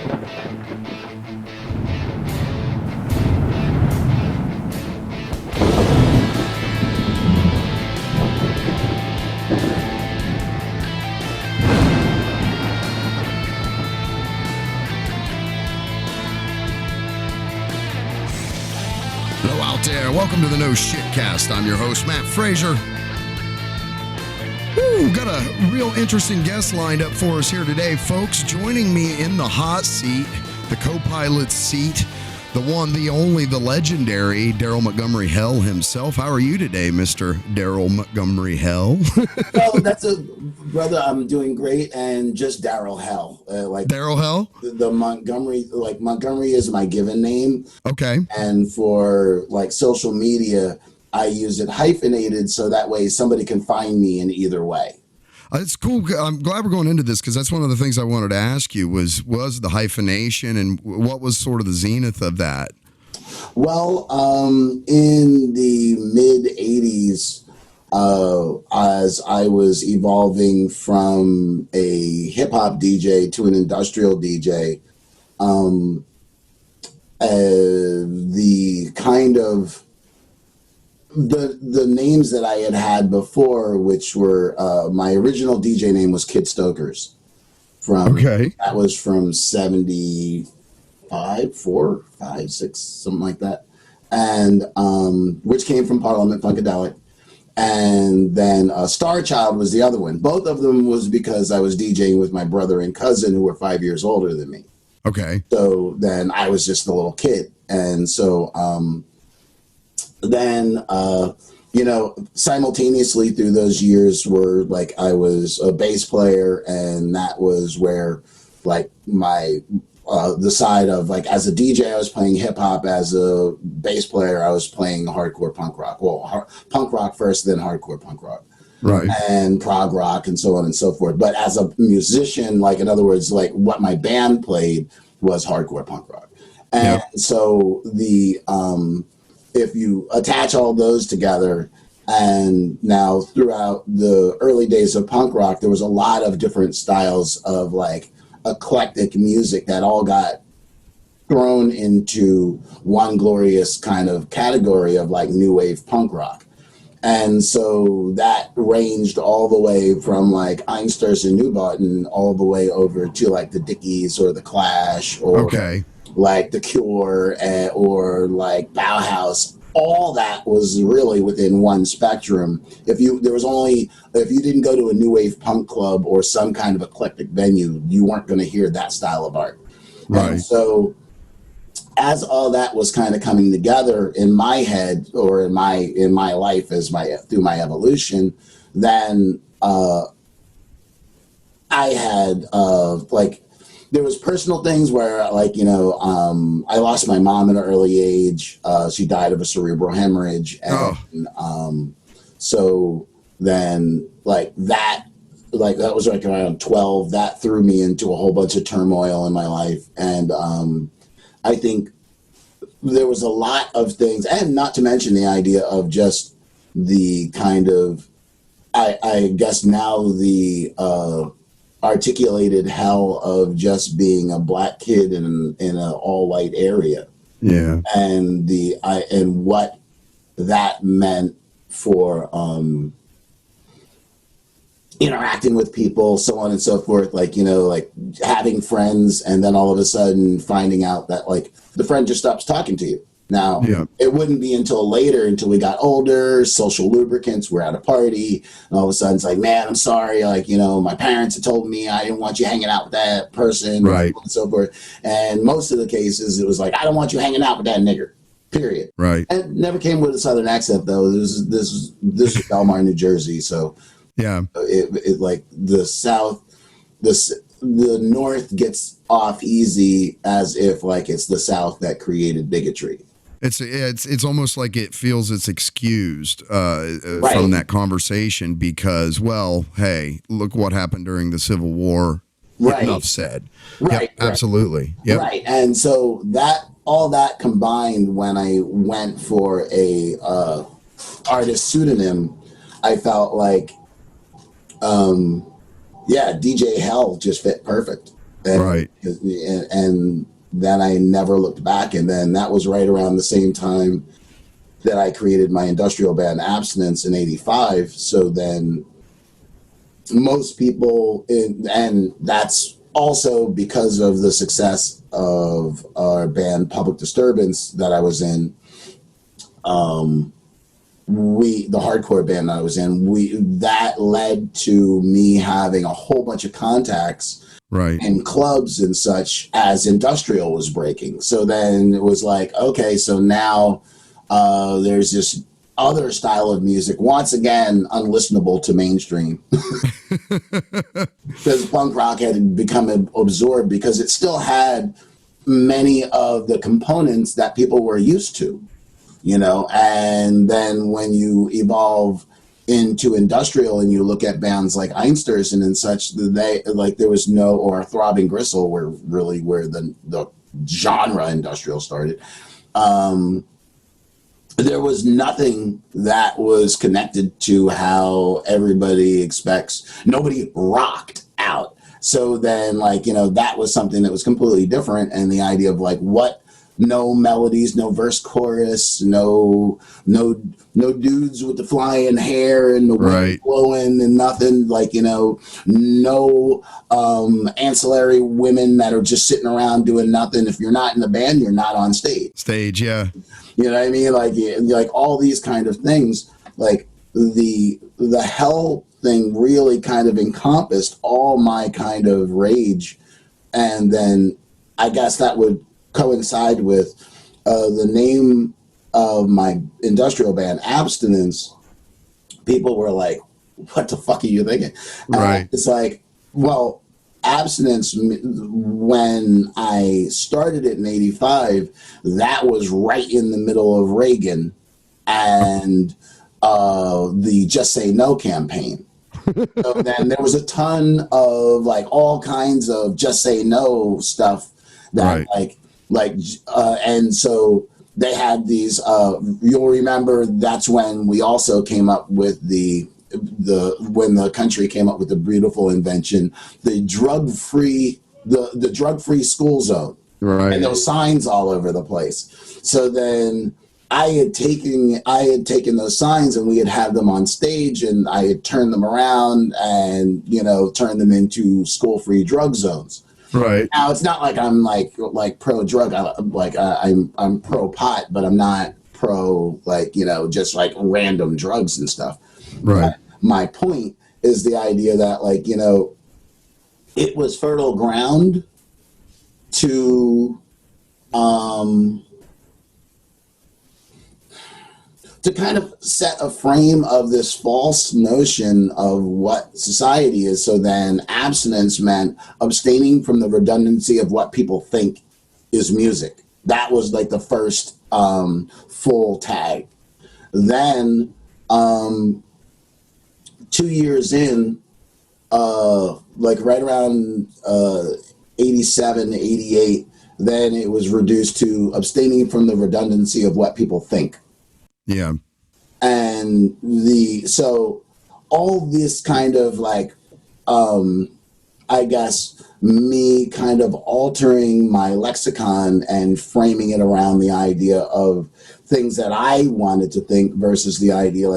Welcome to the No Shit Cast. I'm your host, Matt Frazier. Got a real interesting guest lined up for us here today, folks. Joining me in the hot seat, the co-pilot's seat, the one, the only, the legendary Darryl Montgomery Hell himself. How are you today, Mr. Darryl Montgomery Hell? Oh, that's a brother. I'm doing great, and just Darryl Hell. Like Darryl Hell? The Montgomery, like Montgomery is my given name. Okay. And for like social media, I use it hyphenated so that way somebody can find me in either way. It's cool. I'm glad we're going into this because that's one of the things I wanted to ask you was the hyphenation and what was sort of the zenith of that? Well, in the mid 80s, as I was evolving from a hip hop DJ to an industrial DJ, the kind of the names that I had before, which were my original DJ name was Kid Stokers. That was from 75, 4, 5, 6, something like that, and which came from Parliament Funkadelic. And then Star Child was the other one. Both of them was because I was DJing with my brother and cousin who were 5 years older than me. Okay. So then I was just a little kid, and so then simultaneously through those years were like I was a bass player, and that was where like my the side of like as a DJ I was playing hip hop, as a bass player I was playing hardcore punk rock. Well, punk rock first, then hardcore punk rock. Right. And prog rock and so on and so forth. But as a musician, like in other words, like what my band played was hardcore punk rock. And so the if you attach all those together, and now throughout the early days of punk rock, there was a lot of different styles of like eclectic music that all got thrown into one glorious kind of category of like new wave punk rock. And so that ranged all the way from like Einsters and Newbarton all the way over to like the Dickies or the Clash or like the Cure or like Bauhaus. All that was really within one spectrum. If you didn't go to a new wave punk club or some kind of eclectic venue, you weren't going to hear that style of art. Right. And so as all that was kind of coming together in my head or in my life through my evolution, then I had like there was personal things where like I lost my mom at an early age. She died of a cerebral hemorrhage, and so then like that was like around 12. That threw me into a whole bunch of turmoil in my life, and I think there was a lot of things, and not to mention the idea of just the kind of, I guess now the articulated hell of just being a black kid in an all white area. Yeah. And and what that meant for interacting with people, so on and so forth, like like having friends, and then all of a sudden finding out that like the friend just stops talking to you. Now it wouldn't be until later, until we got older, social lubricants, we're at a party, and all of a sudden it's like, man, I'm sorry, like my parents had told me I didn't want you hanging out with that person, right, and so forth. And most of the cases it was like, I don't want you hanging out with that nigger. Period. Right. And it never came with a southern accent though. This is Belmar, New Jersey, so it like the South, the North gets off easy as if like it's the South that created bigotry. It's almost like it feels it's excused from that conversation because, well, hey, look what happened during the Civil War. Right. Enough said. Right. Yep, absolutely. Yep. Right. And so all that combined, when I went for a artist pseudonym, I felt like DJ Hell just fit perfect. and Right. and then I never looked back. And then that was right around the same time that I created my industrial band Abstinence in '85. So then most people and that's also because of the success of our band Public Disturbance that I was in. The hardcore band that I was in, that led to me having a whole bunch of contacts Right. in clubs and such as industrial was breaking. So then it was like, okay, so now there's this other style of music, once again unlistenable to mainstream, because punk rock had become absorbed because it still had many of the components that people were used to, and then when you evolve into industrial and you look at bands like Einsters and such, they like there was no, or Throbbing Gristle, where the genre industrial started. There was nothing that was connected to how everybody expects. Nobody rocked out. So then, that was something that was completely different. And the idea of no melodies, no verse chorus, no dudes with the flying hair and the wind Right. blowing and nothing, no ancillary women that are just sitting around doing nothing. If you're not in the band, you're not on Stage. Yeah. you know what I mean? Like all these kind of things, like the hell thing really kind of encompassed all my kind of rage. And then I guess that would coincide with the name of my industrial band, Abstinence. People were like, what the fuck are you thinking? Right. It's like, well, Abstinence, when I started it in '85, that was right in the middle of Reagan and the Just Say No campaign. So then there was a ton of all kinds of Just Say No stuff that Right. and so they had these you'll remember that's when we also came up with when the country came up with the beautiful invention, the drug-free school zone. Right. And those signs all over the place. So then I had taken those signs and we had had them on stage and I had turned them around and turned them into school-free drug zones. Right. Now it's not like I'm like pro drug. I'm pro pot, but I'm not pro just random drugs and stuff. Right. But my point is the idea that it was fertile ground to kind of set a frame of this false notion of what society is. So then abstinence meant abstaining from the redundancy of what people think is music. That was the first full tag. Then 2 years in, right around 87, 88, then it was reduced to abstaining from the redundancy of what people think. Yeah. And so all this kind of I guess me kind of altering my lexicon and framing it around the idea of things that I wanted to think versus the idea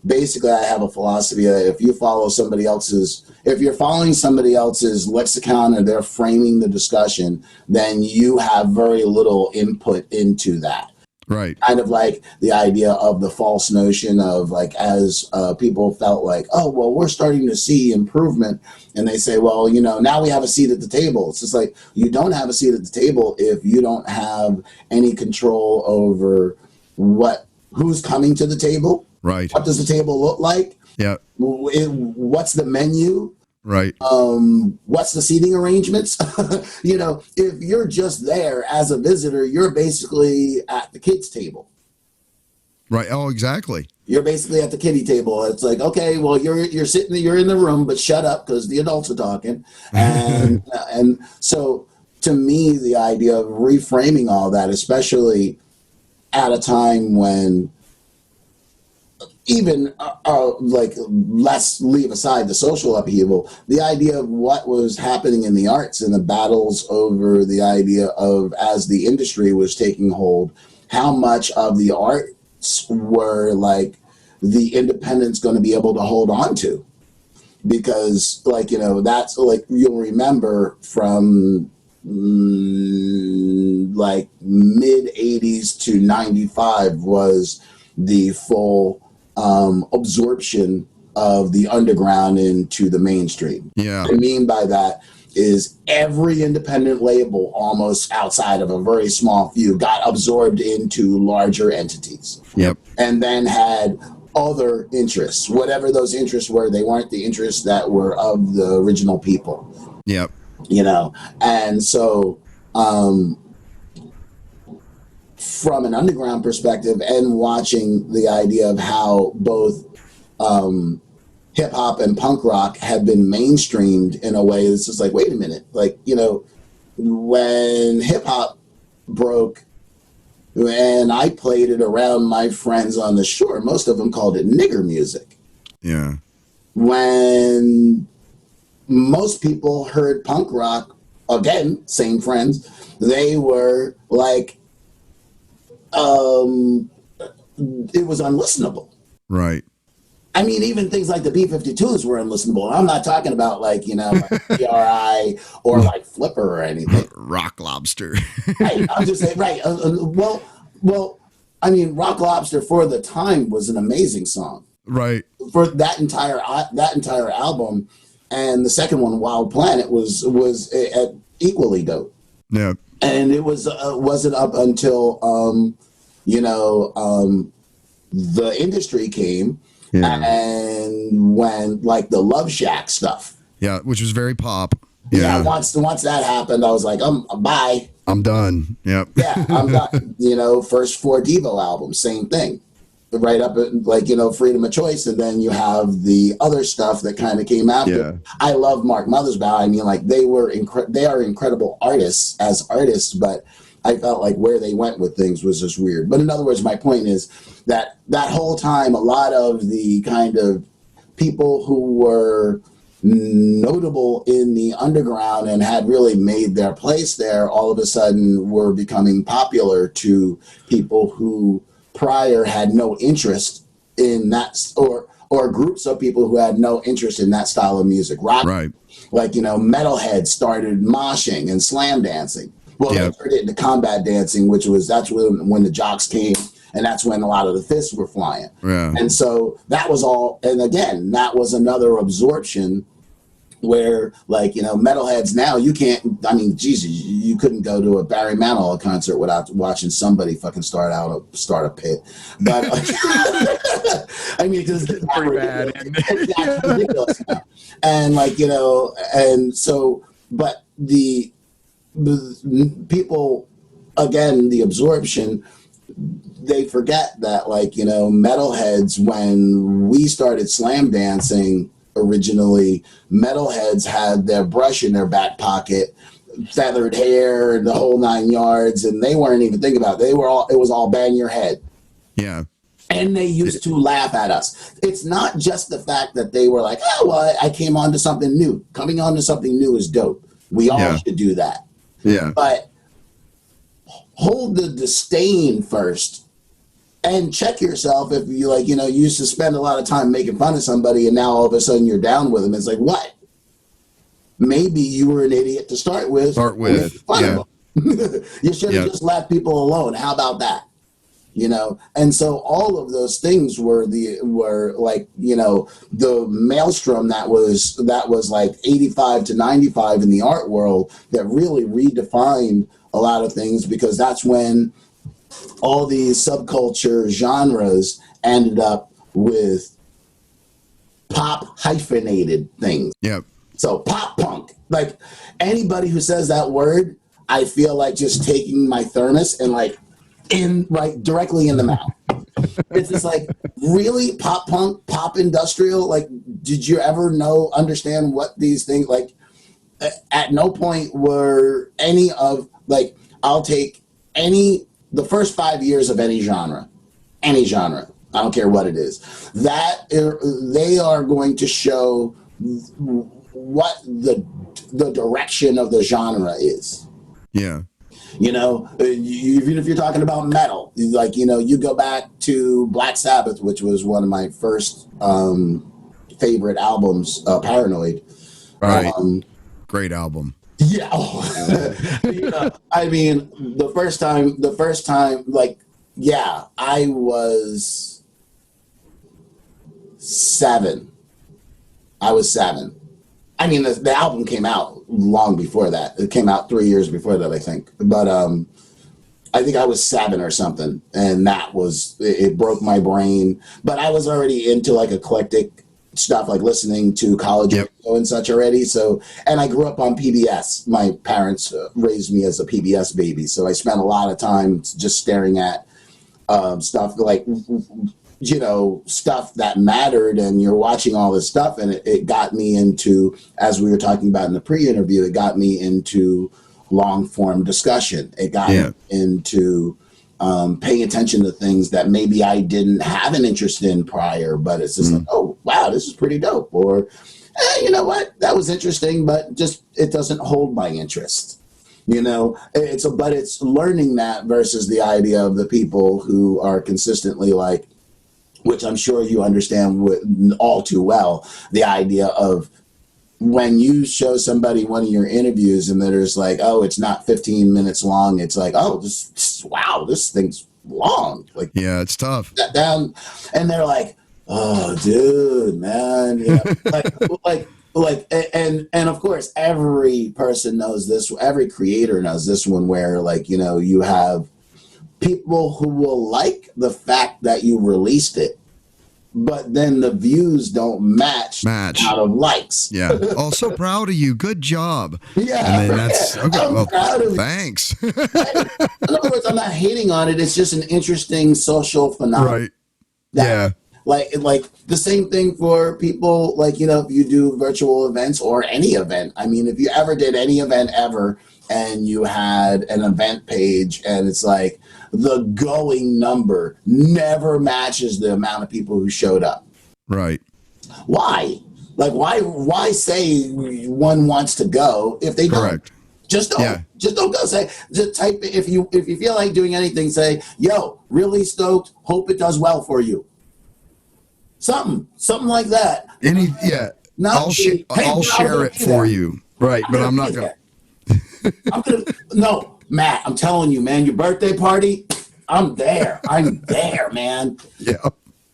basically I have a philosophy that if you're following somebody else's lexicon and they're framing the discussion, then you have very little input into that. Right. Kind of like the idea of the false notion of as people felt oh, well, we're starting to see improvement. And they say, well, now we have a seat at the table. It's just you don't have a seat at the table if you don't have any control over who's coming to the table. Right. What does the table look like? Yeah. What's the menu? Right. What's the seating arrangements? If you're just there as a visitor, you're basically at the kids' table. Right. Oh, exactly. You're basically at the kiddie table. It's okay, well, you're sitting, you're in the room, but shut up because the adults are talking. And and so to me, the idea of reframing all that, especially at a time when even like, let's leave aside the social upheaval, the idea of what was happening in the arts and the battles over the idea of, as the industry was taking hold, how much of the arts were like the independents going to be able to hold on to. Because, like, that's like, you'll remember from like mid 80s to 95 was the full absorption of the underground into the mainstream. Yeah. What I mean by that is every independent label, almost outside of a very small few, got absorbed into larger entities. Yep. And then had other interests, whatever those interests were. They weren't the interests that were of the original people. Yep. And so from an underground perspective, and watching the idea of how both hip hop and punk rock have been mainstreamed in a way that's just like, wait a minute, like, when hip hop broke, and I played it around my friends on the shore, most of them called it nigger music. Yeah. When most people heard punk rock, again, same friends, they were like, it was unlistenable. Right. I mean, even things like the B-52s were unlistenable. I'm not talking about like, like PRI or like Flipper or anything. Rock Lobster. Right. I'm just saying, right. Well, I mean, Rock Lobster for the time was an amazing song. Right. For that entire album, and the second one, Wild Planet, was equally dope. Yeah. And it wasn't up until the industry came. Yeah. And when like the Love Shack stuff. Yeah, which was very pop. Yeah. Once that happened, I was like, bye. I'm done. Yep. Yeah, I'm done. First 4 Devo albums, same thing. Right up at like, Freedom of Choice, and then you have the other stuff that kind of came after. Yeah. I love Mark Mothersbaugh. I mean, like they are incredible artists as artists, but I felt like where they went with things was just weird. But in other words, my point is that whole time, a lot of the kind of people who were notable in the underground and had really made their place there, all of a sudden were becoming popular to people who prior had no interest in that, or groups of people who had no interest in that style of music. Rock, right. Like, metalheads started moshing and slam dancing. Well, They turned it into combat dancing, that's when the jocks came, and that's when a lot of the fists were flying. Yeah. And so that was all, and again, that was another absorption where, like, metalheads now, you can't, I mean, Jesus, you couldn't go to a Barry Manilow concert without watching somebody fucking start a pit. But, I mean, it's pretty bad. It's ridiculous now. And, like, and so, but the people, again, the absorption, they forget that, like, metalheads, when we started slam dancing originally, metalheads had their brush in their back pocket, feathered hair, and the whole 9 yards, and they weren't even thinking about it. It was all bang your head. Yeah. And they used to laugh at us. It's not just the fact that they were like, oh, well, I came on to something new. Coming on to something new is dope. We all should do that. Yeah. But hold the disdain first and check yourself if you, like, you used to spend a lot of time making fun of somebody and now all of a sudden you're down with them. It's like, what? Maybe you were an idiot to start with. Yeah. You should have just left people alone. How about that? And so all of those things were like, the maelstrom that was like 85 to 95 in the art world that really redefined a lot of things, because that's when all these subculture genres ended up with pop hyphenated things. Yep. So pop punk, like anybody who says that word, I feel like just taking my thermos and like directly in the mouth. It's just like, really? Pop punk, pop industrial? Like, did you ever understand what these things, like, at no point were any of, like, I'll take the first 5 years of any genre, I don't care what it is. They are going to show what the direction of the genre is. Yeah. You know, even if you're talking about metal, like, you know, you go back to Black Sabbath, which was one of my first favorite albums, Paranoid. Right. Great album. Yeah. You know, I mean, the first time, like, yeah, I was 7. I was 7. I mean, the album came out long before that. It came out 3 years before that, I think. But I think I was 7 or something, and that was it broke my brain. But I was already into like eclectic stuff, like listening to college radio and such already. So, and I grew up on PBS. My parents raised me as a PBS baby, so I spent a lot of time just staring at stuff like, you know, stuff that mattered, and you're watching all this stuff, and it got me into, as we were talking about in the pre-interview, it got me into long form discussion. It got me into paying attention to things that maybe I didn't have an interest in prior, but it's just like, oh wow, this is pretty dope, or you know what, that was interesting, but just it doesn't hold my interest. You know, but it's learning that versus the idea of the people who are consistently like, which I'm sure you understand all too well, the idea of when you show somebody one of your interviews and there's like, oh, it's not 15 minutes long. It's like, oh, wow, this thing's long. Like, yeah, it's tough. That down, and they're like, oh, dude, man, you know, and of course, every person knows this. Every creator knows this one, where like, you know, you have people who will like the fact that you released it, but then the views don't match out of likes. Yeah. Oh, so proud of you. Good job. Yeah. And then that's okay. I'm proud of thanks. In other words, I'm not hating on it. It's just an interesting social phenomenon. Right. Yeah. Like the same thing for people, like, you know, if you do virtual events or any event. I mean, if you ever did any event ever and you had an event page and it's like the going number never matches the amount of people who showed up. Right. Why? Like, why say one wants to go if they don't? Correct. Just don't go. Say, just type, if you feel like doing anything, say, yo, really stoked, hope it does well for you. Something like that. I'll share it for you. Right, but I'm not going to. No, Matt, I'm telling you, man, your birthday party, I'm there. I'm there, man. Yeah.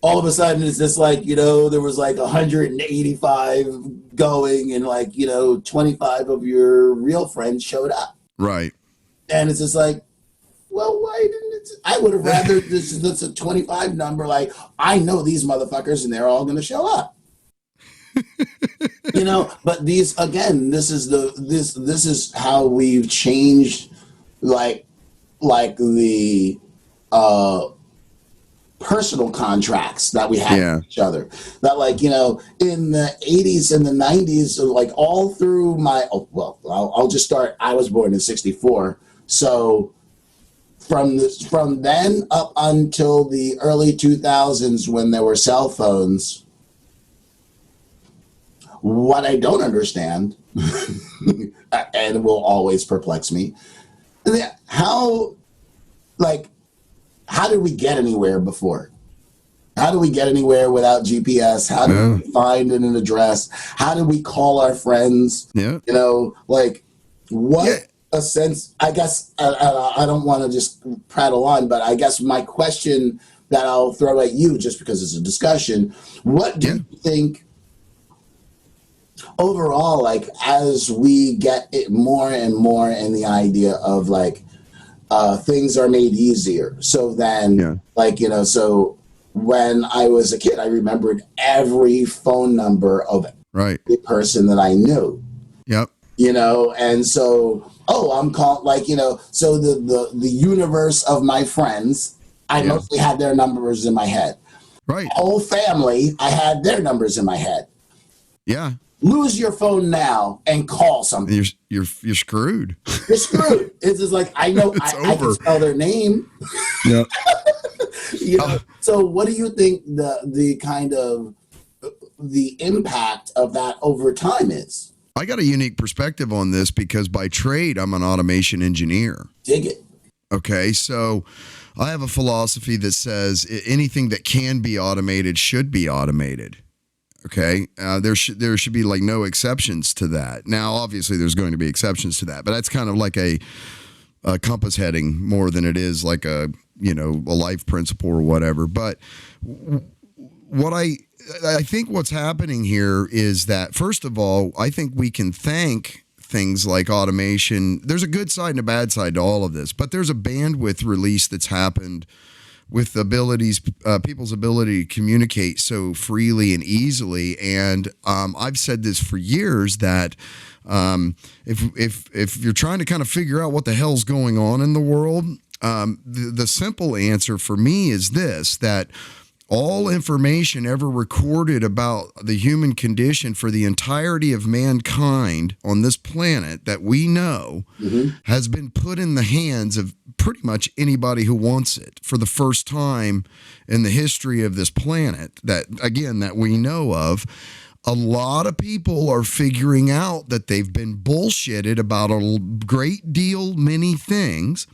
All of a sudden, it's just like, you know, there was like 185 going, and like, you know, 25 of your real friends showed up. Right. And it's just like, well, why didn't it? I would have rather this a 25 number. Like, I know these motherfuckers, and they're all going to show up. You know, but these, again, this is how we've changed, like the personal contracts that we have with each other. That, like, you know, in the 80s and the 90s, like all through my, I'll just start. I was born in 64, so from then up until the early 2000s, when there were cell phones, what I don't understand and will always perplex me, how did we get anywhere before? How did we get anywhere without GPS? How did we find an address? How did we call our friends? Yeah. You know, like, what a sense, I guess, I don't want to just prattle on, but I guess my question that I'll throw at you, just because it's a discussion, what do you think overall, like, as we get it more and more in the idea of like, things are made easier. So then, like, you know, so when I was a kid, I remembered every phone number of every person that I knew. Yep. You know, and so, I'm calling, like, you know, so the universe of my friends, I mostly had their numbers in my head. Right. My whole family, I had their numbers in my head. Yeah. Lose your phone now and call something. You're screwed. You're screwed. It's just like, I know I can spell their name. Yeah. So what do you think the kind of the impact of that over time is? I got a unique perspective on this because by trade, I'm an automation engineer. Dig it. Okay, so I have a philosophy that says anything that can be automated should be automated. Okay, there should be like no exceptions to that. Now, obviously, there's going to be exceptions to that, but that's kind of like a compass heading more than it is like a life principle or whatever. But what I think what's happening here is that, first of all, I think we can thank things like automation. There's a good side and a bad side to all of this, but there's a bandwidth release that's happened with people's ability to communicate so freely and easily. And I've said this for years that if you're trying to kind of figure out what the hell's going on in the world, the simple answer for me is this: that all information ever recorded about the human condition for the entirety of mankind on this planet that we know has been put in the hands of pretty much anybody who wants it for the first time in the history of this planet that we know of. A lot of people are figuring out that they've been bullshitted about a great deal, many things.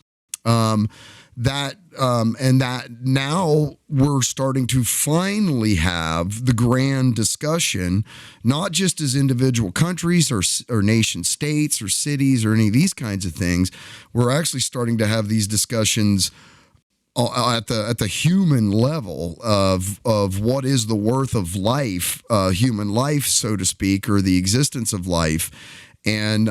That now we're starting to finally have the grand discussion, not just as individual countries or nation states or cities or any of these kinds of things. We're actually starting to have these discussions at the human level of what is the worth of life, human life, so to speak, or the existence of life, and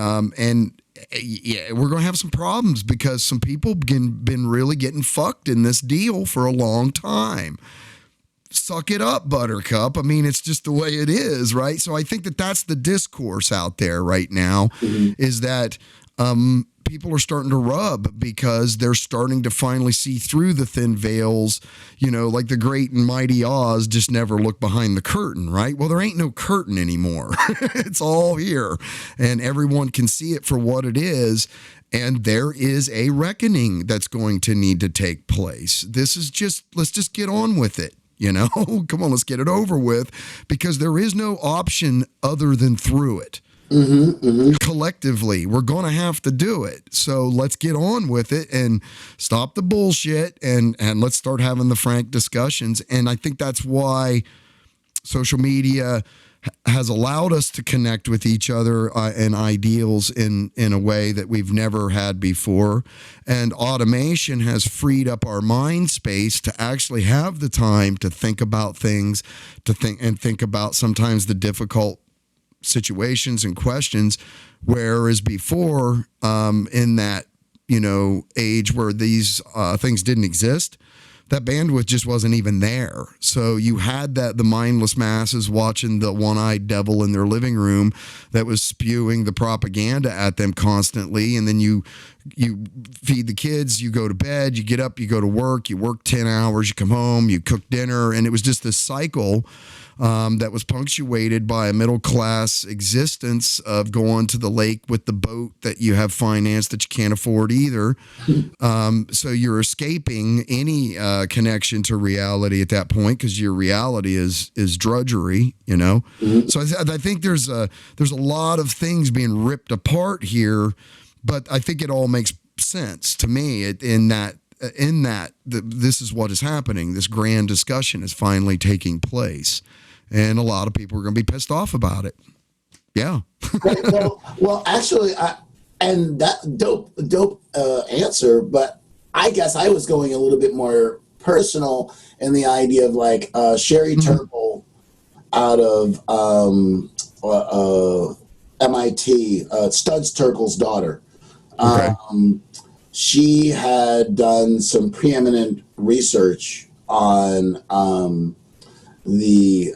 yeah, we're going to have some problems because some people been really getting fucked in this deal for a long time. Suck it up, Buttercup. I mean, it's just the way it is, right? So I think that's the discourse out there right now, is that people are starting to rub because they're starting to finally see through the thin veils, like the great and mighty Oz just never looked behind the curtain, right? Well, there ain't no curtain anymore. It's all here and everyone can see it for what it is. And there is a reckoning that's going to need to take place. Let's just get on with it. Come on, let's get it over with, because there is no option other than through it. Collectively, we're going to have to do it. So let's get on with it and stop the bullshit and let's start having the frank discussions. And I think that's why social media has allowed us to connect with each other and ideals in a way that we've never had before. And automation has freed up our mind space to actually have the time to think about things, to think about sometimes the difficult situations and questions, whereas before, in that age where these things didn't exist, that bandwidth just wasn't even there. So you had the mindless masses watching the one-eyed devil in their living room that was spewing the propaganda at them constantly, and then you feed the kids, you go to bed, you get up, you go to work, you work 10 hours, you come home, you cook dinner, and it was just this cycle that was punctuated by a middle-class existence of going to the lake with the boat that you have financed that you can't afford either. So you're escaping any connection to reality at that point because your reality is drudgery, So I think there's a lot of things being ripped apart here, but I think it all makes sense to me in that this is what is happening. This grand discussion is finally taking place. And a lot of people are going to be pissed off about it. Yeah. Right, well, actually, and that dope answer. But I guess I was going a little bit more personal in the idea of like Sherry Turkle out of MIT, Studs Terkel's daughter. Okay. She had done some preeminent research on the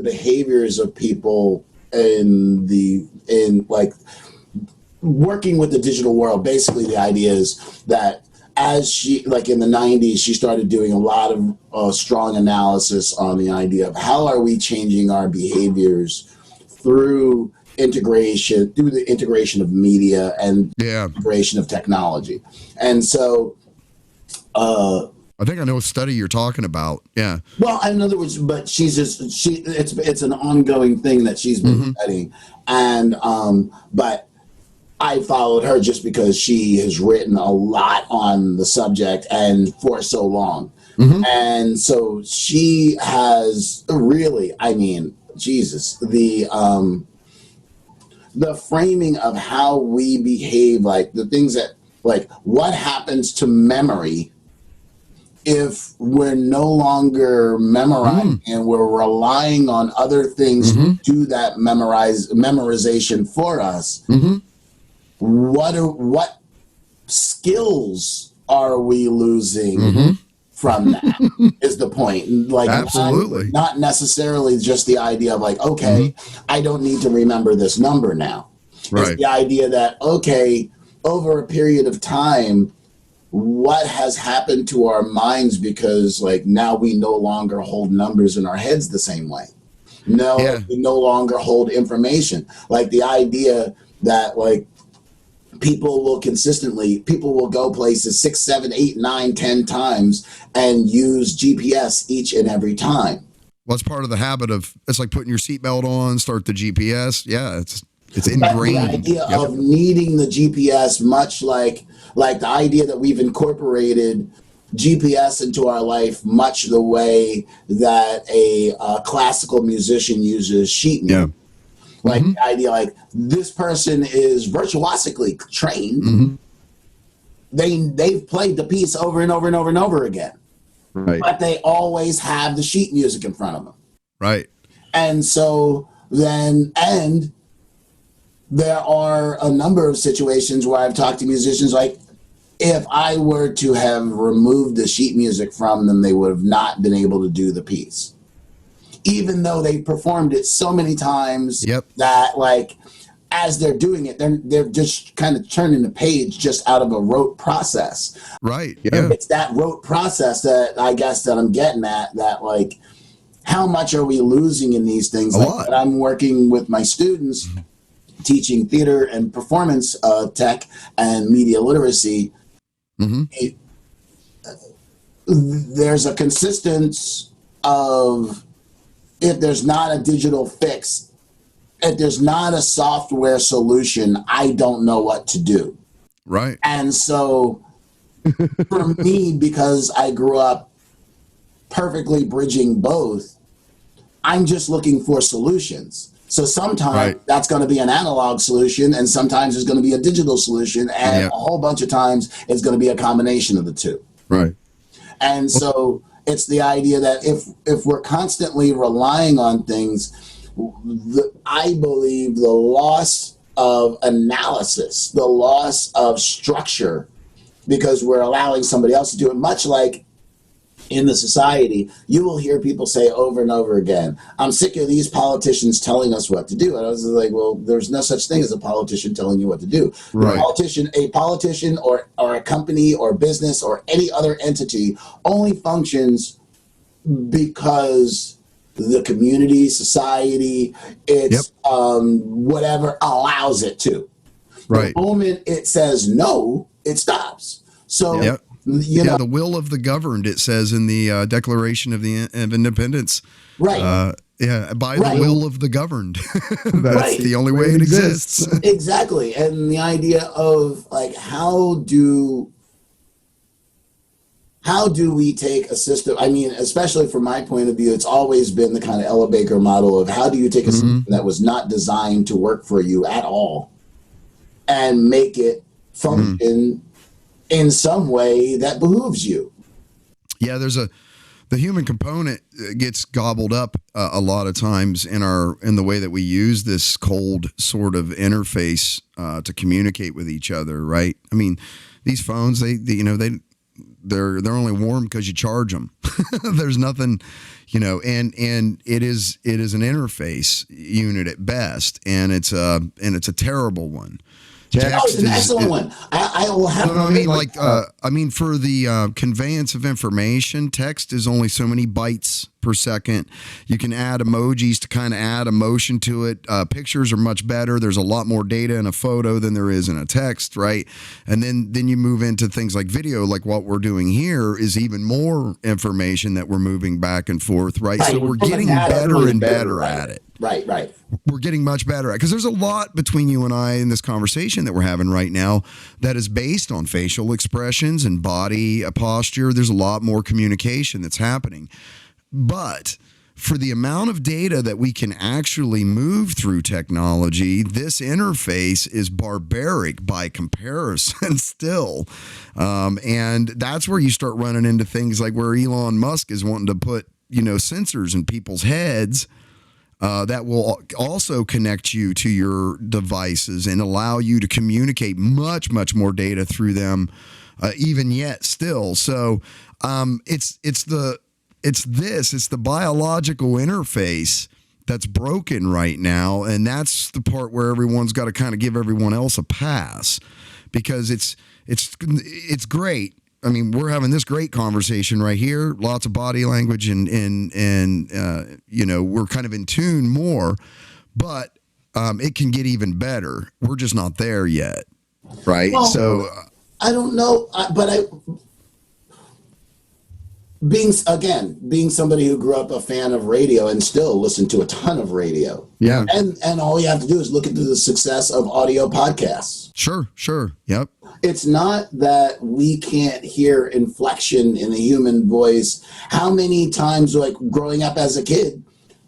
behaviors of people in like working with the digital world. Basically, the idea is that as she, like in the 90s, she started doing a lot of strong analysis on the idea of how are we changing our behaviors through the integration of media and integration of technology. And so I think I know what study you're talking about. Yeah. Well, in other words, but it's an ongoing thing that she's been studying, and but I followed her just because she has written a lot on the subject and for so long. And so she has really, I mean, Jesus, the framing of how we behave, like the things that, like what happens to memory if we're no longer memorizing and we're relying on other things to do that memorization for us. What skills are we losing from that is the point. Like, absolutely, not necessarily just the idea of like, okay, I don't need to remember this number now. Right. It's the idea that, okay, over a period of time, what has happened to our minds because like now we no longer hold numbers in our heads the same way. No, we no longer hold information. Like the idea that like people will go places 6, 7, 8, 9, 10 times and use GPS each and every time. Well, it's part of the habit of, it's like putting your seatbelt on, start the GPS. Yeah, it's ingrained. But the idea of needing the GPS, much like the idea that we've incorporated GPS into our life, much the way that a classical musician uses sheet music. Like the idea, like this person is virtuosically trained. They've played the piece over and over and over and over again. Right. But they always have the sheet music in front of them. Right. And so then, and there are a number of situations where I've talked to musicians like, if I were to have removed the sheet music from them, they would have not been able to do the piece. Even though they performed it so many times that like, as they're doing it, they're just kind of turning the page just out of a rote process. Right. Yeah. It's that rote process that I guess that I'm getting at, that like, how much are we losing in these things? A lot. When I'm working with my students, teaching theater and performance tech and media literacy, there's a consistence of, if there's not a digital fix, if there's not a software solution, I don't know what to do. Right. And so for me, because I grew up perfectly bridging both, I'm just looking for solutions. So sometimes that's going to be an analog solution, and sometimes it's going to be a digital solution, and a whole bunch of times it's going to be a combination of the two. Right. And so it's the idea that if we're constantly relying on things, I believe the loss of analysis, the loss of structure, because we're allowing somebody else to do it, much like in the society, you will hear people say over and over again, I'm sick of these politicians telling us what to do. And I was like, well, there's no such thing as a politician telling you what to do. Right. A politician or a company or business or any other entity only functions because the community, society, it's whatever allows it to. Right. The moment it says no, it stops. So you know, the will of the governed, it says in the Declaration of Independence. Right. By the will of the governed. That's the only way it exists. Exactly. And the idea of like, how do we take a system? I mean, especially from my point of view, it's always been the kind of Ella Baker model of how do you take a system that was not designed to work for you at all and make it function in some way that behooves you. Yeah, the human component gets gobbled up a lot of times in the way that we use this cold sort of interface to communicate with each other, right? I mean, these phones, they're only warm because you charge them. There's nothing, and it is an interface unit at best, and it's a terrible one. Oh, it's an excellent one. I will have. No, I mean, for the conveyance of information, text is only so many bytes per second. You can add emojis to kind of add emotion to it. Pictures are much better. There's a lot more data in a photo than there is in a text, right? And then you move into things like video, like what we're doing here is even more information that we're moving back and forth, right? So we're getting better and better at it. Right. We're getting much better at it because there's a lot between you and I in this conversation that we're having right now that is based on facial expressions and body posture. There's a lot more communication that's happening. But for the amount of data that we can actually move through technology, this interface is barbaric by comparison still. And that's where you start running into things like where Elon Musk is wanting to put, sensors in people's heads that will also connect you to your devices and allow you to communicate much, much more data through them, even yet still. So it's the biological interface that's broken right now, and that's the part where everyone's got to kind of give everyone else a pass because it's great. I mean, we're having this great conversation right here, lots of body language and we're kind of in tune more, but it can get even better. We're just not there yet, right? Well, so I don't know, but being somebody who grew up a fan of radio and still listen to a ton of radio. Yeah. And all you have to do is look into the success of audio podcasts. Sure. Yep. It's not that we can't hear inflection in the human voice. How many times, like growing up as a kid,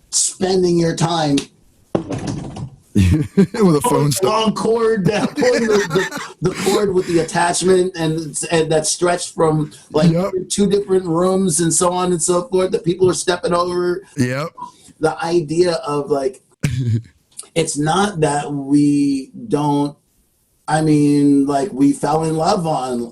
spending your time with a phone long cord, pulling the cord with the attachment and that stretched from two different rooms and so on and so forth that people are stepping over. Yep. The idea of it's not that we don't. I mean, we fell in love on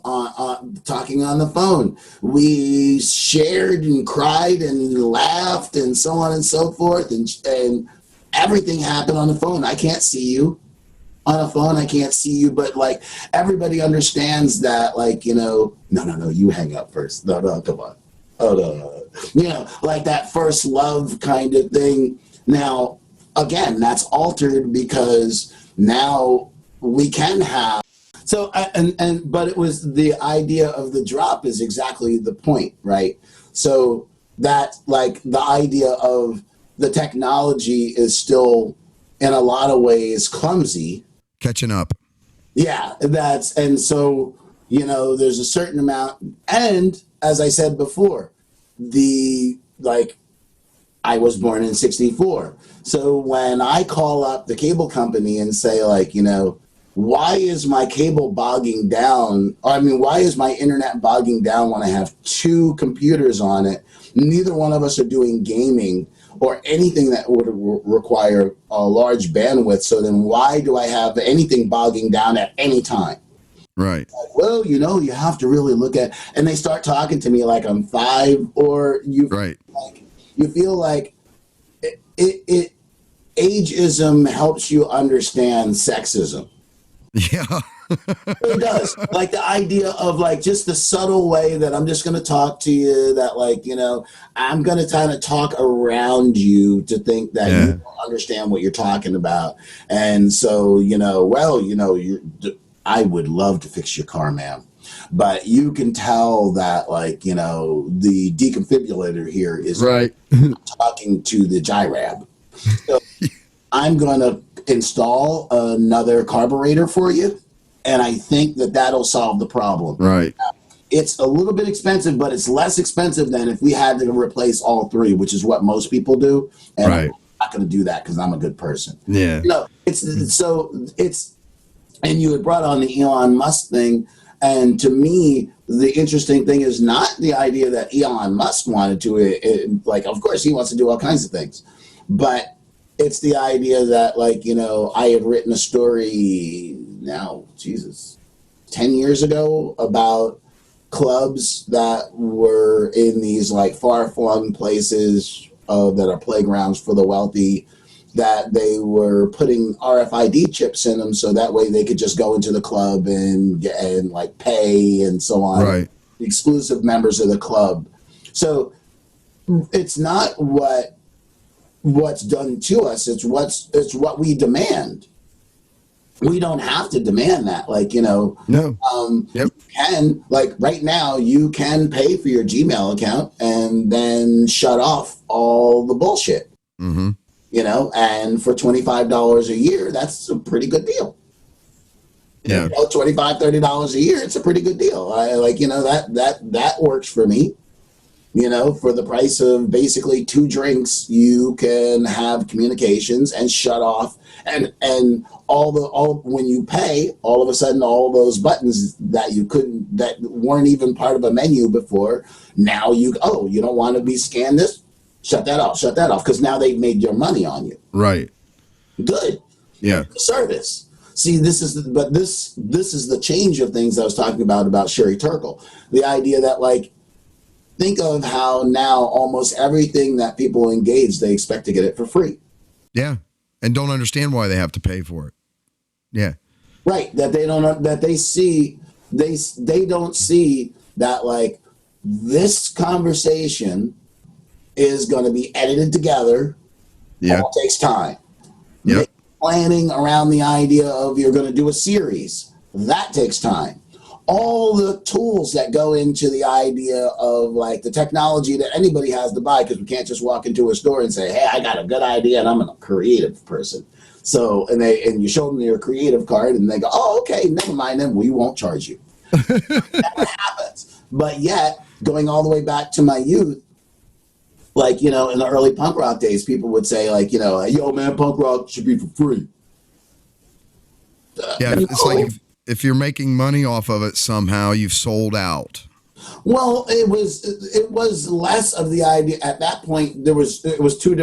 talking on the phone. We shared and cried and laughed and so on and so forth, and everything happened on the phone. I can't see you on a phone. I can't see you, but everybody understands that. No, you hang up first. No, come on. Oh no, that first love kind of thing. Now, again, that's altered because now we can have. So, but it was the idea of the drop is exactly the point, right? So that the idea of the technology is still in a lot of ways clumsy. Catching up. Yeah, and so, there's a certain amount. And as I said before, I was born in 1964. So when I call up the cable company and say why is my cable bogging down? Why is my internet bogging down when I have two computers on it? Neither one of us are doing gaming or anything that would require a large bandwidth. So then why do I have anything bogging down at any time? Right. Well, you have to really look at, and they start talking to me like I'm 5, or you feel like it ageism helps you understand sexism. Yeah. It does. The idea of just the subtle way that I'm just going to talk to you, that I'm going to kind of talk around you to think that you don't understand what you're talking about. And so, I would love to fix your car, ma'am. But you can tell that the deconfigurator here is talking to the gyrab. So I'm going to install another carburetor for you, and I think that'll solve the problem. Right. It's a little bit expensive, but it's less expensive than if we had to replace all 3, which is what most people do. And I'm not going to do that because I'm a good person. Yeah. And you had brought on the Elon Musk thing, and to me, the interesting thing is not the idea that Elon Musk wanted to. Of course, he wants to do all kinds of things, but it's the idea that, I had written a story now, 10 years ago about clubs that were in these far-flung places that are playgrounds for the wealthy that they were putting RFID chips in them so that way they could just go into the club and like pay and so on. Right. Exclusive members of the club. So it's not what's done to us, it's what we demand. We don't have to demand that. Like, No. You can, like right now, you can pay for your Gmail account and then shut off all the bullshit. Mm-hmm. And for $25 a year, that's a pretty good deal. Yeah. $25, $30 a year, it's a pretty good deal. I that works for me. For the price of basically 2 drinks, you can have communications and shut off and all when you pay, all of a sudden all those buttons that weren't even part of a menu before, now you don't want to be scanned this, shut that off, because now they've made your money on you. Right. Good. Yeah. Service. See, this is the change of things I was talking about Sherry Turkle. The idea that, like, think of how now almost everything that people engage, they expect to get it for free. Yeah. And don't understand why they have to pay for it. Yeah. Right. That they don't see that, like, this conversation is going to be edited together. Yeah. All takes time. Yeah. Planning around the idea of you're going to do a series, that takes time. All the tools that go into the idea of, like, the technology that anybody has to buy, because we can't just walk into a store and say, hey, I got a good idea and I'm a creative person. So, and you show them your creative card and they go, oh, okay, never mind, then we won't charge you. Never happens. But yet, going all the way back to my youth, like, in the early punk rock days, people would say, like, yo, man, punk rock should be for free. Yeah, it's like if you're making money off of it somehow, you've sold out. Well, it was less of the idea at that point. They were two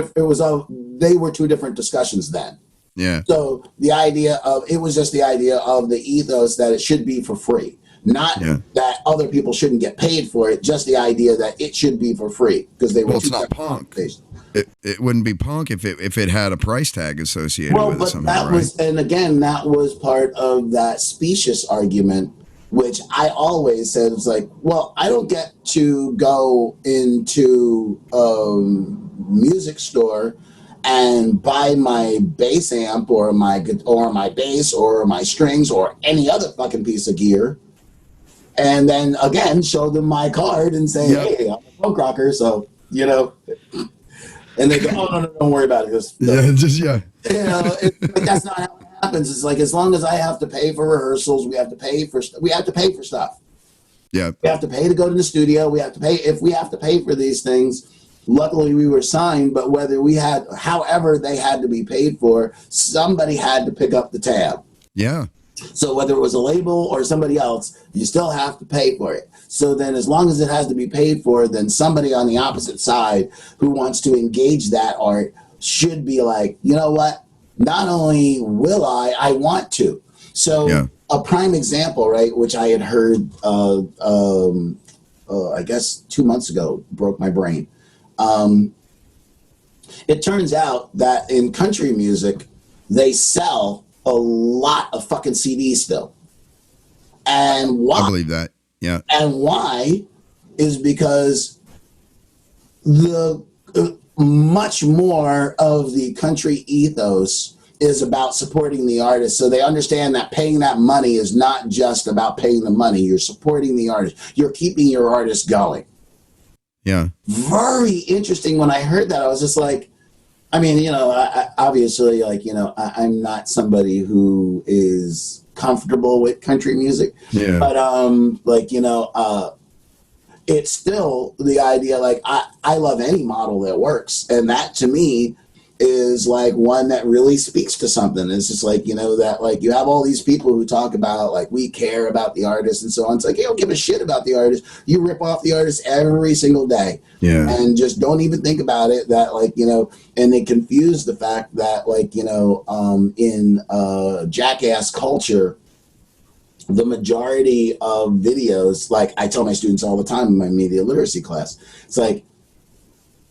different discussions then. Yeah. So the idea of it was just the idea of the ethos that it should be for free, not that other people shouldn't get paid for it. Just the idea that it should be for free because they were. Well, it's not punk. It wouldn't be punk if it had a price tag associated with it somehow, right? That was part of that specious argument, which I always said was like, well, I don't get to go into a music store and buy my bass amp or my bass or my strings or any other fucking piece of gear, and then again show them my card and say, hey, I'm a punk rocker, so and they go, oh no, don't worry about it. That's not how it happens. It's like, as long as I have to pay for rehearsals, we have to pay for stuff. Yeah, we have to pay to go to the studio. We have to pay if we have to pay for these things. Luckily, we were signed, but however they had to be paid for, somebody had to pick up the tab. Yeah. So whether it was a label or somebody else, you still have to pay for it. So then as long as it has to be paid for, then somebody on the opposite side who wants to engage that art should be like, you know what? Not only will I want to. So a prime example, right, which I had heard, I guess 2 months ago, broke my brain. It turns out that in country music, they sell a lot of fucking CDs still. And why? I believe that. Yeah. And why is because the much more of the country ethos is about supporting the artist. So they understand that paying that money is not just about paying the money. You're supporting the artist. You're keeping your artist going. Yeah. Very interesting. When I heard that, I was just like, I mean, I obviously, like, I'm not somebody who is comfortable with country music. Yeah. But, it's still the idea, like, I love any model that works. And that, to me, is like one that really speaks to something. It's just like, that, like, you have all these people who talk about, like, we care about the artist and so on. It's like, you don't give a shit about the artist. You rip off the artist every single day. Yeah. And just don't even think about it, that, like, and they confuse the fact that, like, in jackass culture, the majority of videos, like I tell my students all the time in my media literacy class, it's like,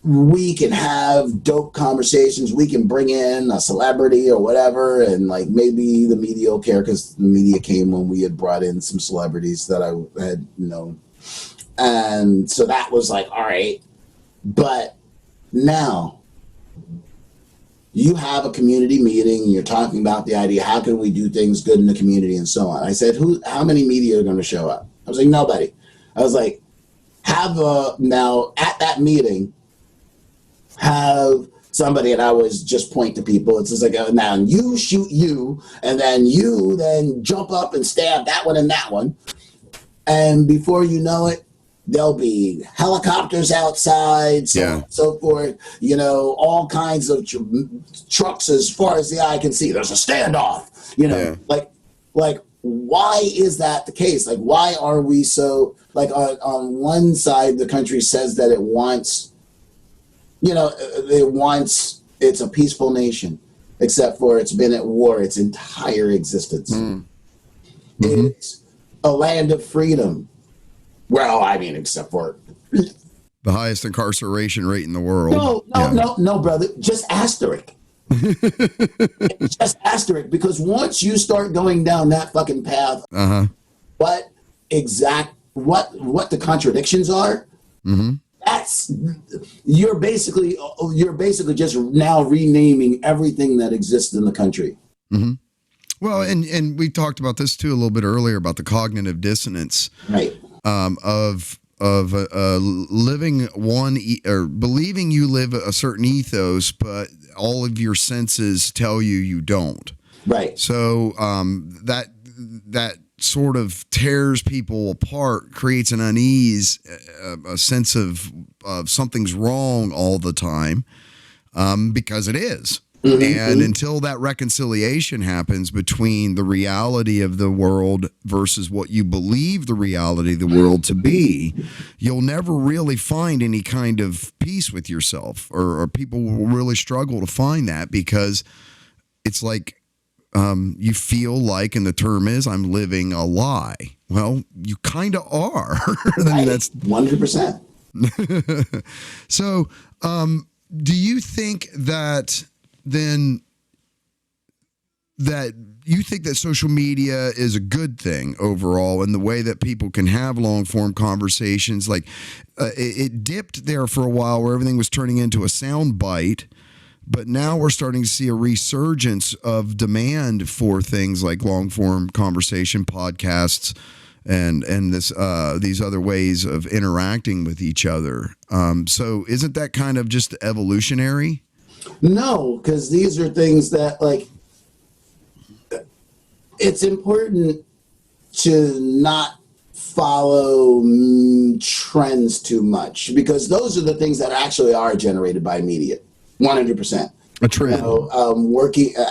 we can have dope conversations. We can bring in a celebrity or whatever, and like maybe the media will care because the media came when we had brought in some celebrities that I had known. And so that was like, all right. But now you have a community meeting and you're talking about the idea, how can we do things good in the community and so on. I said, how many media are going to show up? I was like, nobody. I was like, now at that meeting, have somebody, and I always just point to people. It's just like, now you shoot you, and then you then jump up and stab that one and that one. And before you know it, there'll be helicopters outside, so on and so forth, all kinds of trucks as far as the eye can see. There's a standoff, like why is that the case? Like, why are we so, like, on one side, the country says that it wants, it's a peaceful nation, except for it's been at war its entire existence. It's a land of freedom. Well, I mean, except for the highest incarceration rate in the world. No, brother. Just asterisk. Just asterisk, because once you start going down that fucking path, what the contradictions are, that's you're basically just now renaming everything that exists in the country. Well, and we talked about this too a little bit earlier about the cognitive dissonance, right? Of living or believing you live a certain ethos, but all of your senses tell you don't. Right. So that sort of tears people apart, creates an unease, a sense of something's wrong all the time, because it is. And until that reconciliation happens between the reality of the world versus what you believe the reality of the world to be, you'll never really find any kind of peace with yourself, or people will really struggle to find that, because it's like you feel like, and the term is, I'm living a lie. Well, you kind of are. I mean, that's 100%. So, do you think that then that you think that social media is a good thing overall in the way that people can have long form conversations? Like it dipped there for a while where everything was turning into a sound bite, but now we're starting to see a resurgence of demand for things like long form conversation, podcasts, and these other ways of interacting with each other. So isn't that kind of just evolutionary? No, because these are things that, like, it's important to not follow trends too much, because those are the things that actually are generated by media. 100%. A trend.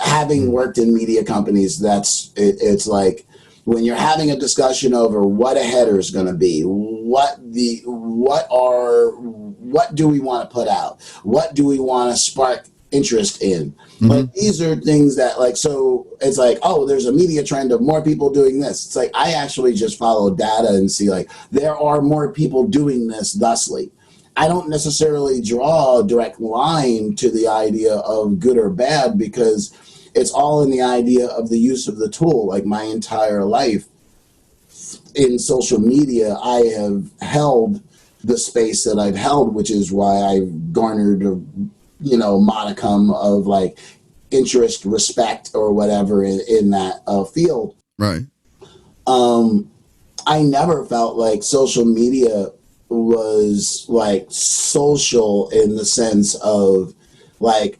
Having worked in media companies, it's like when you're having a discussion over what a header is going to be, what do we want to put out? What do we want to spark interest in? Like, these are things that, like, so it's like, oh, there's a media trend of more people doing this. It's like, I actually just follow data and see, like, there are more people doing this thusly. I don't necessarily draw a direct line to the idea of good or bad, because it's all in the idea of the use of the tool. Like, my entire life in social media, I have held the space that I've held, which is why I've garnered a modicum of, like, interest, respect, or whatever in that field. Right. I never felt like social media was, like, social in the sense of, like,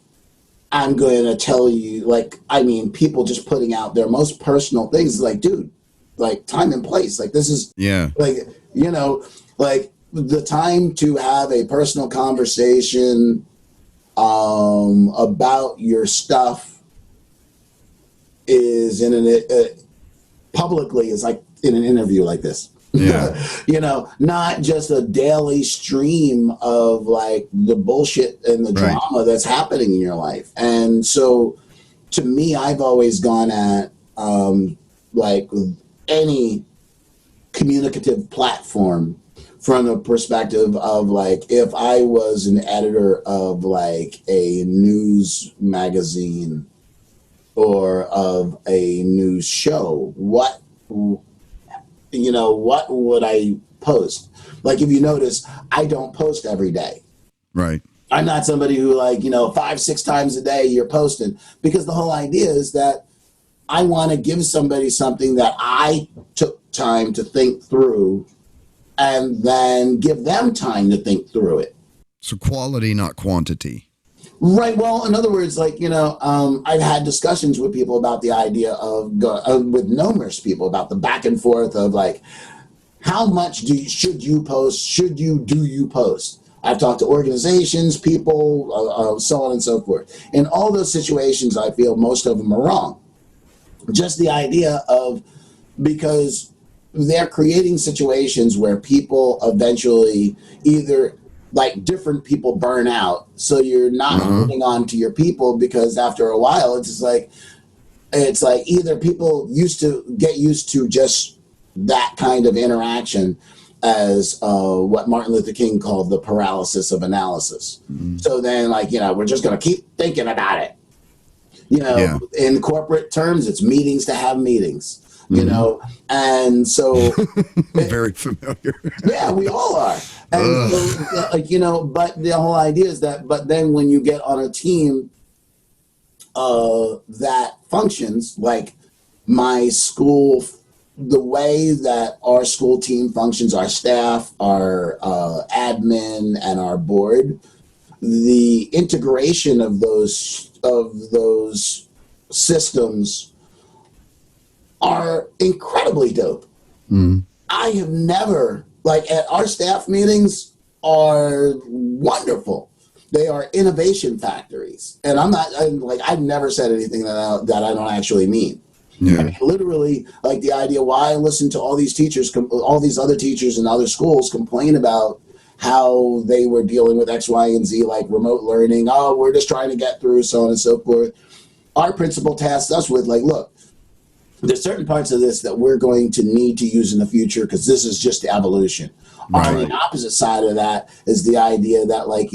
I'm going to tell you, like, I mean, people just putting out their most personal things. Like, dude, like, time and place. Like, this is, like, like, the time to have a personal conversation about your stuff is publicly, is like in an interview like this. Not just a daily stream of, like, the bullshit and the drama that's happening in your life. And so, to me, I've always gone at like any communicative platform from the perspective of like, if I was an editor of like a news magazine or of a news show, what would I post? Like, if you notice, I don't post every day. Right. I'm not somebody who, like, 5-6 times a day you're posting, because the whole idea is that I want to give somebody something that I took time to think through, and then give them time to think through it. So quality, not quantity. Right. Well, in other words, like, I've had discussions with people about the idea of, with numerous people, about the back and forth of like, how much should you post? Do you post? I've talked to organizations, people, so on and so forth. In all those situations, I feel most of them are wrong. Just the idea of, because they're creating situations where people eventually either, like, different people burn out. So you're not holding on to your people, because after a while, it's like either people get used to just that kind of interaction, as what Martin Luther King called the paralysis of analysis. So then, like, we're just going to keep thinking about it. In corporate terms, it's meetings to have meetings. And so very familiar. Yeah, we all are. And so, but the whole idea is that, but then when you get on a team that functions like my school, the way that our school team functions, our staff, our admin, and our board, the integration of those systems are incredibly dope. I have never, like, at our staff meetings are wonderful. They are innovation factories. And I've never said anything that I don't actually mean. Yeah. I mean, literally, like, the idea why I listen to all these teachers, all these other teachers in other schools complain about how they were dealing with X, Y, and Z, like remote learning. Oh, we're just trying to get through, so on and so forth. Our principal tasked us with, like, look, there's certain parts of this that we're going to need to use in the future, because this is just evolution. Right. On the opposite side of that is the idea that, like,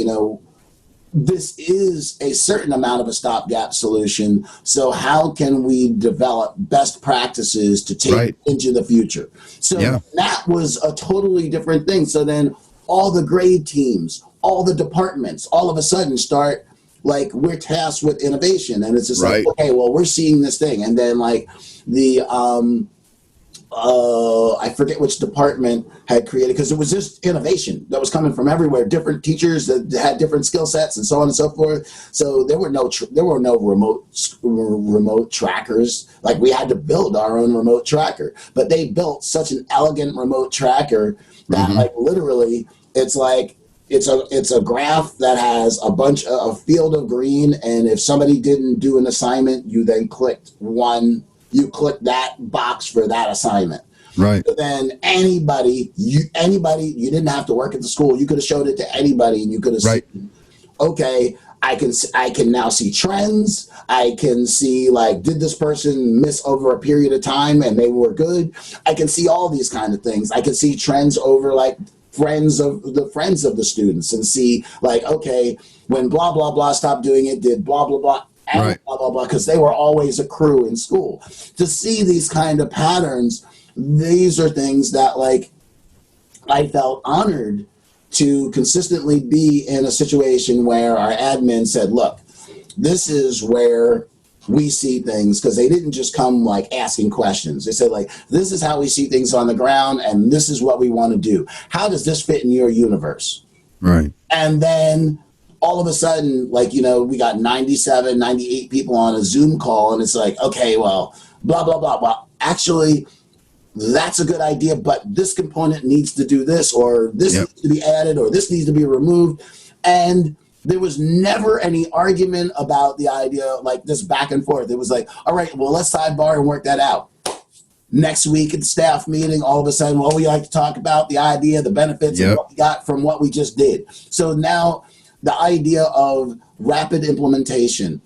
this is a certain amount of a stopgap solution. So how can we develop best practices to take into the future? So that was a totally different thing. So then all the grade teams, all the departments, all of a sudden start, like, we're tasked with innovation. And it's just like, okay, well, we're seeing this thing. And then, like, the I forget which department had created, because it was just innovation that was coming from everywhere, different teachers that had different skill sets and so on and so forth. So there were no remote trackers. Like, we had to build our own remote tracker, but they built such an elegant remote tracker that like, literally, it's like, it's a graph that has a field of green, and if somebody didn't do an assignment, you then clicked that box for that assignment. Right. So then anybody, you didn't have to work at the school. You could have showed it to anybody, and you could have seen, okay, I can now see trends. I can see, like, did this person miss over a period of time and they were good? I can see all these kind of things. I can see trends over, like, friends of the students, and see, like, okay, when blah blah blah stopped doing it, did blah blah blah and blah blah blah, because they were always a crew in school. To see these kind of patterns, these are things that, like, I felt honored to consistently be in a situation where our admin said, look, this is where we see things, because they didn't just come, like, asking questions. They said, like, this is how we see things on the ground, and this is what we want to do. How does this fit in your universe? Right. And then all of a sudden, like, we got 97, 98 people on a Zoom call, and it's like, okay, well, blah, blah, blah. Well, actually, that's a good idea, but this component needs to do this, or this needs to be added, or this needs to be removed. And there was never any argument about the idea, like, this back and forth. It was like, all right, well, let's sidebar and work that out. Next week at the staff meeting, all of a sudden, well, we like to talk about the idea, the benefits, and what we got from what we just did. So now the idea of rapid implementation,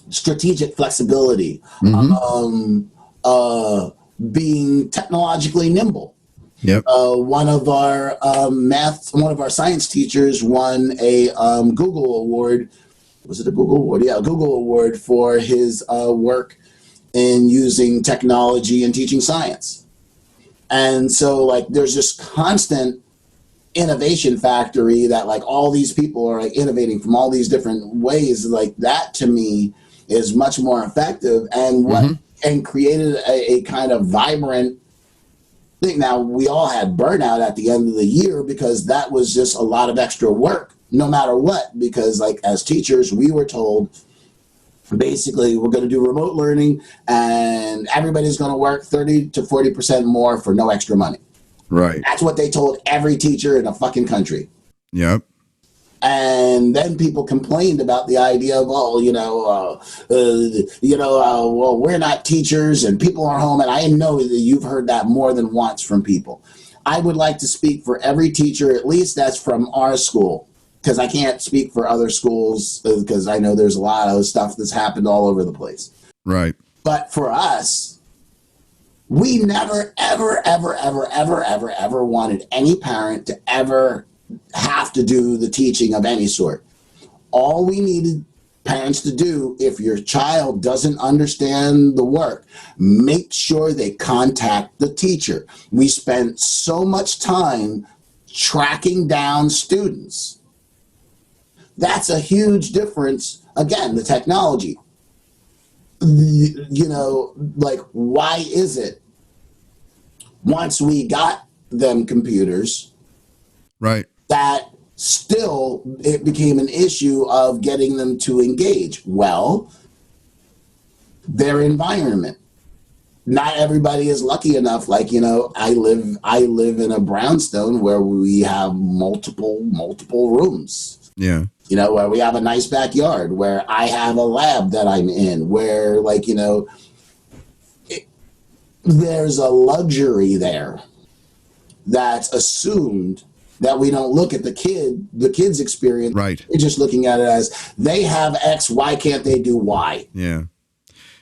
strategic flexibility, being technologically nimble. Yep. One of our one of our science teachers won a Google Award. Was it a Google Award? Yeah, a Google Award for his work in using technology and teaching science. And so, like, there's this constant innovation factory that, like, all these people are like innovating from all these different ways. Like, that to me is much more effective and and created a kind of vibrant thing. Now, we all had burnout at the end of the year because that was just a lot of extra work, no matter what. Because, like, as teachers, we were told basically we're going to do remote learning and everybody's going to work 30 to 40% more for no extra money. Right. That's what they told every teacher in the fucking country. Yep. And then people complained about the idea of, well, we're not teachers and people are home. And I know that you've heard that more than once from people. I would like to speak for every teacher, at least that's from our school, because I can't speak for other schools because I know there's a lot of stuff that's happened all over the place. Right. But for us, we never, ever, ever, ever, ever, ever, ever wanted any parent to ever have to do the teaching of any sort. All we needed parents to do, if your child doesn't understand the work, make sure they contact the teacher. We spent so much time tracking down students. That's a huge difference. Again, the technology. Like, why is it once we got them computers, right, that still it became an issue of getting them to engage? Well, their environment. Not everybody is lucky enough. Like, I live in a brownstone where we have multiple rooms. Yeah. Where we have a nice backyard, where I have a lab that I'm in, where, like, there's a luxury there that's assumed that we don't look at the kid's experience. Right. We're just looking at it as they have X, why can't they do Y? Yeah.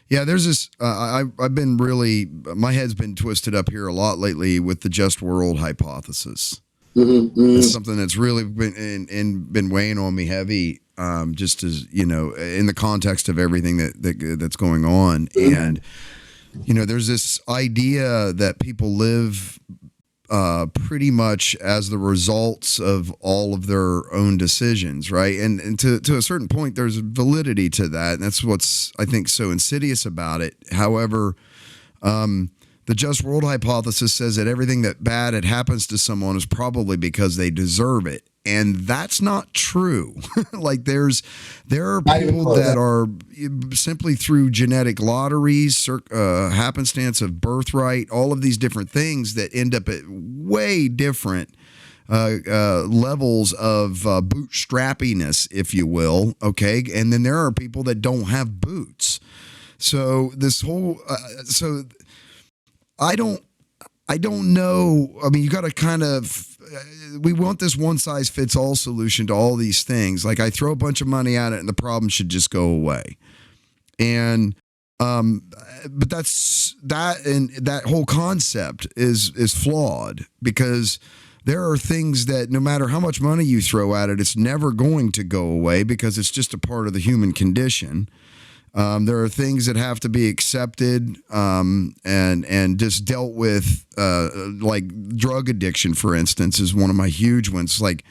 Yeah, there's this, I've been really, my head's been twisted up here a lot lately with the just world hypothesis. It's something that's really been weighing on me heavy, just as, in the context of everything that's going on. And, there's this idea that people live pretty much as the results of all of their own decisions, right? And to a certain point, there's validity to that. And that's what's, I think, so insidious about it. However, the just world hypothesis says that everything that bad that happens to someone is probably because they deserve it. And that's not true. Like, there are people that are simply through genetic lotteries, happenstance of birthright, all of these different things that end up at way different levels of bootstrappiness, if you will. Okay. And then there are people that don't have boots. So this whole, I don't know. I mean, you got to kind of, we want this one size fits all solution to all these things. Like, I throw a bunch of money at it and the problem should just go away. And, but that whole concept is flawed, because there are things that no matter how much money you throw at it, it's never going to go away because it's just a part of the human condition. There are things that have to be accepted and just dealt with, like drug addiction, for instance, is one of my huge ones. Like,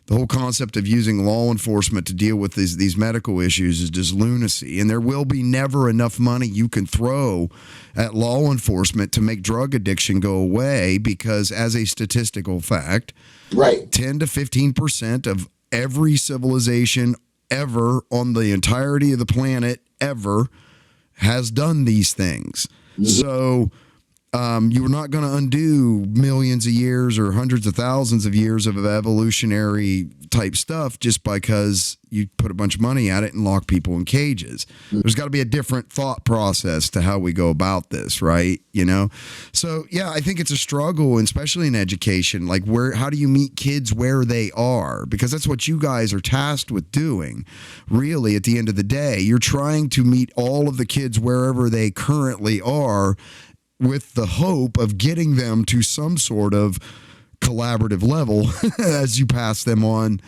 the whole concept of using law enforcement to deal with these medical issues is just lunacy. And there will be never enough money you can throw at law enforcement to make drug addiction go away, because as a statistical fact, right, 10 to 15% of every civilization ever on the entirety of the planet ever has done these things. So you're not going to undo millions of years or hundreds of thousands of years of evolutionary type stuff just because you put a bunch of money at it and lock people in cages. There's got to be a different thought process to how we go about this, right? So yeah, I think it's a struggle, especially in education. Like, how do you meet kids where they are? Because that's what you guys are tasked with doing. Really, at the end of the day, you're trying to meet all of the kids wherever they currently are, with the hope of getting them to some sort of collaborative level as you pass them on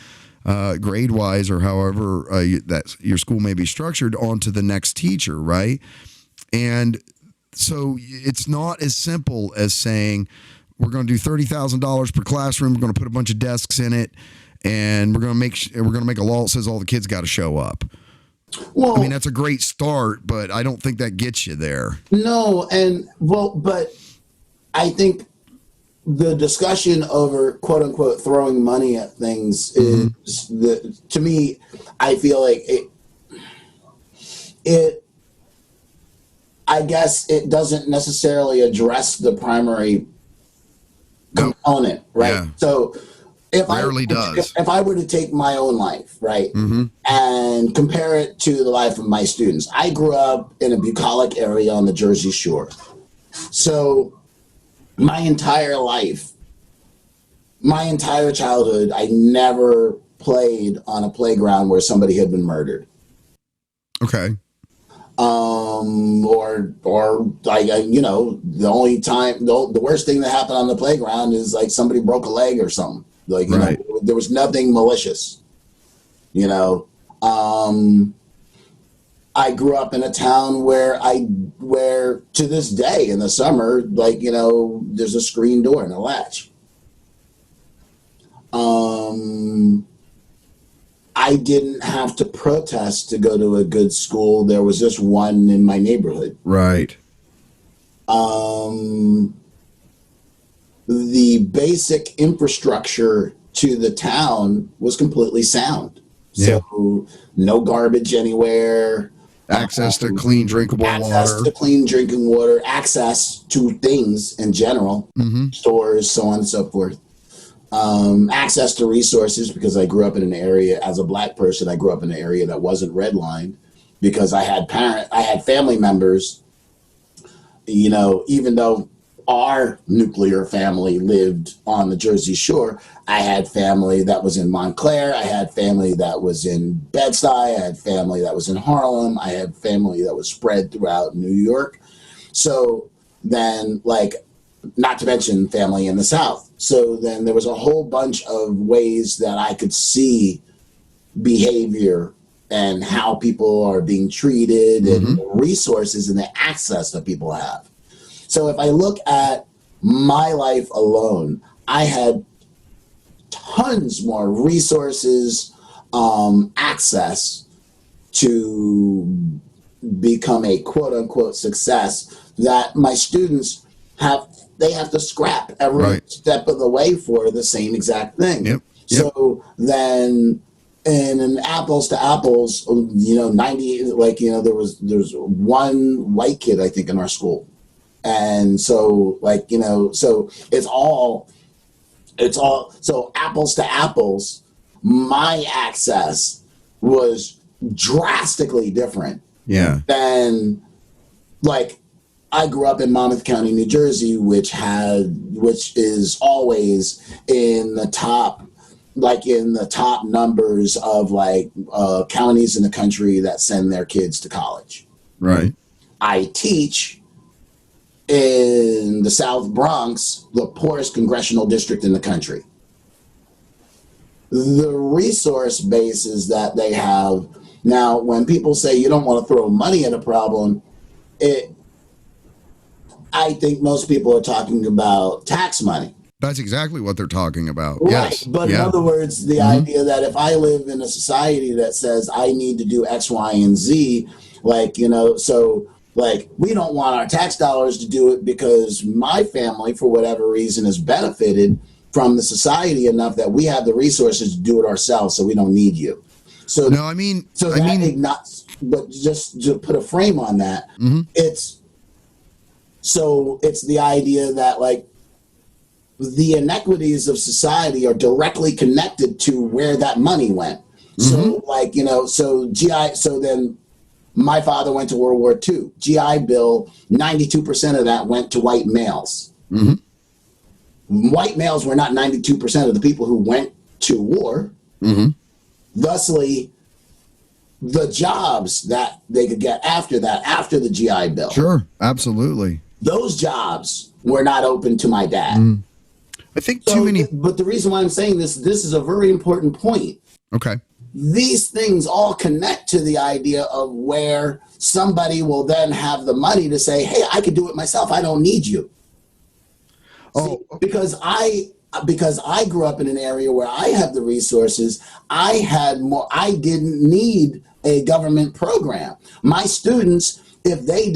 grade wise or however that your school may be structured onto the next teacher, right? And so it's not as simple as saying we're going to do $30,000 per classroom, we're going to put a bunch of desks in it, and we're going to make a law that says all the kids got to show up. Well, I mean, that's a great start, but I don't think that gets you there. No, but I think the discussion over quote unquote throwing money at things is to me, I feel like I guess it doesn't necessarily address the primary component, right? Yeah. So if I were to take my own life, right, and compare it to the life of my students, I grew up in a bucolic area on the Jersey Shore. So my entire life, my entire childhood, I never played on a playground where somebody had been murdered. Okay. Or like, the only time, the worst thing that happened on the playground is like somebody broke a leg or something. Like, you know, there was nothing malicious, I grew up in a town where to this day in the summer, like, there's a screen door and a latch. I didn't have to protest to go to a good school. There was just one in my neighborhood. Right. The basic infrastructure to the town was completely sound. Yeah. So no garbage anywhere. Access to clean drinkable water. Access to clean drinking water. Access to things in general. Stores, so on and so forth. Access to resources, because I grew up in an area, as a black person, I grew up in an area that wasn't redlined, because I had family members, even though our nuclear family lived on the Jersey Shore, I had family that was in Montclair, I had family that was in Bed-Stuy, I had family that was in Harlem, I had family that was spread throughout New York. So then, not to mention family in the South. So then there was a whole bunch of ways that I could see behavior and how people are being treated and the resources and the access that people have. So if I look at my life alone, I had tons more resources, access to become a quote unquote success that my students have. They have to scrap every step of the way for the same exact thing. Yep. So then in an apples to apples, 90, there's one white kid, I think, in our school. And so so so apples to apples, my access was drastically different. Yeah. Than I grew up in Monmouth County, New Jersey, which is always in the top numbers of counties in the country that send their kids to college. Right. I teach in the South Bronx, the poorest congressional district in the country. The resource bases that they have now, when people say you don't want to throw money at a problem, I think most people are talking about tax money. That's exactly what they're talking about. Right. Yes. But in other words, the idea that if I live in a society that says I need to do X, Y, and Z, we don't want our tax dollars to do it because my family, for whatever reason, has benefited from the society enough that we have the resources to do it ourselves, so we don't need you. So but just to put a frame on that, it's the idea that the inequities of society are directly connected to where that money went. So so then my father went to World War II. GI Bill, 92% of that went to white males. White males were not 92% of the people who went to war. Thusly, the jobs that they could get after the GI Bill. Sure, absolutely. Those jobs were not open to my dad. I think too many. But the reason why I'm saying this is a very important point. Okay. These things all connect to the idea of where somebody will then have the money to say, hey, I could do it myself. I don't need you. See, because I grew up in an area where I have the resources, I didn't need a government program. My students, if they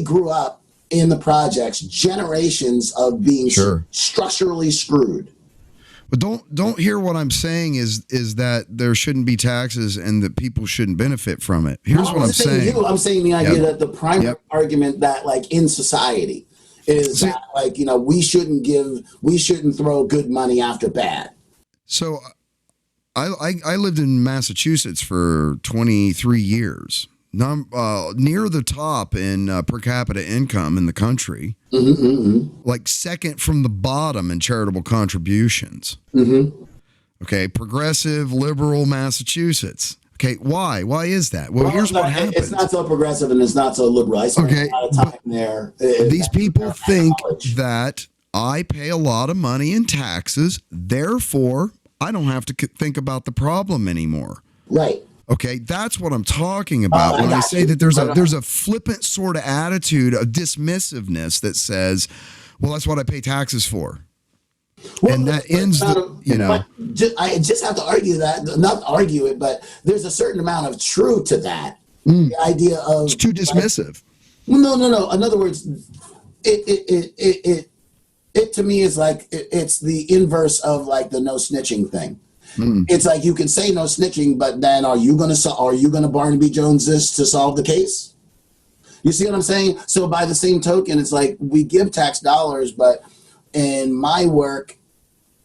grew up in the projects, generations of being structurally screwed. But don't hear what I'm saying is that there shouldn't be taxes and that people shouldn't benefit from it. Here's what I'm saying. I'm saying the idea that the primary argument that like in society is that like, we shouldn't throw good money after bad. So I lived in Massachusetts for 23 years. Near the top in per capita income in the country, like second from the bottom in charitable contributions. Okay, progressive, liberal Massachusetts. Okay, why? Why is that? Well, here's what happens. It's not so progressive and it's not so liberal. I spent a lot of time there. These people think that I pay a lot of money in taxes, therefore I don't have to think about the problem anymore. Right. Okay, that's what I'm talking about when I say that there's a flippant sort of attitude, a dismissiveness that says, well, that's what I pay taxes for. Well, and that ends I just have to argue that, not argue it, but there's a certain amount of truth to that. The idea of it's too dismissive. No. In other words, it to me is like it's the inverse of like the no snitching thing. It's like you can say no snitching, but then are you gonna Barnaby Jones this to solve the case? You see what I'm saying? So by the same token, it's like we give tax dollars, but in my work,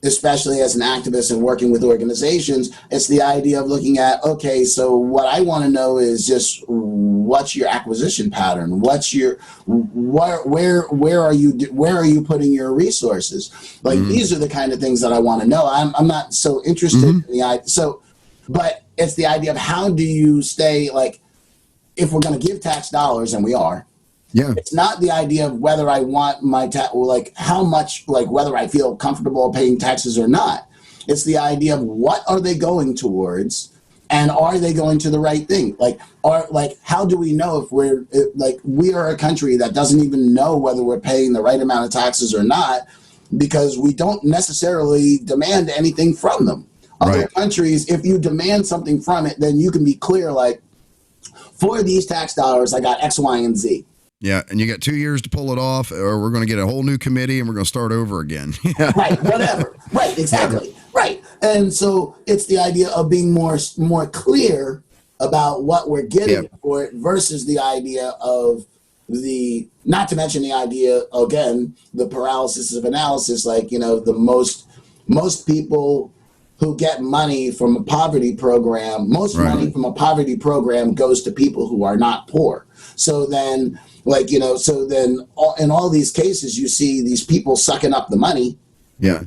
especially as an activist and working with organizations, it's the idea of looking at, okay, so what I want to know is just what's your acquisition pattern? What's your where are you putting your resources? Like these are the kind of things that I want to know. I'm not so interested in but it's the idea of how do you stay, like, if we're going to give tax dollars, and we are. Yeah, it's not the idea of whether I want my how much, like whether I feel comfortable paying taxes or not. It's the idea of what are they going towards, and are they going to the right thing? How do we know if we are a country that doesn't even know whether we're paying the right amount of taxes or not, because we don't necessarily demand anything from them. Other countries, if you demand something from it, then you can be clear, like, for these tax dollars, I got X, Y, and Z. Yeah, and you got 2 years to pull it off, or we're going to get a whole new committee and we're going to start over again. Right, whatever. Right, exactly. Right. And so it's the idea of being more clear about what we're getting for it versus the idea of not to mention the idea, again, the paralysis of analysis, like, the most people who get money from a poverty program, money from a poverty program goes to people who are not poor. So then, in all these cases, you see these people sucking up the money. Yeah.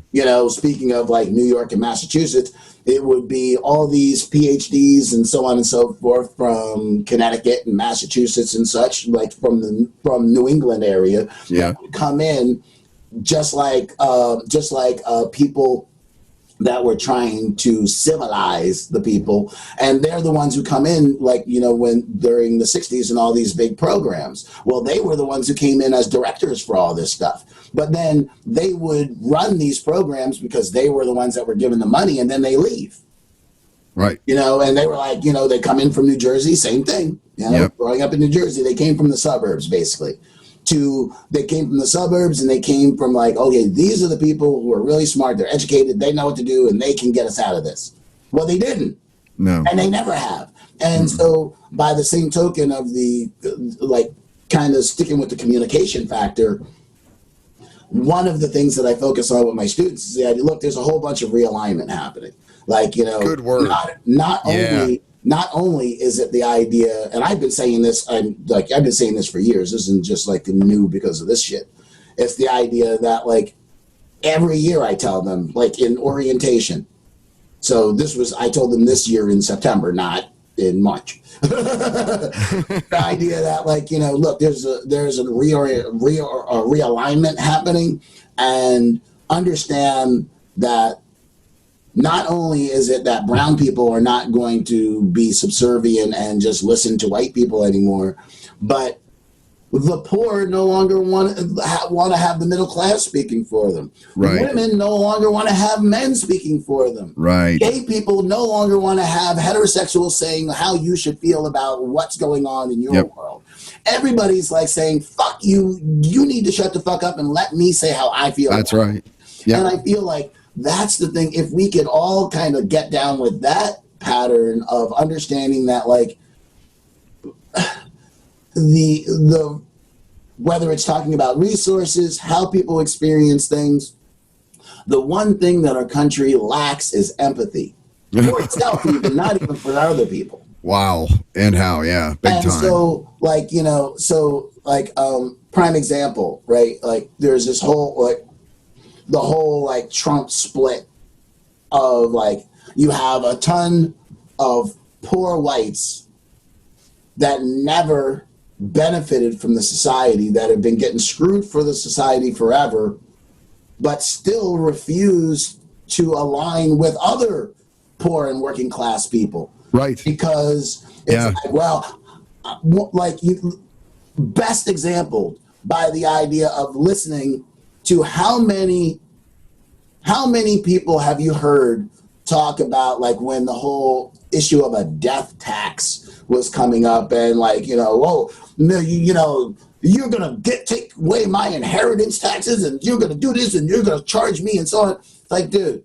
Speaking of like New York and Massachusetts, it would be all these PhDs and so on and so forth from Connecticut and Massachusetts and such, like from New England area, that would come in just like people that were trying to civilize the people. And they're the ones who come in, like, when during the 60s and all these big programs. Well, they were the ones who came in as directors for all this stuff. But then they would run these programs because they were the ones that were given the money, and then they leave. Right. And they were like, they come in from New Jersey, same thing. Growing up in New Jersey, they came from the suburbs, basically. They came from the suburbs, and they came from like, okay, these are the people who are really smart, they're educated, they know what to do, and they can get us out of this. Well, they didn't. No. And they never have. And so by the same token of the, like, kind of sticking with the communication factor, one of the things that I focus on with my students is the idea, look, there's a whole bunch of realignment happening. Like, good word. Not only is it the idea, and I've been saying this for years. This isn't just like new because of this shit. It's the idea that, like, every year I tell them, like, in orientation. So I told them this year in September, not in March. The idea that, like, look, there's a realignment happening, and understand that not only is it that brown people are not going to be subservient and just listen to white people anymore, but the poor no longer want to have the middle class speaking for them. Right. Women no longer want to have men speaking for them. Right. Gay people no longer want to have heterosexuals saying how you should feel about what's going on in your world. Everybody's like saying, fuck you, you need to shut the fuck up and let me say how I feel. That's right. Yep. And I feel like that's the thing. If we could all kind of get down with that pattern of understanding that, like, the whether it's talking about resources, how people experience things, the one thing that our country lacks is empathy for itself, even not even for other people. Wow. And how? Yeah, big and time. So, like, prime example, right? Like, there's this whole, like, the whole, like, Trump split of, like, you have a ton of poor whites that never benefited from the society, that have been getting screwed for the society forever, but still refuse to align with other poor and working class people. Right. Because it's like, well, like, you, best example by the idea of listening to how many people have you heard talk about, like, when the whole issue of a death tax was coming up, and, like, whoa, you're gonna take away my inheritance taxes, and you're gonna do this, and you're gonna charge me, and so on. It's like, dude,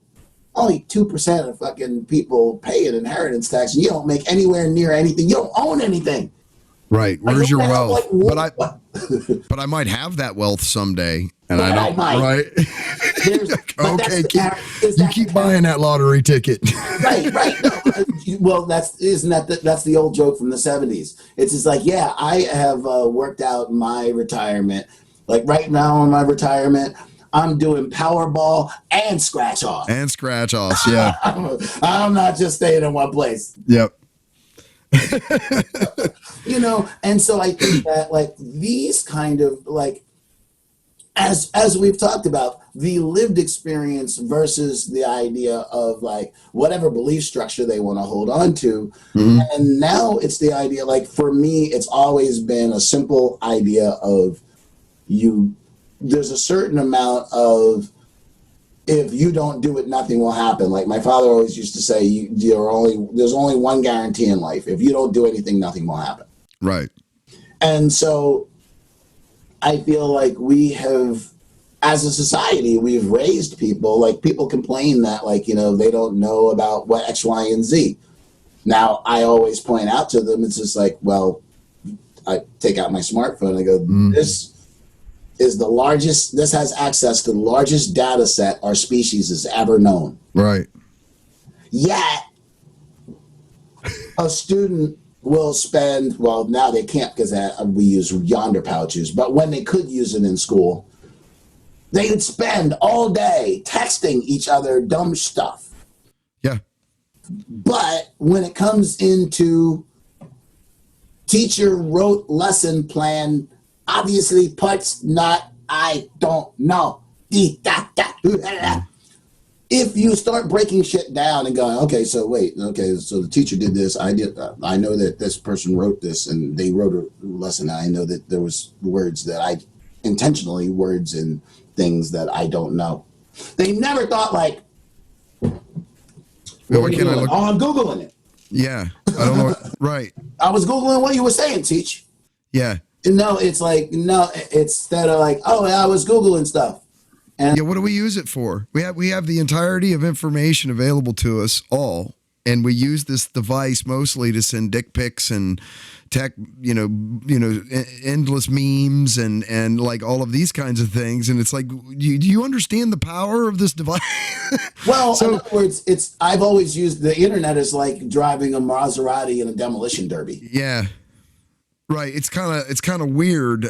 only 2% of fucking people pay an inheritance tax, and you don't make anywhere near anything. You don't own anything. Right. Where's your wealth? Like, but I might have that wealth someday, and but I don't. Right. Okay. Keep buying that lottery ticket. Right. No, well, that's the old joke from the 70s. It's just like, yeah, I have worked out my retirement. Like, right now in my retirement, I'm doing Powerball and scratch off. Yeah. I'm not just staying in one place. Yep. And so I think that, like, these kind of, like, as we've talked about, the lived experience versus the idea of, like, whatever belief structure they want to hold on to. Mm-hmm. And now it's the idea, like, for me, it's always been a simple idea of there's a certain amount of, if you don't do it, nothing will happen. Like, my father always used to say, there's only one guarantee in life. If you don't do anything, nothing will happen. Right. And so I feel like we have, as a society, we've raised people, like, people complain that, like, they don't know about what X, Y, and Z. Now, I always point out to them, it's just like, well, I take out my smartphone, I go, this has access to the largest data set our species has ever known. Right. Yet, a student will spend, well, now they can't because we use Yonder pouches, but when they could use it in school, they would spend all day texting each other dumb stuff. Yeah. But when it comes into teacher wrote lesson plan, obviously parts not, I don't know. If you start breaking shit down and going, okay, so the teacher did this, I know that this person wrote this, and they wrote a lesson, and I know that there was words and things that I don't know. They never thought, like, why can't I look? Oh, I'm Googling it. Yeah, I don't know. Right. I was Googling what you were saying, Teach. Yeah. No, it's like, no, instead of like, oh, I was Googling stuff. And what do we use it for? We have the entirety of information available to us all, and we use this device mostly to send dick pics and tech, endless memes and like all of these kinds of things. And it's like, do you understand the power of this device? Well, in other words, I've always used the internet as like driving a Maserati in a demolition derby. Yeah. Right. It's kind of weird.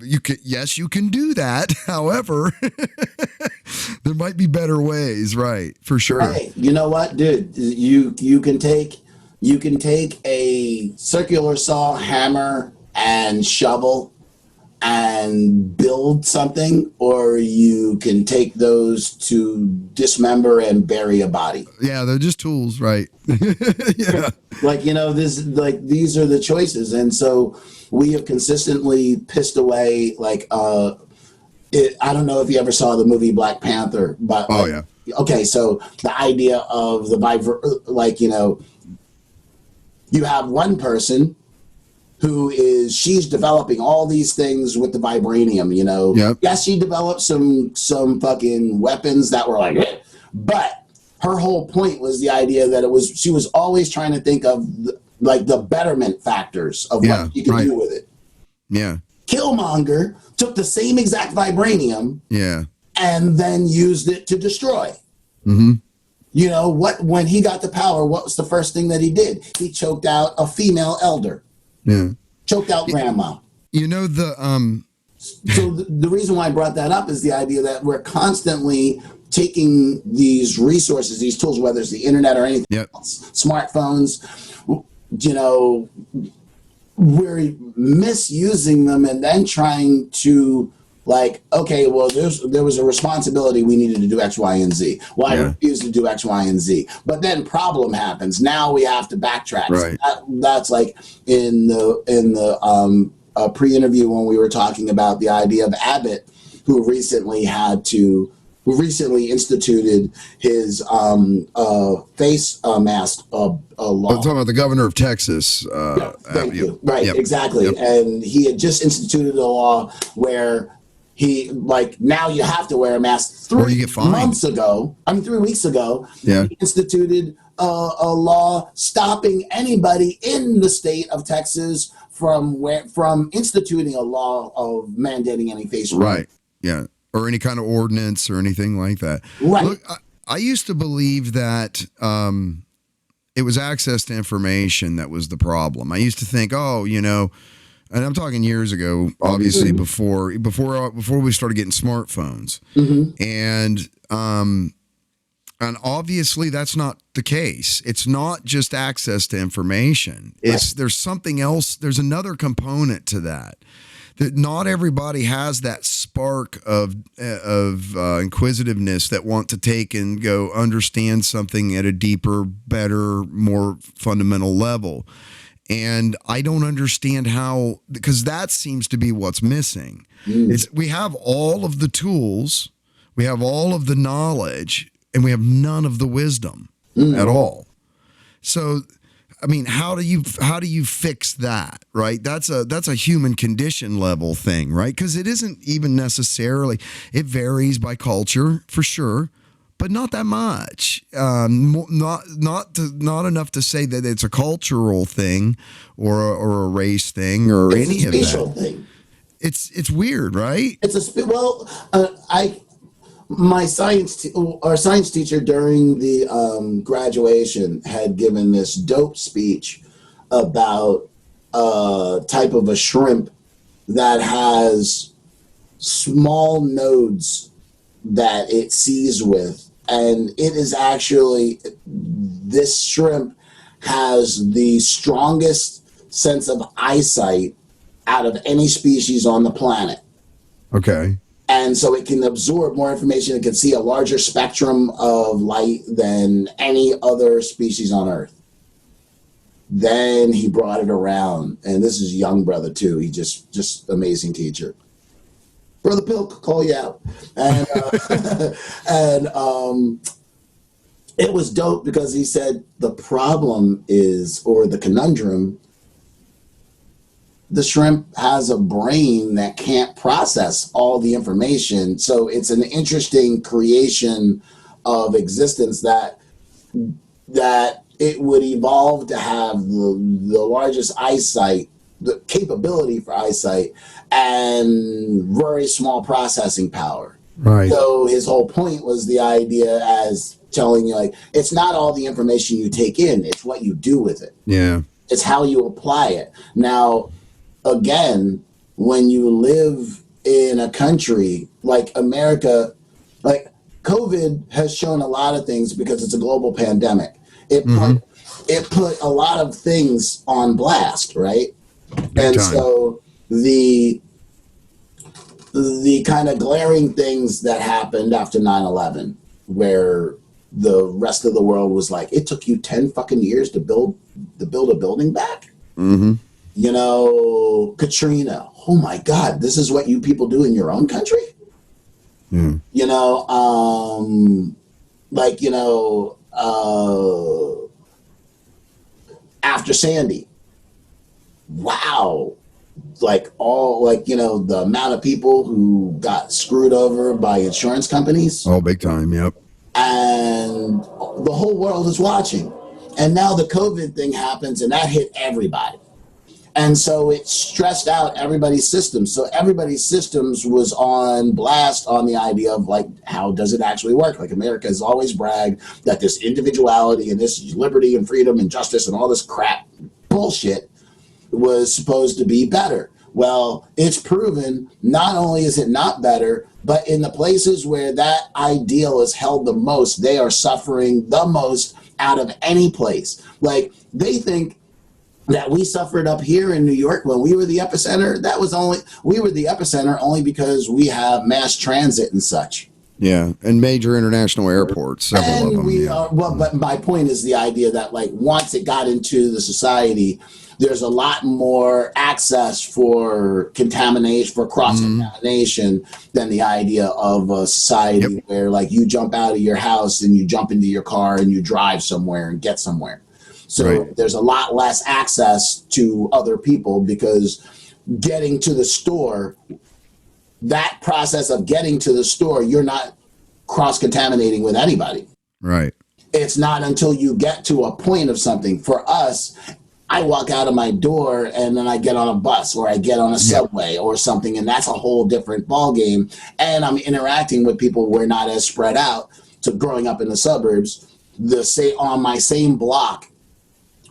You can do that. However, there might be better ways. Right. For sure. Hey, you know what, dude? You can take You can take a circular saw, hammer, and shovel and build something, or you can take those to dismember and bury a body. Yeah, they're just tools, right? Yeah. Like, these are the choices. And so we have consistently pissed away, I don't know if you ever saw the movie Black Panther, but Oh yeah. okay, so the idea of you have one person she's developing all these things with the vibranium, Yep. Yes, she developed some fucking weapons that were like, but her whole point was the idea that she was always trying to think of the betterment factors of what you could do with it. Yeah. Killmonger took the same exact vibranium, Yeah. and then used it to destroy. Mm-hmm. When he got the power, what was the first thing that he did? He choked out a female elder. Yeah. Choked out grandma. So the reason why I brought that up is the idea that we're constantly taking these resources, these tools, whether it's the internet or anything else, smartphones, we're misusing them and then trying to there was a responsibility, we needed to do X, Y, and Z. Well, I refused to do X, Y, and Z. But then problem happens. Now we have to backtrack. Right. So that's like in the pre-interview when we were talking about the idea of Abbott, who recently instituted his face mask law. I'm talking about the governor of Texas. Thank you. Right, exactly. Yep. And he had just instituted a law where now you have to wear a mask. 3 weeks ago, he instituted a law stopping anybody in the state of Texas from instituting a law of mandating any face mask. Right. Yeah. Or any kind of ordinance or anything like that. Right. Look, I used to believe that it was access to information that was the problem. I used to think, and I'm talking years ago, obviously before we started getting smartphones, and obviously that's not the case. It's not just access to information. There's something else. There's another component to that. That not everybody has that spark of inquisitiveness that want to take and go understand something at a deeper, better, more fundamental level. And I don't understand how, because that seems to be what's missing. We have all of the tools, we have all of the knowledge, and we have none of the wisdom at all. So, I mean, how do you fix that, right? That's a human condition level thing, right? Because it isn't even necessarily, it varies by culture for sure, but not that much. Not enough to say that it's a cultural thing or a race thing or it's any a of that. spatial thing. It's weird, right? My science teacher during the graduation had given this dope speech about a type of a shrimp that has small nodes that it sees with. And it is actually, this shrimp has the strongest sense of eyesight out of any species on the planet. Okay. And so it can absorb more information. It can see a larger spectrum of light than any other species on Earth. Then he brought it around. And this is young brother, too. He just amazing teacher. Brother Bill could call you out. And, it was dope because he said the problem is, or the conundrum, the shrimp has a brain that can't process all the information. So it's an interesting creation of existence that it would evolve to have the largest eyesight, the capability for eyesight, and very small processing power. Right. So his whole point was the idea as telling you, like, it's not all the information you take in, it's what you do with it. Yeah. It's how you apply it. Now, again, when you live in a country like America, like COVID has shown a lot of things because it's a global pandemic. it put a lot of things on blast, right? Big time. So the kind of glaring things that happened after 9/11, where the rest of the world was like, it took you 10 fucking years to build a building back. Mm-hmm. You know, Katrina. Oh my God, this is what you people do in your own country. Yeah. You know, like, you know, after Sandy. Wow. Like all, like, you know, the amount of people who got screwed over by insurance companies. Oh, big time. Yep. And the whole world is watching. And now the COVID thing happens, and that hit everybody. And so it stressed out everybody's systems. So everybody's systems was on blast on the idea of, like, how does it actually work? Like, America has always bragged that this individuality and this liberty and freedom and justice and all this crap bullshit was supposed to be better. Well, it's proven not only is it not better, but in the places where that ideal is held the most, they are suffering the most out of any place. Like, they think that we suffered up here in New York when we were the epicenter. We were the epicenter only because we have mass transit and such. Yeah, and major international airports, several of them. Well, but my point is the idea that, like, once it got into the society, there's a lot more access for contamination, for cross-contamination, than the idea of a society where, like, you jump out of your house and you jump into your car and you drive somewhere and get somewhere. So there's a lot less access to other people, because getting to the store, that process of getting to the store, you're not cross-contaminating with anybody. Right. It's not until you get to a point of something. For us, I walk out of my door and then I get on a bus or I get on a subway or something, and that's a whole different ballgame. And I'm interacting with people we're not as spread out to growing up in the suburbs, on my same block,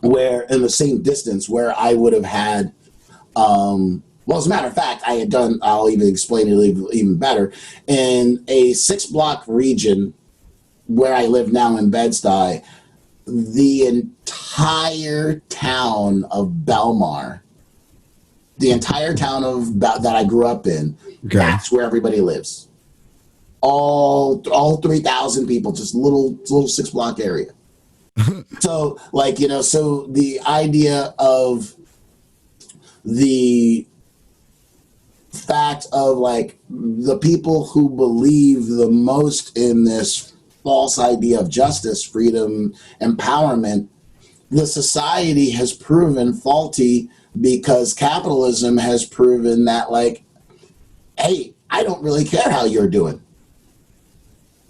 where in the same distance where I would have had, well, as a matter of fact, I'll even explain it even better, in a 6-block region where I live now in Bed-Stuy, the entire town of Belmar, that I grew up in, that's where everybody lives. All 3,000 people, just little 6-block area. So, like, you know, so the idea of the fact of, like, the people who believe the most in this false idea of justice, freedom, empowerment, the society has proven faulty, because capitalism has proven that, like, hey, I don't really care how you're doing.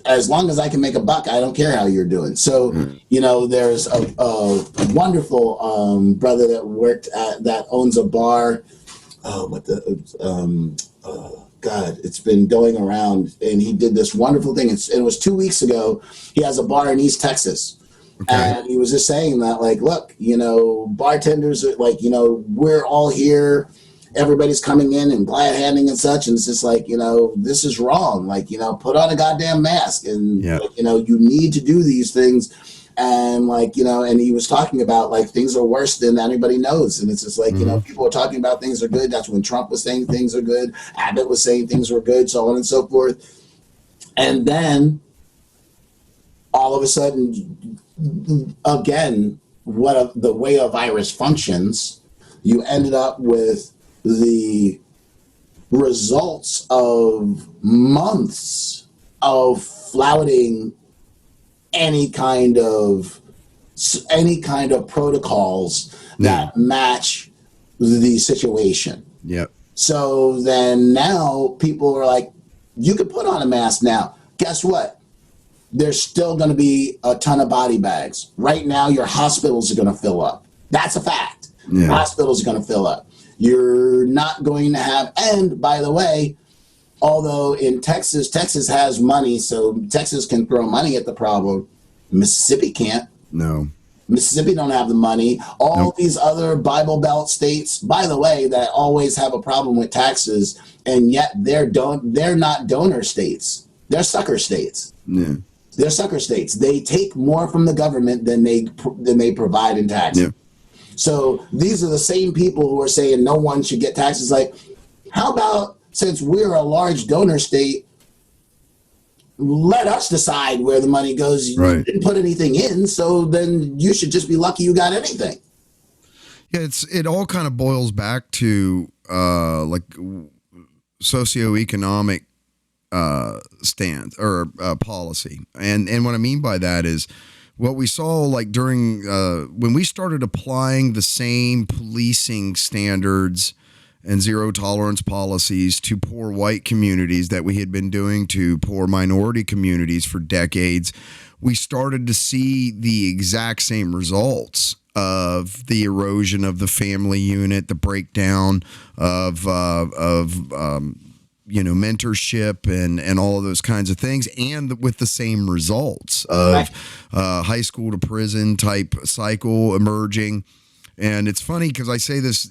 As long as I can make a buck, I don't care how you're doing. So, you know, there's a wonderful brother that owns a bar. God, it's been going around, and he did this wonderful thing. It was 2 weeks ago. He has a bar in East Texas. And he was just saying that, like, look, you know, bartenders are, like, you know, we're all here. Everybody's coming in and glad handing and such, and it's just like, you know, this is wrong. Like, you know, put on a goddamn mask, and like, you know, you need to do these things. And, like, you know, and he was talking about, like, things are worse than anybody knows, and it's just like, you know, people are talking about things are good. That's when Trump was saying things are good, Abbott was saying things were good, so on and so forth. And then all of a sudden, again, the way a virus functions, you ended up with the results of months of flouting any kind of protocols that match the situation. Yep. So then now people are like, you can put on a mask now. Guess what? There's still going to be a ton of body bags. Right now, your hospitals are going to fill up. That's a fact. Yeah. Hospitals are going to fill up. You're not going to have, and by the way, although in Texas has money, so Texas can throw money at the problem. Mississippi can't. No. Mississippi don't have the money. All these other Bible Belt states, by the way, that always have a problem with taxes, and yet they're not donor states. They're sucker states. Yeah. They're sucker states. They take more from the government than they provide in taxes. Yeah. So these are the same people who are saying no one should get taxes. Like, how about, since we're a large donor state, let us decide where the money goes. You didn't put anything in, so then you should just be lucky you got anything. Yeah, it all kind of boils back to like socioeconomic stance or policy, and what I mean by that is what we saw like during when we started applying the same policing standards and zero tolerance policies to poor white communities that we had been doing to poor minority communities for decades. We started to see the exact same results of the erosion of the family unit, the breakdown of mentorship and all of those kinds of things, and with the same results of high school to prison type cycle emerging. And it's funny because I say this,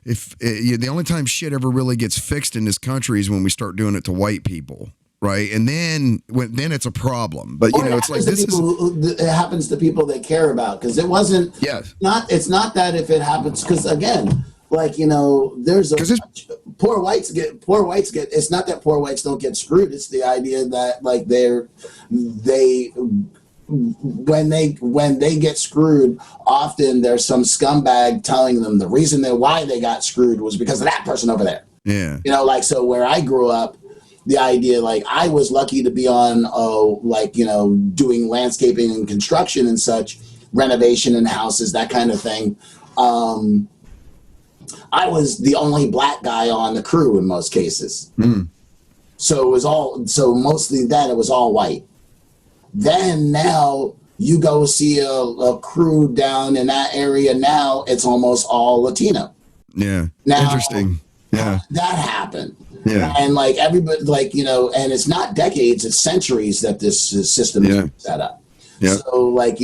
if the only time shit ever really gets fixed in this country is when we start doing it to white people. Right. And then it's a problem. But, it's like this it happens to people they care about, because it wasn't. Yes. It's not that if it happens, because again, like, there's poor whites get, it's not that poor whites don't get screwed. It's the idea that like when they get screwed, often there's some scumbag telling them the reason why they got screwed was because of that person over there. Yeah. So where I grew up, the idea, like, I was lucky to be on, doing landscaping and construction and such, renovation in houses, that kind of thing. I was the only black guy on the crew in most cases. Mm. So mostly then it was all white. Then now you go see a crew down in that area. Now it's almost all Latino. Yeah. Now, interesting. Yeah. That happened. Yeah. And like everybody, like, and it's not decades, it's centuries that this system is set up. Yeah. So like,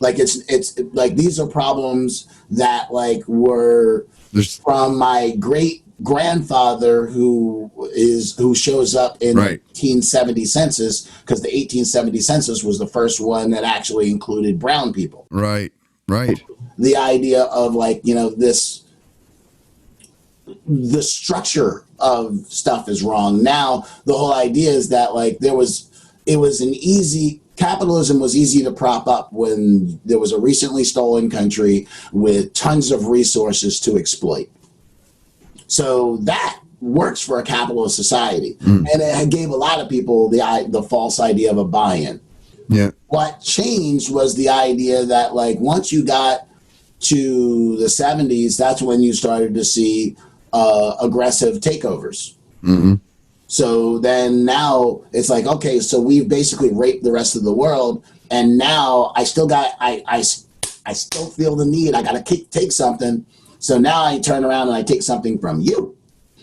like it's like, these are problems that like were from my great grandfather who shows up in the 1870 census, because the 1870 census was the first one that actually included brown people. Right. The idea of like, the structure of stuff is wrong. Now the whole idea is that like capitalism was easy to prop up when there was a recently stolen country with tons of resources to exploit. So that works for a capitalist society. And it gave a lot of people the false idea of a buy-in. Yeah. What changed was the idea that like once you got to the 70s, that's when you started to see aggressive takeovers. Mm-hmm. So then now it's like, okay, so we've basically raped the rest of the world, and now I still feel the need. I got to take something. So now I turn around and I take something from you.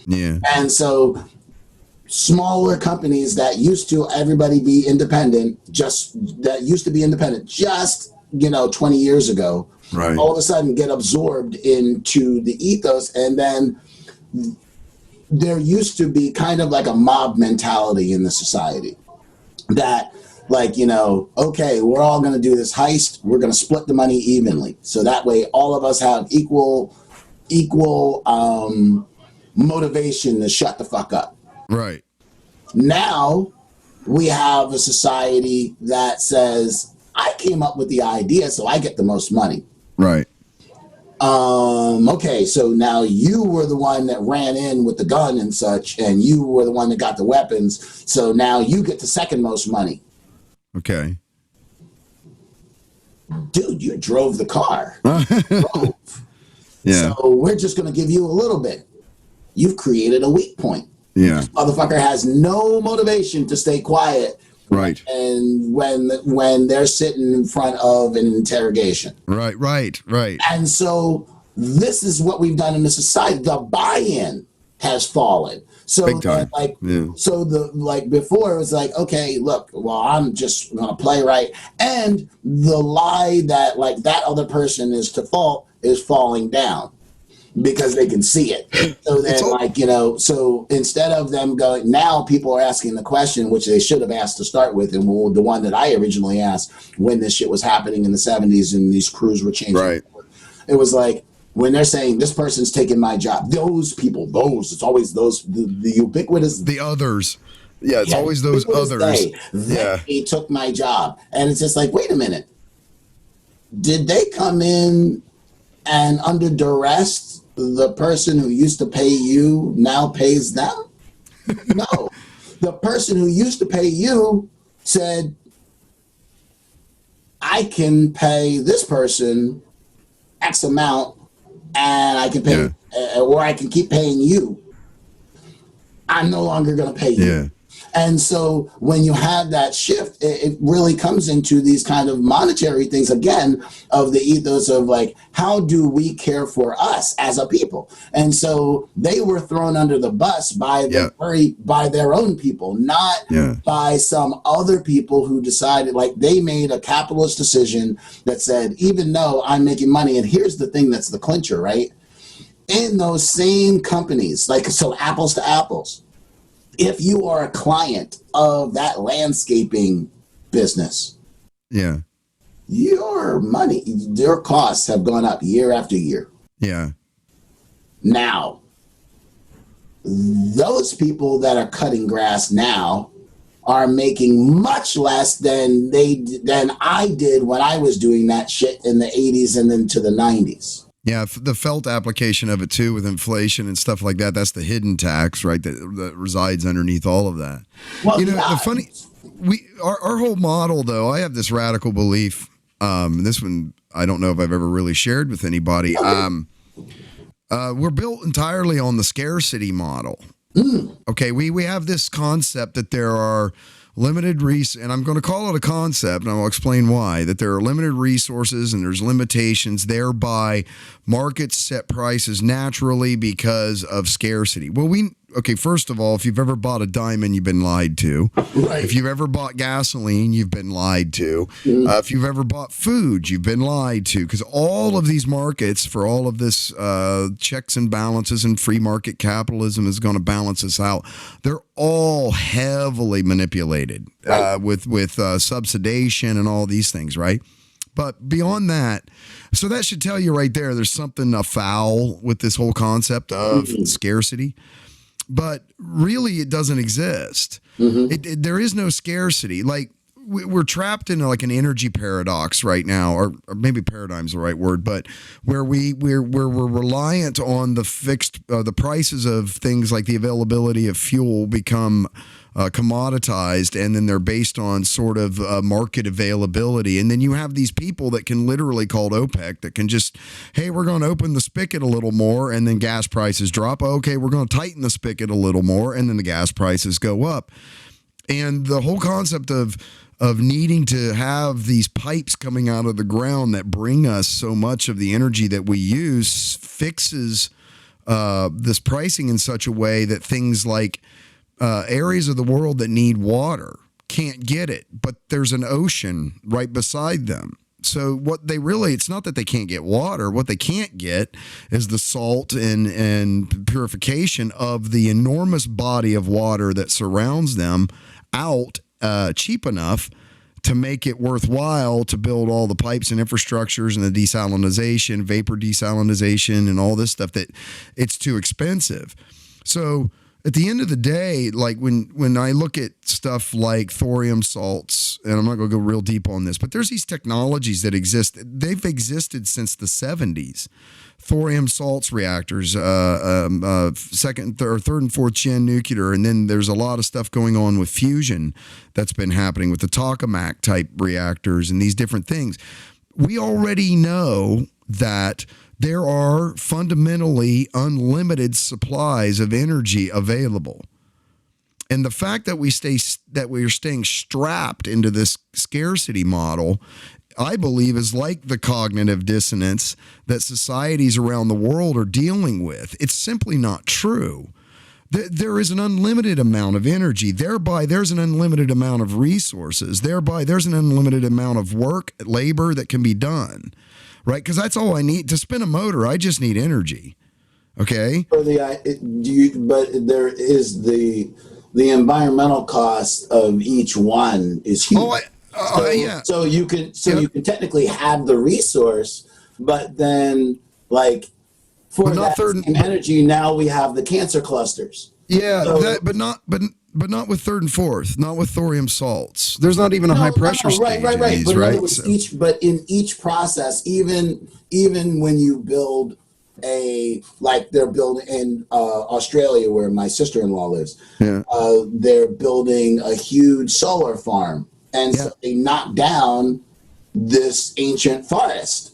Yeah. And so smaller companies that used to everybody be independent, just 20 years ago, right, all of a sudden get absorbed into the ethos. And then there used to be kind of like a mob mentality in the society that like, okay, we're all going to do this heist. We're going to split the money evenly. So that way all of us have equal motivation to shut the fuck up. Right. Now we have a society that says, I came up with the idea, so I get the most money. Right. Okay, so now you were the one that ran in with the gun and such, and you were the one that got the weapons, so now you get the second most money. Okay. Dude, you drove the car. Yeah. So we're just going to give you a little bit. You've created a weak point. Yeah. This motherfucker has no motivation to stay quiet. Right. And when they're sitting in front of an interrogation. Right. And so this is what we've done in the society. The buy-in has fallen. So big time. Before it was like, okay, look, well, I'm just gonna play right. And the lie that like that other person is to fault is falling down. because they can see it. So then, so instead of them going, now people are asking the question, which they should have asked to start with, and the one that I originally asked when this shit was happening in the 70s and these crews were changing. Right. It was like, when they're saying this person's taking my job, it's always those, the ubiquitous. The others. Yeah, it's always those others. They took my job. And it's just like, wait a minute. Did they come in and under duress, the person who used to pay you now pays them? No. The person who used to pay you said, I can pay this person X amount and I can pay, or I can keep paying you. I'm no longer going to pay you. Yeah. And so when you have that shift, it really comes into these kind of monetary things, again, of the ethos of like, how do we care for us as a people? And so they were thrown under the bus by by their own people, not by some other people who decided, like, they made a capitalist decision that said, even though I'm making money, and here's the thing that's the clincher, right? In those same companies, like, so apples to apples, if you are a client of that landscaping business, your money, your costs have gone up year after year. Yeah. Now, those people that are cutting grass now are making much less than I did when I was doing that shit in the 80s and then to the 90s. Yeah, the felt application of it too, with inflation and stuff like that. That's the hidden tax, right? That resides underneath all of that. Well, the funny, our whole model though. I have this radical belief. This one I don't know if I've ever really shared with anybody. We're built entirely on the scarcity model. Okay, we have this concept that there are limited and I'm going to call it a concept, and I'll explain why, that there are limited resources and there's limitations, thereby markets set prices naturally because of scarcity. Well, first of all, if you've ever bought a diamond, you've been lied to. Right. If you've ever bought gasoline, you've been lied to. If you've ever bought food, you've been lied to. Because all of these markets, for all of this checks and balances and free market capitalism is going to balance us out. They're all heavily manipulated with subsidization and all these things, right? But beyond that, so that should tell you right there, there's something afoul with this whole concept of scarcity. But really, it doesn't exist. There is no scarcity. Like, we're trapped in like an energy paradox right now, or maybe paradigm's the right word, but where we're reliant on the fixed the prices of things, like the availability of fuel become commoditized, and then they're based on sort of market availability. And then you have these people that can literally, called OPEC, that can just, hey, we're going to open the spigot a little more, and then gas prices drop. Okay, we're going to tighten the spigot a little more, and then the gas prices go up. And the whole concept of needing to have these pipes coming out of the ground that bring us so much of the energy that we use fixes this pricing in such a way that things like areas of the world that need water can't get it, but there's an ocean right beside them. So it's not that they can't get water. What they can't get is the salt and purification of the enormous body of water that surrounds them out cheap enough to make it worthwhile to build all the pipes and infrastructures and the desalinization, vapor desalinization, and all this stuff, that it's too expensive. So at the end of the day, like when I look at stuff like thorium salts, and I'm not going to go real deep on this, but there's these technologies that exist. They've existed since the 70s. Thorium salts reactors, second, third, and fourth gen nuclear, and then there's a lot of stuff going on with fusion that's been happening with the tokamak type reactors and these different things. We already know that there are fundamentally unlimited supplies of energy available. And the fact that we're staying strapped into this scarcity model, I believe, is like the cognitive dissonance that societies around the world are dealing with. It's simply not true. There is an unlimited amount of energy. Thereby, there's an unlimited amount of resources. Thereby, there's an unlimited amount of work, labor that can be done. Right? Because that's all I need. To spin a motor, I just need energy. Okay. For but there is the environmental cost of each one is huge. Yeah. So you can Yep. you can technically have the resource, but then like for But not that third. same energy, now we have the cancer clusters. Yeah, So but not with third and fourth, not with thorium salts. There's not even a high pressure right, stage in right. these, But in other right? words, So, in each process, even when you build like they're building in Australia where my sister-in-law lives, yeah. they're building a huge solar farm, and so Yeah. they knock down this ancient forest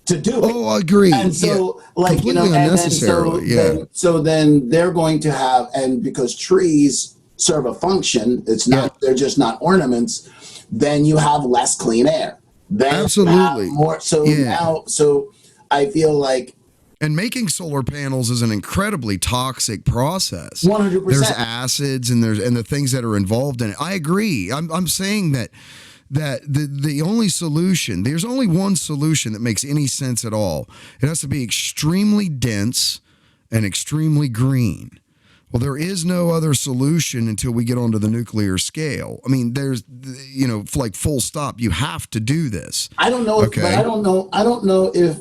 to do it. Oh, I agree. And Yeah. so, like, Completely and then unnecessarily. Yeah. so then they're going to have, and because trees serve a function, it's Yeah. not, they're just not ornaments, then you have less clean air. Then you have Absolutely. more. So Yeah. now, so I feel like And making solar panels is an incredibly toxic process. 100%. There's acids and the things that are involved in it. I agree. I'm saying that the only solution, there's only one solution that makes any sense at all. It has to be extremely dense and extremely green. Well, there is no other solution until we get onto the nuclear scale. I mean, there's, like full stop. You have to do this. I don't know, Okay. but I don't know. I don't know if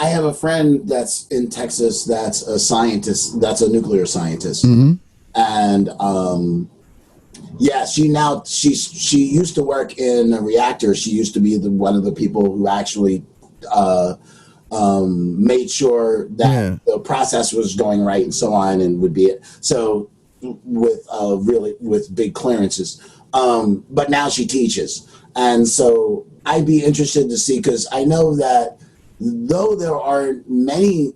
I have a friend that's in Texas that's a scientist, that's a nuclear scientist, and yeah, she used to work in a reactor. She used to be one of the people who actually made sure that the process was going right and so on, and would be it. So with big clearances. But now she teaches, and so I'd be interested to see, because I know that though there are many,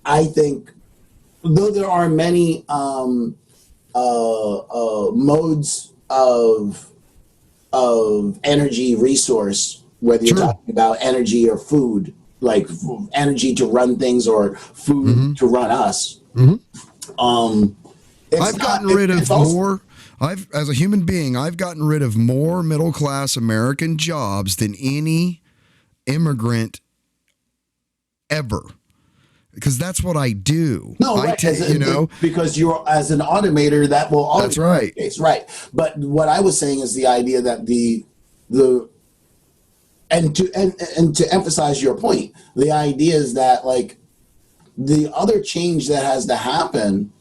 I think, though there are many modes of energy resource, whether you're talking about energy or food, like energy to run things or food to run us. I've gotten rid of more. As a human being, I've gotten rid of more middle class American jobs than any immigrant ever, because that's what I do. No, right. Because you're, as an automator, that will always That's right. be the case, right. But what I was saying is the idea that and to emphasize your point, the idea is that, like, the other change that has to happen,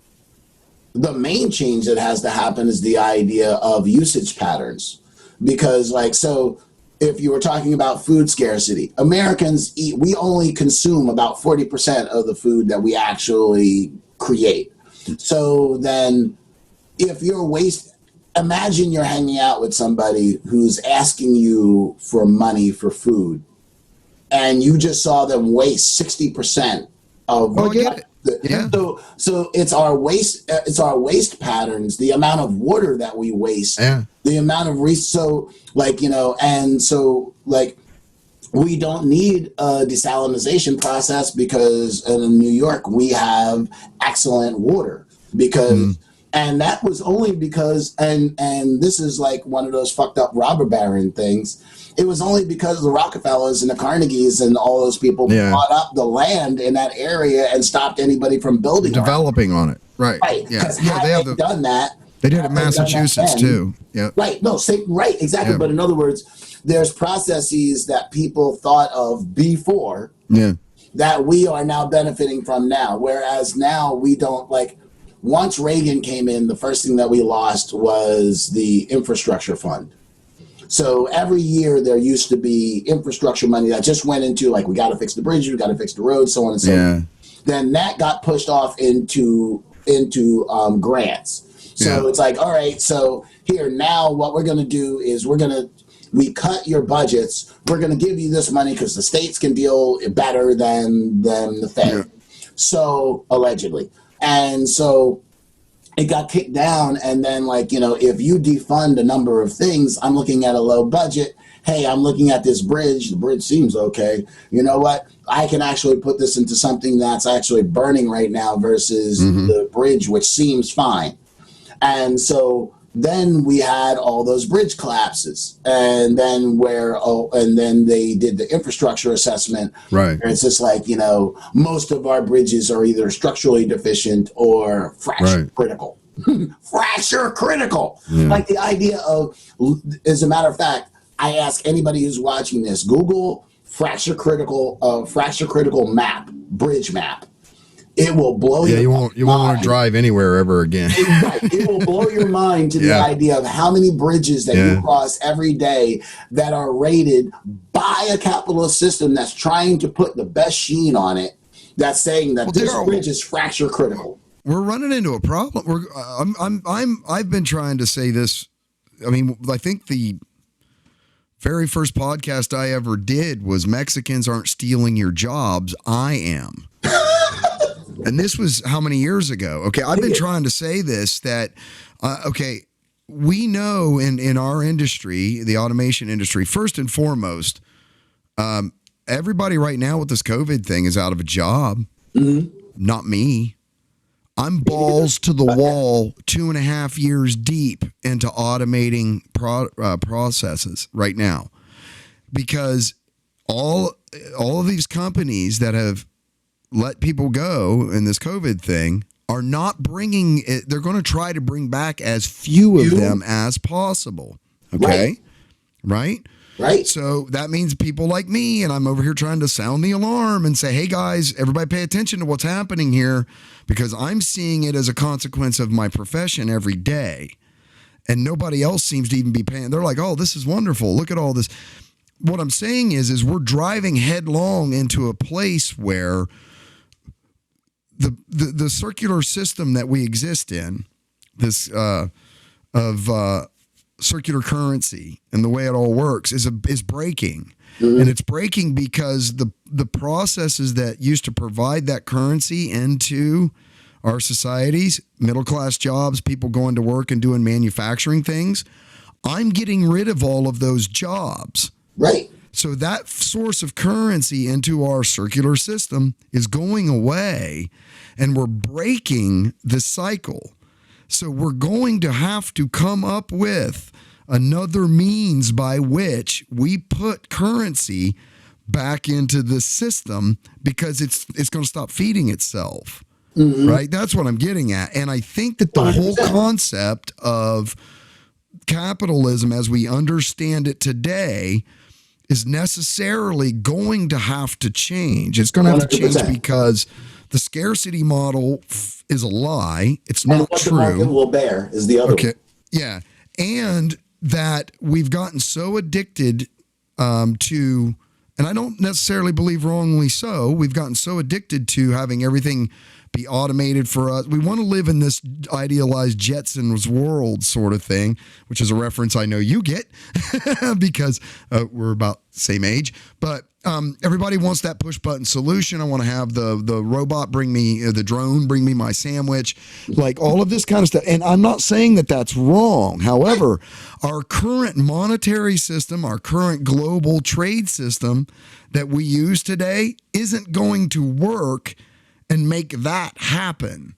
the main change that has to happen, is the idea of usage patterns. Because, like, so if you were talking about food scarcity, Americans we only consume about 40% of the food that we actually create. So then if imagine you're hanging out with somebody who's asking you for money for food, and you just saw them waste 60% of Oh, I get it. Yeah. So it's our waste patterns, the amount of water that we waste, the amount of and so, like, we don't need a desalinization process, because in New York we have excellent water, because and that was only because, and this is like one of those fucked up robber baron things. It was only because the Rockefellers and the Carnegies and all those people bought up the land in that area and stopped anybody from developing on it. Right. Yeah. Because had they done that, they did it in Massachusetts too. Yeah. Right. No. Right. Exactly. Yeah. But in other words, there's processes that people thought of before. Yeah. That we are now benefiting from now, whereas now we don't, like. Once Reagan came in, the first thing that we lost was the infrastructure fund. So every year there used to be infrastructure money that just went into, like, we got to fix the bridge, we got to fix the road, so on and so forth. Then that got pushed off into grants. So it's like, all right, so here now what we're going to do is we cut your budgets. We're going to give you this money because the states can deal better than the Fed. Yeah. So allegedly. And so it got kicked down, and then, like, if you defund a number of things, I'm looking at a low budget. Hey, I'm looking at this bridge. The bridge seems okay. You know what? I can actually put this into something that's actually burning right now versus the bridge, which seems fine. And so then we had all those bridge collapses, and then they did the infrastructure assessment. Right. It's just like, most of our bridges are either structurally deficient or fracture critical. Fracture critical. Yeah. Like the idea of, as a matter of fact, I ask anybody who's watching this, Google fracture critical map, bridge map. It will blow your mind. You won't want to drive anywhere ever again. Right. It will blow your mind to the idea of how many bridges that you cross every day that are rated by a capitalist system that's trying to put the best sheen on it, that's saying that this bridge is fracture critical. We're running into a problem. I've been trying to say this. I mean, I think the very first podcast I ever did was Mexicans aren't stealing your jobs. I am. And this was how many years ago? Okay, I've been trying to say this, that, we know in our industry, the automation industry, first and foremost, everybody right now with this COVID thing is out of a job. Mm-hmm. Not me. I'm balls to the wall 2.5 years deep into automating processes right now, because all of these companies that have let people go in this COVID thing are not bringing it. They're going to try to bring back as few of them as possible. Okay. Right. So that means people like me, and I'm over here trying to sound the alarm and say, hey guys, everybody pay attention to what's happening here, because I'm seeing it as a consequence of my profession every day, and nobody else seems to even be paying. They're like, oh, this is wonderful. Look at all this. What I'm saying is we're driving headlong into a place where the circular system that we exist in, this circular currency and the way it all works is breaking. Mm-hmm. And it's breaking because the processes that used to provide that currency into our societies, middle class jobs, people going to work and doing manufacturing things, I'm getting rid of all of those jobs. Right. So that source of currency into our circular system is going away, and we're breaking the cycle. So we're going to have to come up with another means by which we put currency back into the system, because it's going to stop feeding itself. Mm-hmm. Right? That's what I'm getting at. And I think that the 100%. Whole concept of capitalism as we understand it today is necessarily going to have to change. It's going to have to change 100%. Because the scarcity model is a lie. It's not what true. The market will bear is the other one. Yeah. And that we've gotten so addicted to, and I don't necessarily believe wrongly so, we've gotten so addicted to having everything be automated for us. We want to live in this idealized Jetsons world sort of thing, which is a reference I know you get because we're about the same age. But everybody wants that push button solution. I want to have the robot bring me, the drone bring me my sandwich, like all of this kind of stuff. And I'm not saying that that's wrong. However, our current monetary system, our current global trade system that we use today isn't going to work and make that happen.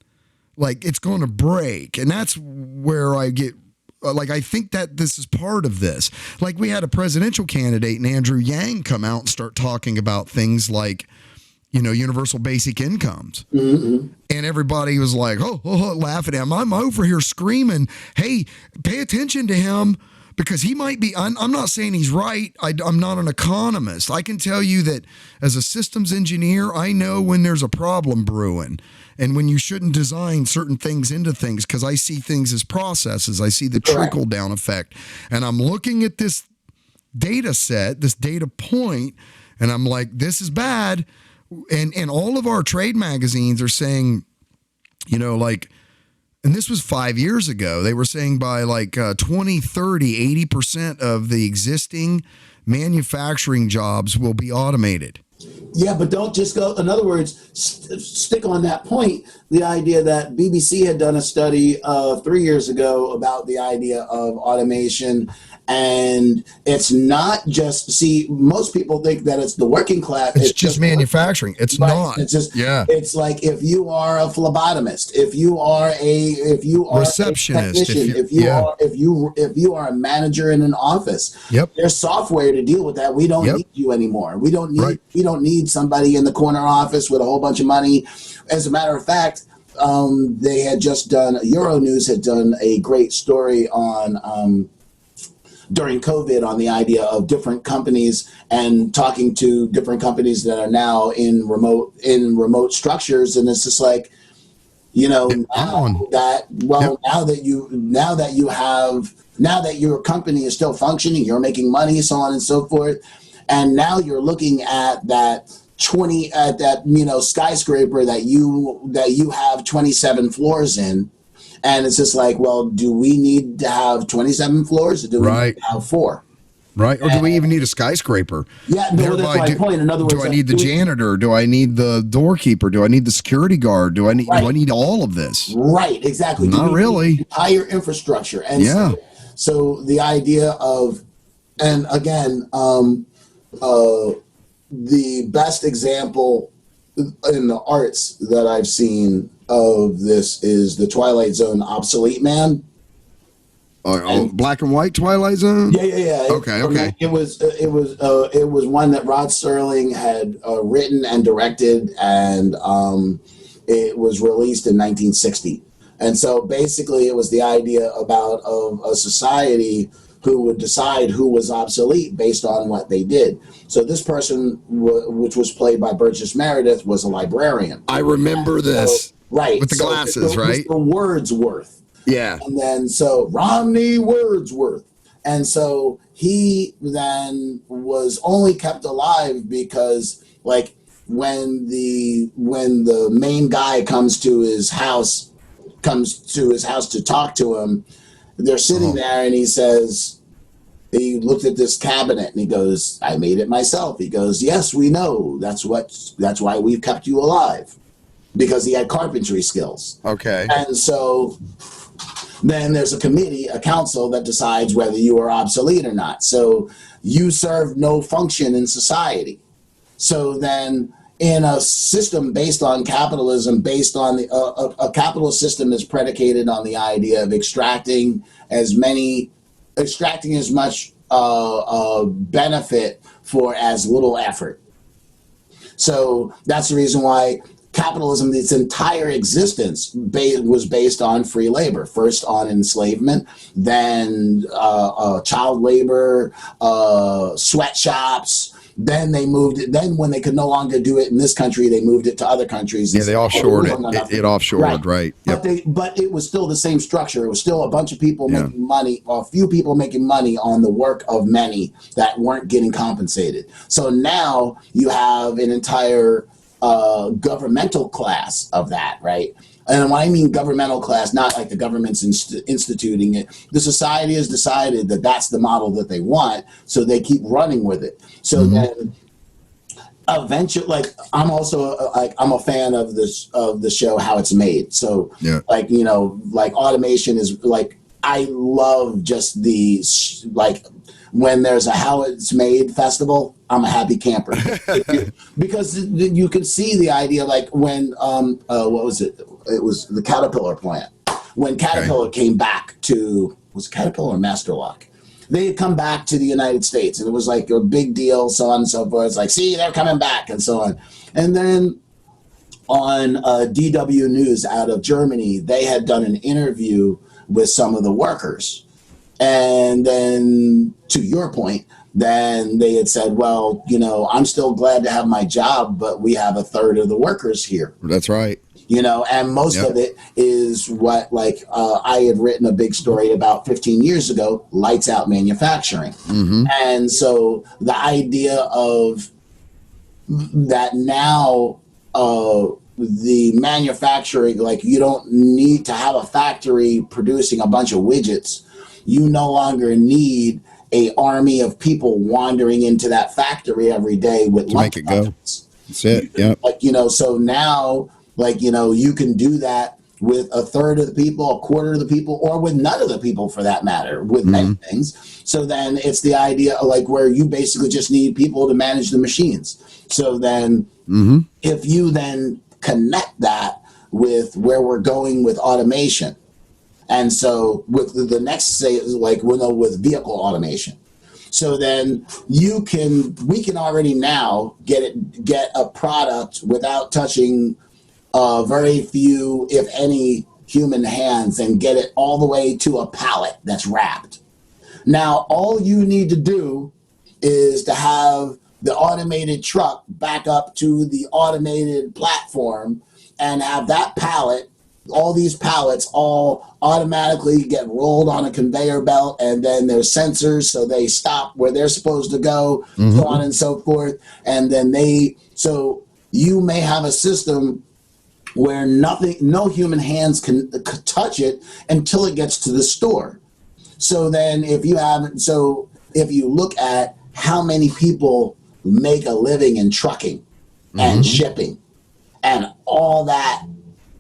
Like, it's going to break. And that's where I get, I think that this is part of this. Like, we had a presidential candidate and Andrew Yang come out and start talking about things like, universal basic incomes. Mm-hmm. And everybody was like, laughing at him. I'm over here screaming, hey, pay attention to him, because he might be, I'm not saying he's right. I'm not an economist. I can tell you that as a systems engineer, I know when there's a problem brewing and when you shouldn't design certain things into things, because I see things as processes. I see the trickle down effect. And I'm looking at this data set, this data point, and I'm like, this is bad. And all of our trade magazines are saying, and this was 5 years ago, they were saying by 2030, 80% of the existing manufacturing jobs will be automated. Yeah, but don't just go, in other words, stick on that point, the idea that BBC had done a study 3 years ago about the idea of automation And it's not just, see, most people think that it's the working class. It's just manufacturing. It's right. not. It's just, yeah. It's like if you are a phlebotomist, if you are receptionist, a technician, if you are a manager in an office, yep. there's software to deal with that. We don't need you anymore. We don't need somebody in the corner office with a whole bunch of money. As a matter of fact, they had just done, Euronews had done a great story on during COVID on the idea of different companies and talking to different companies that are now in remote structures. And it's just like, now that your company is still functioning, you're making money, so on and so forth. And now you're looking at that skyscraper that you have 27 floors in. And it's just like, well, do we need to have 27 floors or do we need to have 4? Right. Or do we even need a skyscraper? Yeah, no, that's my point. In other words, do I need the janitor? Do I need the doorkeeper? Do I need the security guard? Do I need all of this? Right, exactly. Not really. Entire infrastructure. And so the idea of, and again, the best example in the arts that I've seen of this is the Twilight Zone Obsolete Man. Black and white Twilight Zone. Yeah. Okay. It was one that Rod Serling had written and directed, and it was released in 1960. And so basically, it was the idea of a society who would decide who was obsolete based on what they did. So this person, which was played by Burgess Meredith, was a librarian. I remember this. So, right. With the glasses, right? Mr. Wordsworth. Yeah. And then so Romney Wordsworth. And so he then was only kept alive because, like, when the main guy comes to his house to talk to him, they're sitting there, and he says, he looked at this cabinet and he goes, I made it myself. He goes, yes, we know. That's why we've kept you alive, because he had carpentry skills. Okay. And so then there's a council that decides whether you are obsolete or not. So you serve no function in society. So then in a system based on capitalism, based on a capitalist system is predicated on the idea of extracting as much benefit for as little effort. So that's the reason why capitalism, its entire existence, was based on free labor. First on enslavement, then child labor, sweatshops. Then they moved it. Then when they could no longer do it in this country, they moved it to other countries. Yeah, they offshored it. It offshored, right? Yep. But it was still the same structure. It was still a bunch of people making money, or a few people making money on the work of many that weren't getting compensated. So now you have an entire governmental class of that, right? And when I mean governmental class, not like the government's instituting it. The society has decided that that's the model that they want, so they keep running with it. So then eventually, like, I'm also I'm a fan of the show How It's Made. So like automation is like, I love just the when there's a How It's Made festival, I'm a happy camper because you can see the idea, like when what was it? It was the Caterpillar plant. When Caterpillar came back to, was it Caterpillar or Masterlock? They had come back to the United States, and it was like a big deal, so on and so forth. It's like, see, they're coming back, and so on. And then on DW News out of Germany, they had done an interview with some of the workers. And then, to your point, then they had said, well, I'm still glad to have my job, but we have a third of the workers here. That's right. And most of it is what, I had written a big story about 15 years ago, lights out manufacturing. And so the idea of that now, the manufacturing, like, you don't need to have a factory producing a bunch of widgets. You no longer need a army of people wandering into that factory every day with to make it go. That's it. Yeah. So now, you can do that with a third of the people, a quarter of the people, or with none of the people for that matter, with many things. So then it's the idea of like where you basically just need people to manage the machines. So then if you then connect that with where we're going with automation, and so with the next say is like with vehicle automation. So then we can already now get a product without touching very few, if any, human hands and get it all the way to a pallet that's wrapped. Now, all you need to do is to have the automated truck back up to the automated platform and have that pallet, all these pallets all automatically get rolled on a conveyor belt, and then there's sensors so they stop where they're supposed to go, so on and so forth. And then so you may have a system where no human hands can touch it until it gets to the store. So then if you look at how many people make a living in trucking and shipping, and all that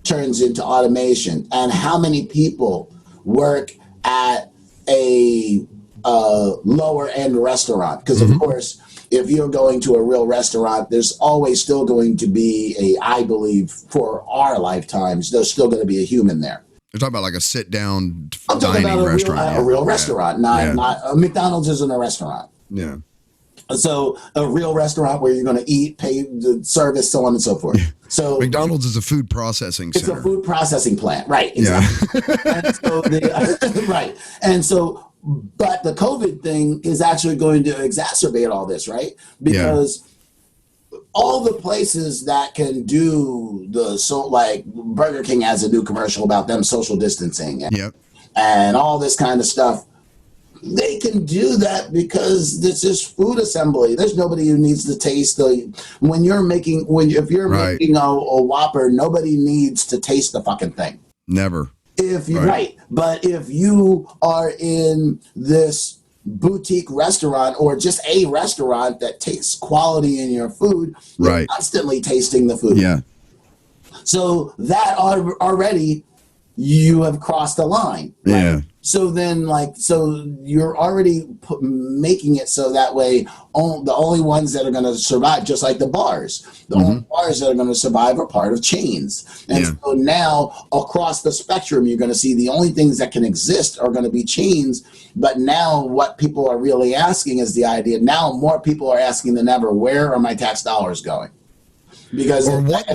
turns into automation, and how many people work at a lower end restaurant, because of course, if you're going to a real restaurant, there's always still going to be I believe for our lifetimes, there's still going to be a human there. You're talking about like a sit-down I'm talking dining about restaurant. A real restaurant, not McDonald's isn't a restaurant. Yeah. So a real restaurant where you're going to eat, pay the service, so on and so forth. So McDonald's is a food processing center. It's a food processing plant, right? Exactly. Yeah. And so right. And so, but the COVID thing is actually going to exacerbate all this, right? Because all the places that can do like Burger King has a new commercial about them social distancing and all this kind of stuff. They can do that because this is food assembly. There's nobody who needs to taste if you're making a Whopper, nobody needs to taste the fucking thing. Never. But if you are in this boutique restaurant or just a restaurant that tastes quality in your food, you're constantly tasting the food. Yeah. So that already you have crossed the line. Right? Yeah. So then, so you're already making it so that way the only ones that are going to survive, just like the bars, the only bars that are going to survive are part of chains. And so now across the spectrum, you're going to see the only things that can exist are going to be chains. But now what people are really asking is the idea. Now more people are asking than ever, where are my tax dollars going? Because what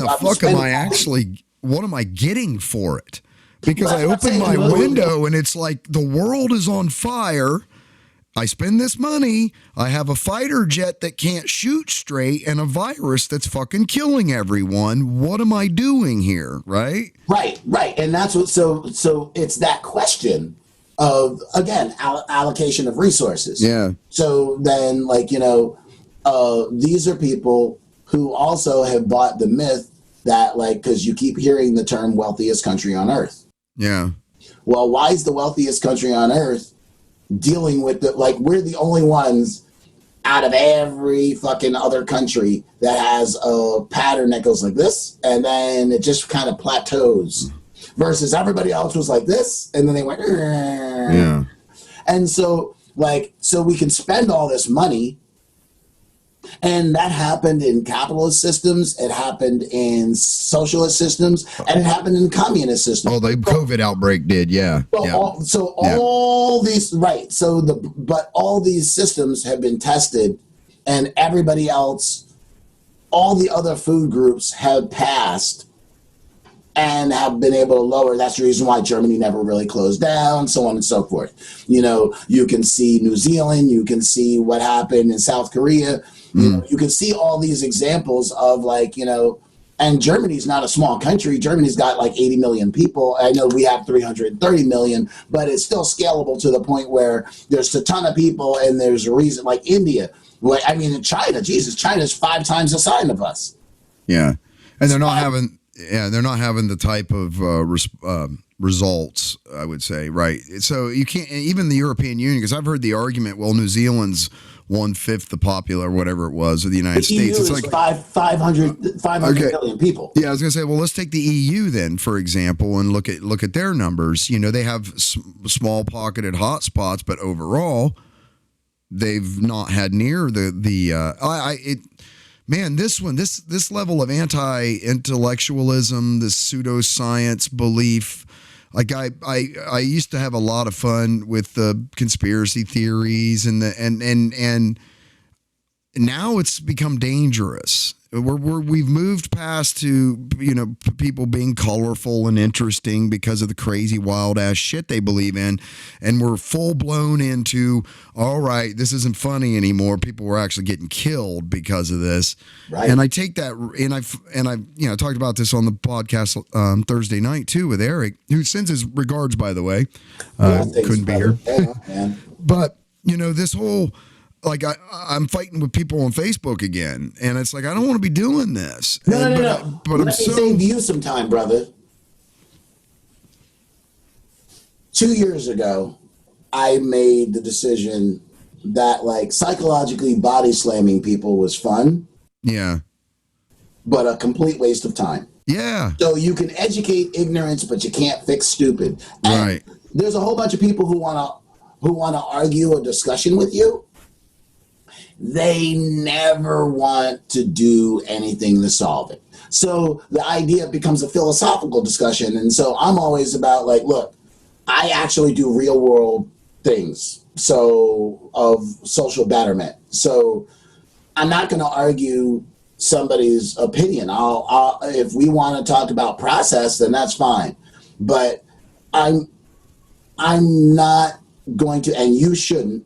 am I getting for it? Because I open my window and it's like the world is on fire. I spend this money. I have a fighter jet that can't shoot straight and a virus that's fucking killing everyone. What am I doing here? Right. And that's what, so it's that question of, again, allocation of resources. Yeah. So then these are people who also have bought the myth that because you keep hearing the term wealthiest country on earth. Yeah. Well, why is the wealthiest country on earth dealing with we're the only ones out of every fucking other country that has a pattern that goes like this, and then it just kind of plateaus, versus everybody else was like this, and then they went, yeah. And so we can spend all this money. And that happened in capitalist systems, it happened in socialist systems, and it happened in communist systems. Oh, the COVID outbreak did, yeah. All these, but all these systems have been tested, and everybody else, all the other food groups have passed and have been able to lower. That's the reason why Germany never really closed down, so on and so forth. You can see New Zealand, you can see what happened in South Korea. You can see all these examples of and Germany's not a small country. Germany's got 80 million people. I know we have 330 million, but it's still scalable to the point where there's a ton of people, and there's a reason, like India. In China, China's 5 times the size of us. Yeah. And they're not having, Yeah, they're not having the type of results, I would say, right? So you can't, even the European Union, because I've heard the argument, well, New Zealand's 1/5 the popular, whatever it was, of the United The EU States. It's is like 500 okay. million people. Yeah, I was gonna say, well, let's take the EU then, for example, and look at their numbers. You know, they have small pocketed hotspots, but overall, they've not had near man, this level of anti-intellectualism, this pseudoscience belief, like I used to have a lot of fun with the conspiracy theories and now it's become dangerous. We've moved past to, people being colorful and interesting because of the crazy wild ass shit they believe in, and we're full blown into, all right, this isn't funny anymore. People were actually getting killed because of this. Right. And I take that, and I talked about this on the podcast Thursday night too with Eric, who sends his regards, by the way. Couldn't be here. Yeah, man. But this whole, like, I'm fighting with people on Facebook again, and it's like, I don't want to be doing this. No. But Let me save you some time, brother. 2 years ago, I made the decision that, like, psychologically body slamming people was fun. Yeah. But a complete waste of time. Yeah. So you can educate ignorance, but you can't fix stupid. And right. There's a whole bunch of people who want to argue a discussion with you. They never want to do anything to solve it. So the idea becomes a philosophical discussion. And so I'm always about, like, look, I actually do real world things. So of social betterment. So I'm not going to argue somebody's opinion. I'll if we want to talk about process, then that's fine. But I'm not going to, and you shouldn't,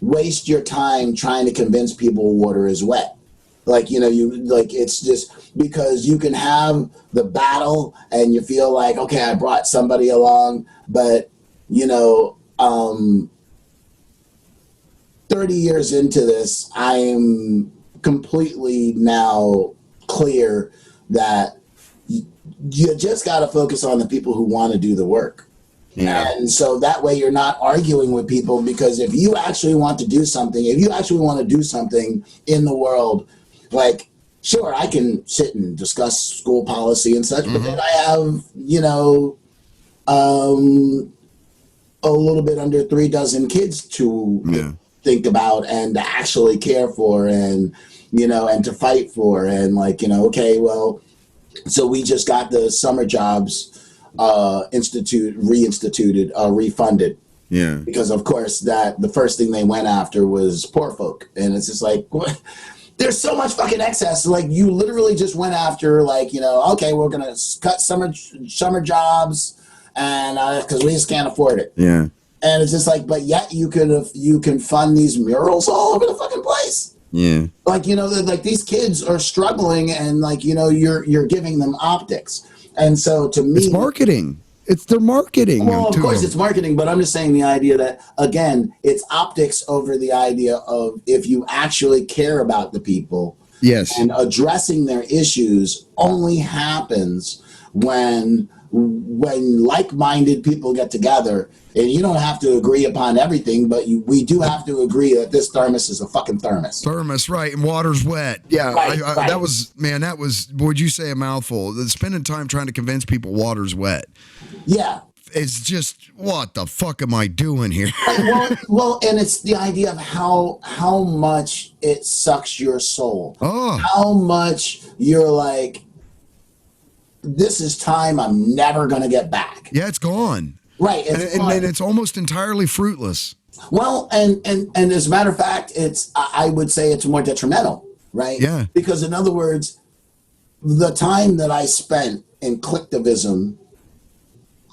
waste your time trying to convince people water is wet. Like, it's just because you can have the battle and you feel like, okay, I brought somebody along, but 30 years into this, I'm completely now clear that you just got to focus on the people who want to do the work. Yeah. And so that way you're not arguing with people, because if you actually want to do something, in the world, like, sure, I can sit and discuss school policy and such, but then I have, a little bit under 36 kids to think about and to actually care for and, and to fight for. And, like, okay, well, so we just got the summer jobs refunded. Yeah. Because of course that the first thing they went after was poor folk. And it's just like, what? There's so much fucking excess. Like, you literally just went after, like, okay, we're going to cut summer jobs and because we just can't afford it. Yeah. And it's just like, but yet you can fund these murals all over the fucking place. Yeah. Like, like, these kids are struggling and, like, you're giving them optics. And so to me, it's marketing. It's their marketing. Well, of course it's marketing, but I'm just saying the idea that, again, it's optics over the idea of, if you actually care about the people. Yes. And addressing their issues only happens when like-minded people get together, and you don't have to agree upon everything, but we do have to agree that this thermos is a fucking thermos. Thermos, right, and water's wet. Yeah, right. That was, would you say, a mouthful. Spending time trying to convince people water's wet. Yeah. It's just, what the fuck am I doing here? well, and it's the idea of how much it sucks your soul. Oh. How much you're like, this is time I'm never going to get back. Yeah, it's gone. Right. And it's almost entirely fruitless. Well, and as a matter of fact, I would say it's more detrimental, right? Yeah. Because, in other words, the time that I spent in clicktivism,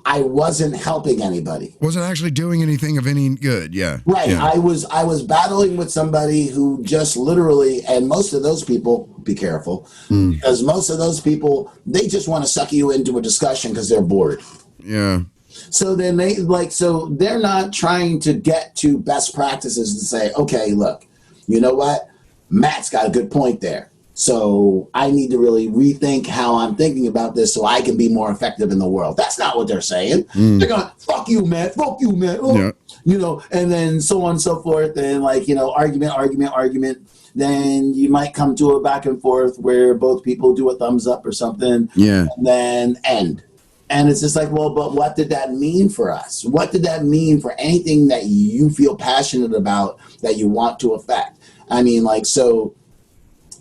I wasn't helping anybody. Wasn't actually doing anything of any good. Yeah. Right. Yeah. I was battling with somebody who just literally, and most of those people, be careful, because most of those people, they just want to suck you into a discussion because they're bored. Yeah. So then they're not trying to get to best practices and say, okay, look, you know what? Matt's got a good point there. So I need to really rethink how I'm thinking about this so I can be more effective in the world. That's not what they're saying. They're going, fuck you, man. Fuck you, man. Oh. Yeah. You know, and then so on and so forth. And like, you know, argument. Then you might come to a back and forth where both people do a thumbs up or something. Yeah. And then end. And it's just like, well, but what did that mean for us? What did that mean for anything that you feel passionate about that you want to affect? I mean, like, so,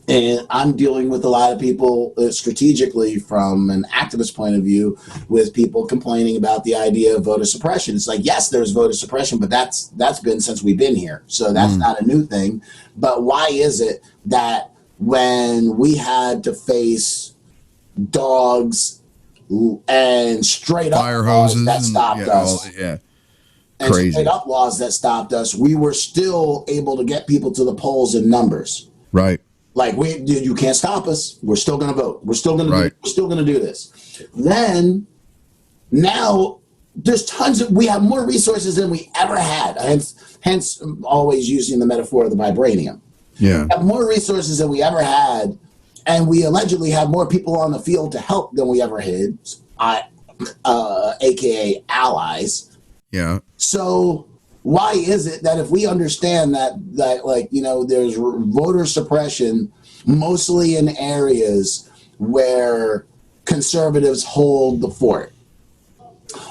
and I'm dealing with a lot of people strategically from an activist point of view with people complaining about the idea of voter suppression. It's like, yes, there's voter suppression, but that's been since we've been here. So that's not a new thing. But why is it that when we had to face dogs and straight up Fire laws hoses that stopped us, and crazy straight up laws that stopped us, we were still able to get people to the polls in numbers. Right. Like, you can't stop us. We're still going to vote. We're still going to do this. Then now there's we have more resources than we ever had. Hence always using the metaphor of the vibranium. Yeah. We have more resources than we ever had. And we allegedly have more people on the field to help than we ever had, AKA allies. Yeah. So why is it that if we understand that like, you know, there's voter suppression mostly in areas where conservatives hold the fort,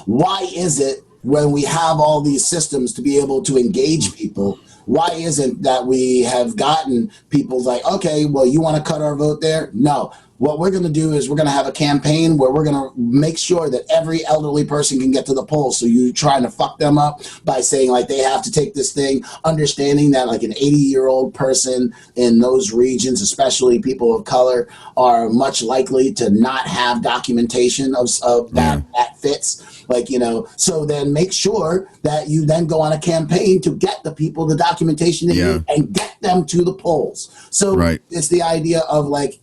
why is it when we have all these systems to be able to engage people, why isn't that we have gotten people like, okay, well, you want to cut our vote there? No. What we're going to do is we're going to have a campaign where we're going to make sure that every elderly person can get to the polls. So you're trying to fuck them up by saying like they have to take this thing, understanding that like an 80-year-old person in those regions, especially people of color, are much likely to not have documentation of that fits. Like, you know, so then make sure that you then go on a campaign to get the people the documentation they need and get them to the polls. So it's the idea of like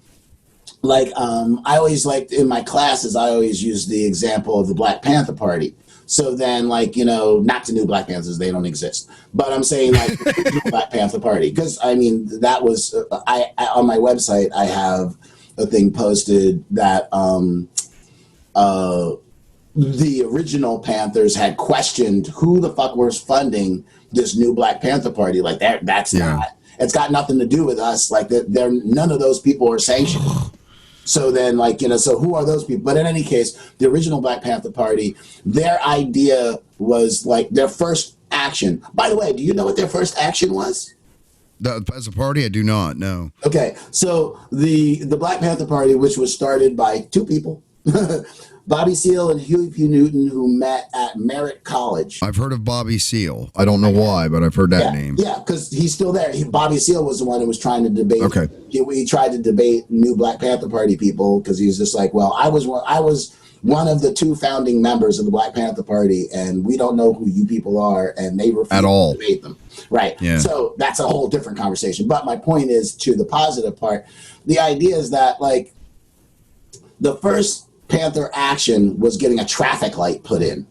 I always liked in my classes, I always use the example of the Black Panther Party. So then, like, you know, not the new Black Panthers, they don't exist. But I'm saying like the original Black Panther Party, because I mean, that was, I on my website, I have a thing posted that the original Panthers had questioned who the fuck was funding this new Black Panther Party. Like that's not, it's got nothing to do with us. Like none of those people are sanctioned. So then, like, you know, so who are those people? But in any case, the original Black Panther Party, their idea was like their first action. By the way, do you know what their first action was? As a party, I do not know. Okay, so the Black Panther Party, which was started by two people, Bobby Seale and Huey P. Newton, who met at Merritt College. I've heard of Bobby Seale. I don't know why, but I've heard that name. Yeah, because he's still there. Bobby Seale was the one who was trying to debate. Okay. He tried to debate new Black Panther Party people because he was just like, well, I was one of the two founding members of the Black Panther Party, and we don't know who you people are, and they refuse at all to debate them. Right. Yeah. So that's a whole different conversation. But my point is, to the positive part, the idea is that, like, the first Panther action was getting a traffic light put in.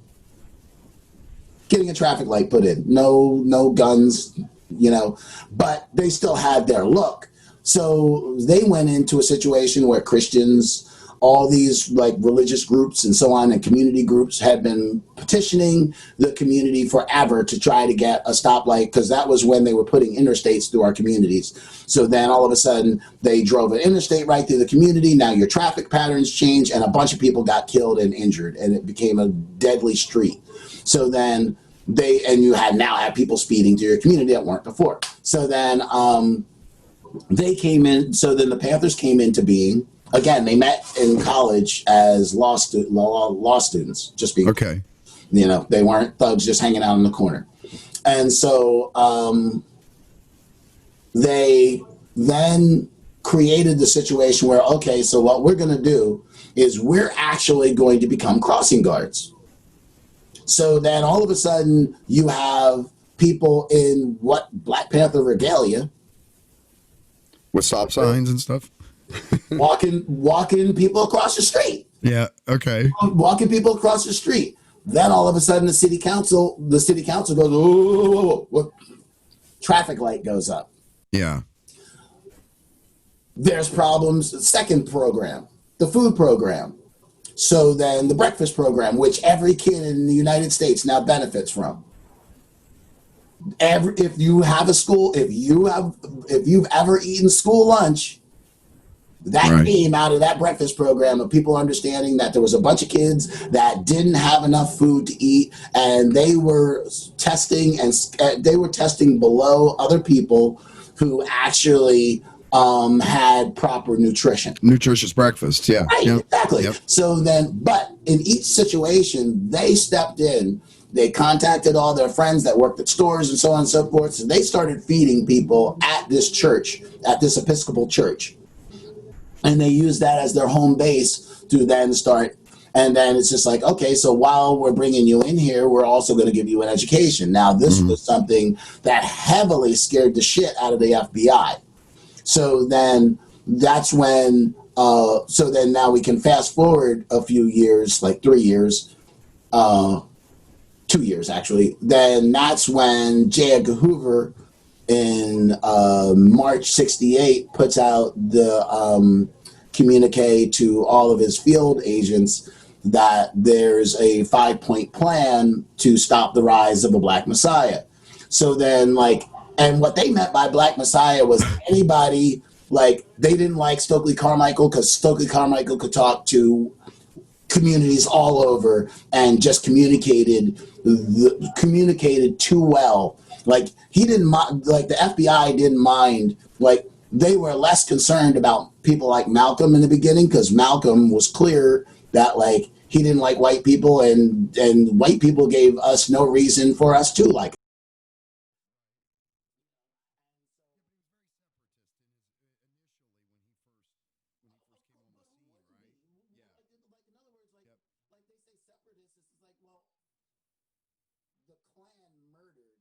No guns, you know, but they still had their look. So they went into a situation where Christians, all these like religious groups and so on, and community groups had been petitioning the community forever to try to get a stoplight, because that was when they were putting interstates through our communities. So then all of a sudden they drove an interstate right through the community. Now your traffic patterns change, and a bunch of people got killed and injured, and it became a deadly street. So then you now have people speeding through your community that weren't before. So then they came in. So then the Panthers came into being. Again, they met in college as law students, just being, okay. You know, they weren't thugs just hanging out in the corner. And so they then created the situation where, okay, so what we're going to do is we're actually going to become crossing guards. So then all of a sudden you have people in what Black Panther regalia. With stop signs and stuff? walking people across the street. Yeah. Okay. Walking people across the street. Then all of a sudden the city council goes, whoa. Traffic light goes up. Yeah. There's problems. Second program, the food program. So then the breakfast program, which every kid in the United States now benefits from. If you have a school, if you've ever eaten school lunch, that Right. came out of that breakfast program of people understanding that there was a bunch of kids that didn't have enough food to eat, and they were testing below other people who actually had proper nutrition. Nutritious breakfast. Yeah. Right, Yep. exactly. Yep. So then, but in each situation, they stepped in. They contacted all their friends that worked at stores and so on and so forth. So they started feeding people at this church, at this Episcopal church. And they used that as their home base to then start. And then it's just like, okay, so while we're bringing you in here, we're also going to give you an education. Now, this was something that heavily scared the shit out of the FBI. So then that's when, so then now we can fast forward a few years, like 3 years, 2 years actually. Then that's when J. Edgar Hoover in March '68 puts out the communique to all of his field agents that there's a 5-point plan to stop the rise of a Black Messiah. So then, like, and what they meant by Black Messiah was anybody, like, they didn't like Stokely Carmichael because Stokely Carmichael could talk to communities all over and just communicated too well. Like he didn't mind, like the FBI didn't mind, like they were less concerned about people like Malcolm in the beginning because Malcolm was clear that like he didn't like white people, and white people gave us no reason for us to like. The Klan murdered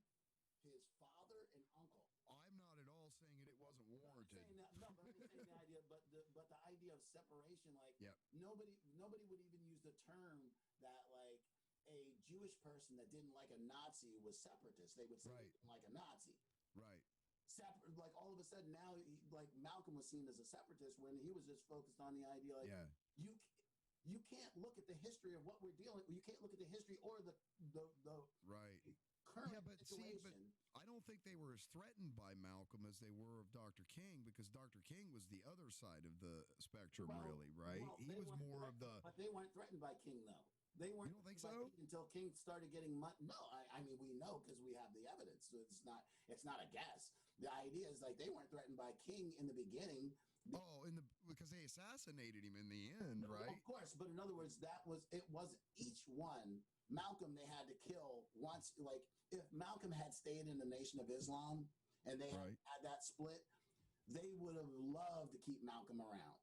his father and uncle. I'm not at all saying it wasn't warranted. No, but I'm just saying the idea, but the idea of separation, like Yep. nobody would even use the term that like a Jewish person that didn't like a Nazi was separatist. They would say Right. they didn't like a Nazi. Right. Separate, like all of a sudden now, like Malcolm was seen as a separatist when he was just focused on the idea like Yeah. you you can't look at the history of what we're dealing. You can't look at the history or the Right. current Yeah, but situation. see, but I don't think they were as threatened by Malcolm as they were of Dr. King because Dr. King was the other side of the spectrum, really, right? Well, He was more of the. but they weren't threatened by King though. They weren't You don't think threatened by so? King until King started getting money. No, I mean we know because we have the evidence. So it's not a guess. The idea is like they weren't threatened by King in the beginning. Oh, because they assassinated him in the end, right? Of course, but in other words, it was each one. Malcolm they had to kill once. Like if Malcolm had stayed in the Nation of Islam and they Right. had that split, they would have loved to keep Malcolm around.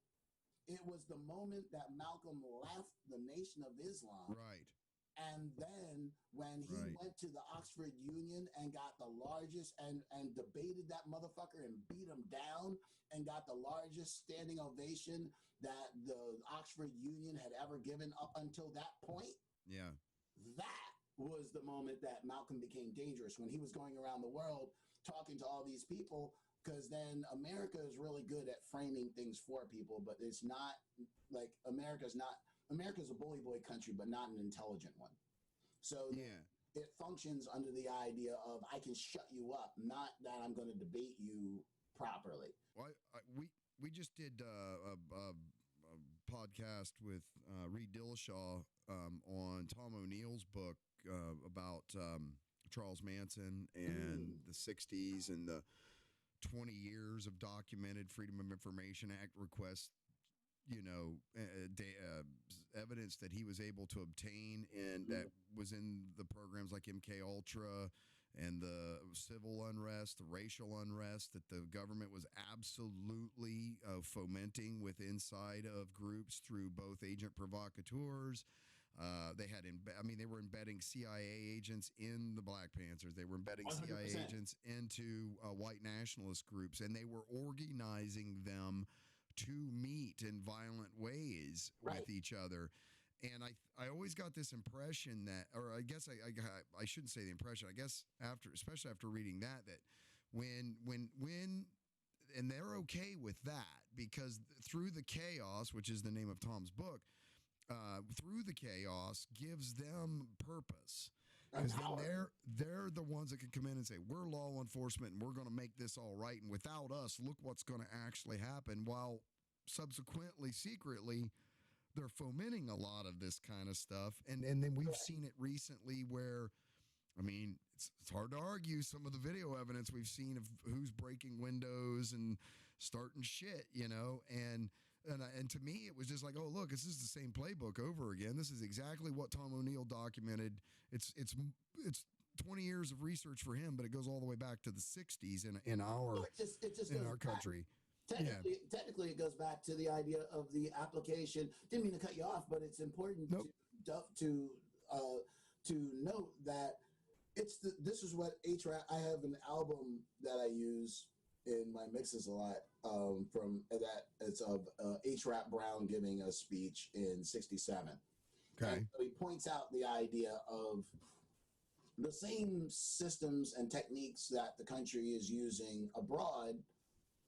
It was the moment that Malcolm left the Nation of Islam. Right. And then when he Right. went to the Oxford Union and got the largest and debated that motherfucker and beat him down and got the largest standing ovation that the Oxford Union had ever given up until that point. Yeah. That was the moment that Malcolm became dangerous when he was going around the world talking to all these people, because then America is really good at framing things for people, but it's not like America's a bully boy country, but not an intelligent one. So Yeah. it functions under the idea of I can shut you up, not that I'm going to debate you properly. Well, we just did a podcast with Reed Dillashaw on Tom O'Neill's book about Charles Manson and the '60s and the 20 years of documented Freedom of Information Act requests, evidence that he was able to obtain and that was in the programs like MK Ultra and the civil unrest, the racial unrest that the government was absolutely fomenting with inside of groups through both agent provocateurs. They were embedding CIA agents in the Black Panthers. They were embedding 100%. CIA agents into white nationalist groups, and they were organizing them to meet in violent ways with each other. And I always got this impression that, or I guess I shouldn't say the impression. I guess especially after reading that when and they're okay with that. because through the chaos, which is the name of Tom's book, through the chaos gives them purpose, because then they're the ones that can come in and say, we're law enforcement and we're going to make this all right, and without us, look what's going to actually happen, while subsequently secretly they're fomenting a lot of this kind of stuff. And then we've seen it recently where, I mean, it's hard to argue some of the video evidence we've seen of who's breaking windows and starting shit, and to me, it was just like, oh, look, this is the same playbook over again. This is exactly what Tom O'Neill documented. It's 20 years of research for him, but it goes all the way back to the 60s in our country. Technically, it goes back to the idea of the application. Didn't mean to cut you off, but it's important to note that this is what HRAP. I have an album that I use in my mixes a lot. From that, it's of HRAP Brown giving a speech in '67. Okay, and so he points out the idea of the same systems and techniques that the country is using abroad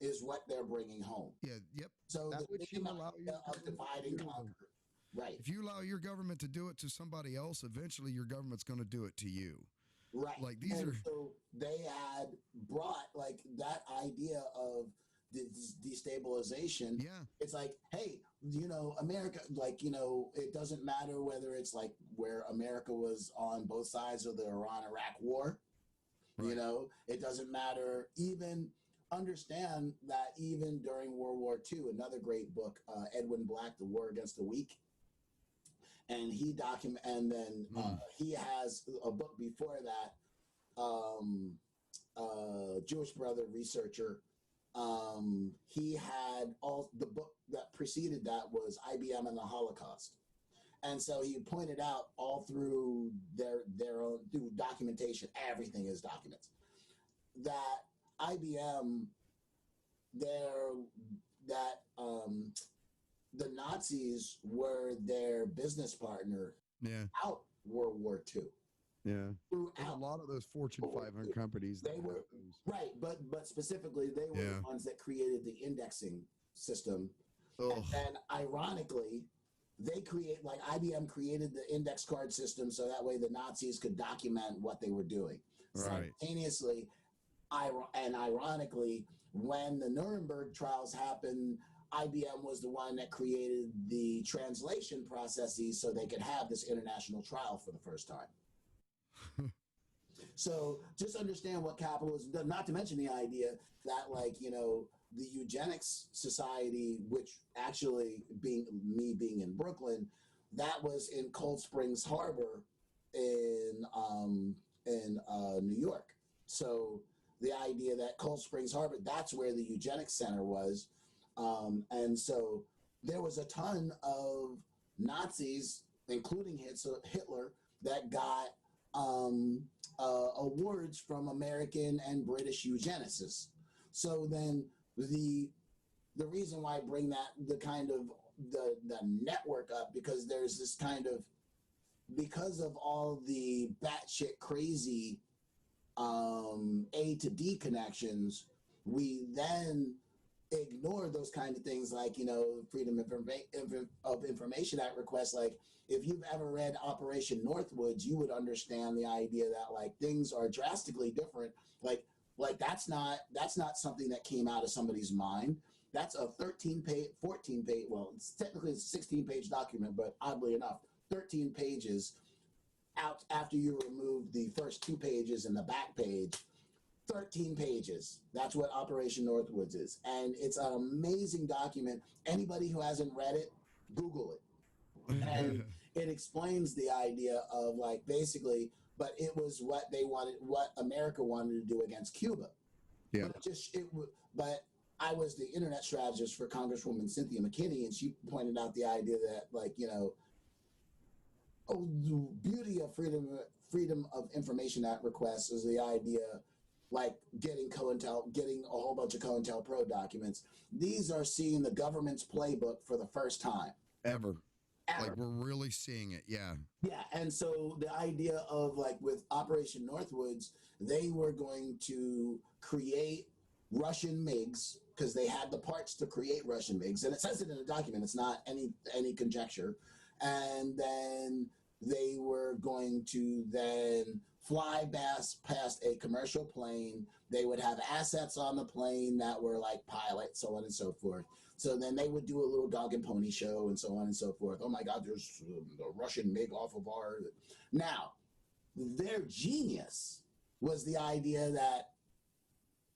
is what they're bringing home. Yeah. Yep. So the thing of divide and conquer. Right. If you allow your government to do it to somebody else, eventually your government's going to do it to you. Right. Like so they had brought like that idea of destabilization. Yeah. It's like, hey, America, it doesn't matter whether it's like where America was on both sides of the Iran-Iraq war. Right. It doesn't matter. Even understand that even during World War II, another great book, Edwin Black, The War Against the Weak. And he he has a book before that, Jewish brother researcher. He had the book that preceded that was IBM and the Holocaust. And so he pointed out all through their own through documentation, everything is documents, that IBM the Nazis were their business partner out World War II. Yeah, a lot of those Fortune 500 companies. They were right, but specifically, they were the ones that created the indexing system. And ironically, IBM created the index card system so that way the Nazis could document what they were doing. Right. Simultaneously, ironically, when the Nuremberg trials happened, IBM was the one that created the translation processes so they could have this international trial for the first time. So just understand what capitalism does, not to mention the idea that the eugenics society, which actually being in Brooklyn, that was in Cold Springs Harbor in New York. So the idea that Cold Springs Harbor, that's where the eugenics center was. And so there was a ton of Nazis, including Hitler, that got awards from American and British eugenicists. So then the reason why I bring the network up, because there's this because of all the batshit crazy A to D connections, we then ignore those kind of things like, Freedom of Information Act requests. Like, if you've ever read Operation Northwoods, you would understand the idea that things are drastically different. Like that's not something that came out of somebody's mind. That's a 14 page, well, it's technically a 16-page document, but oddly enough, 13 pages out after you remove the first 2 pages and the back page. 13 pages. That's what Operation Northwoods is. And it's an amazing document. Anybody who hasn't read it, Google it. And it explains the idea of basically, but it was what they wanted, what America wanted to do against Cuba. Yeah. But I was the internet strategist for Congresswoman Cynthia McKinney, and she pointed out the idea that the beauty of Freedom of Information Act requests is the idea getting a whole bunch of COINTELPRO documents. These are seeing the government's playbook for the first time. Ever. We're really seeing it, yeah. Yeah, and so the idea of with Operation Northwoods, they were going to create Russian MiGs, because they had the parts to create Russian MiGs, and it says it in the document. It's not any conjecture. And then they were going to then fly past a commercial plane. They would have assets on the plane that were like pilots, so on and so forth. So then they would do a little dog and pony show and so on and so forth. Oh my God, there's the Russian MiG off of our... Now, their genius was the idea that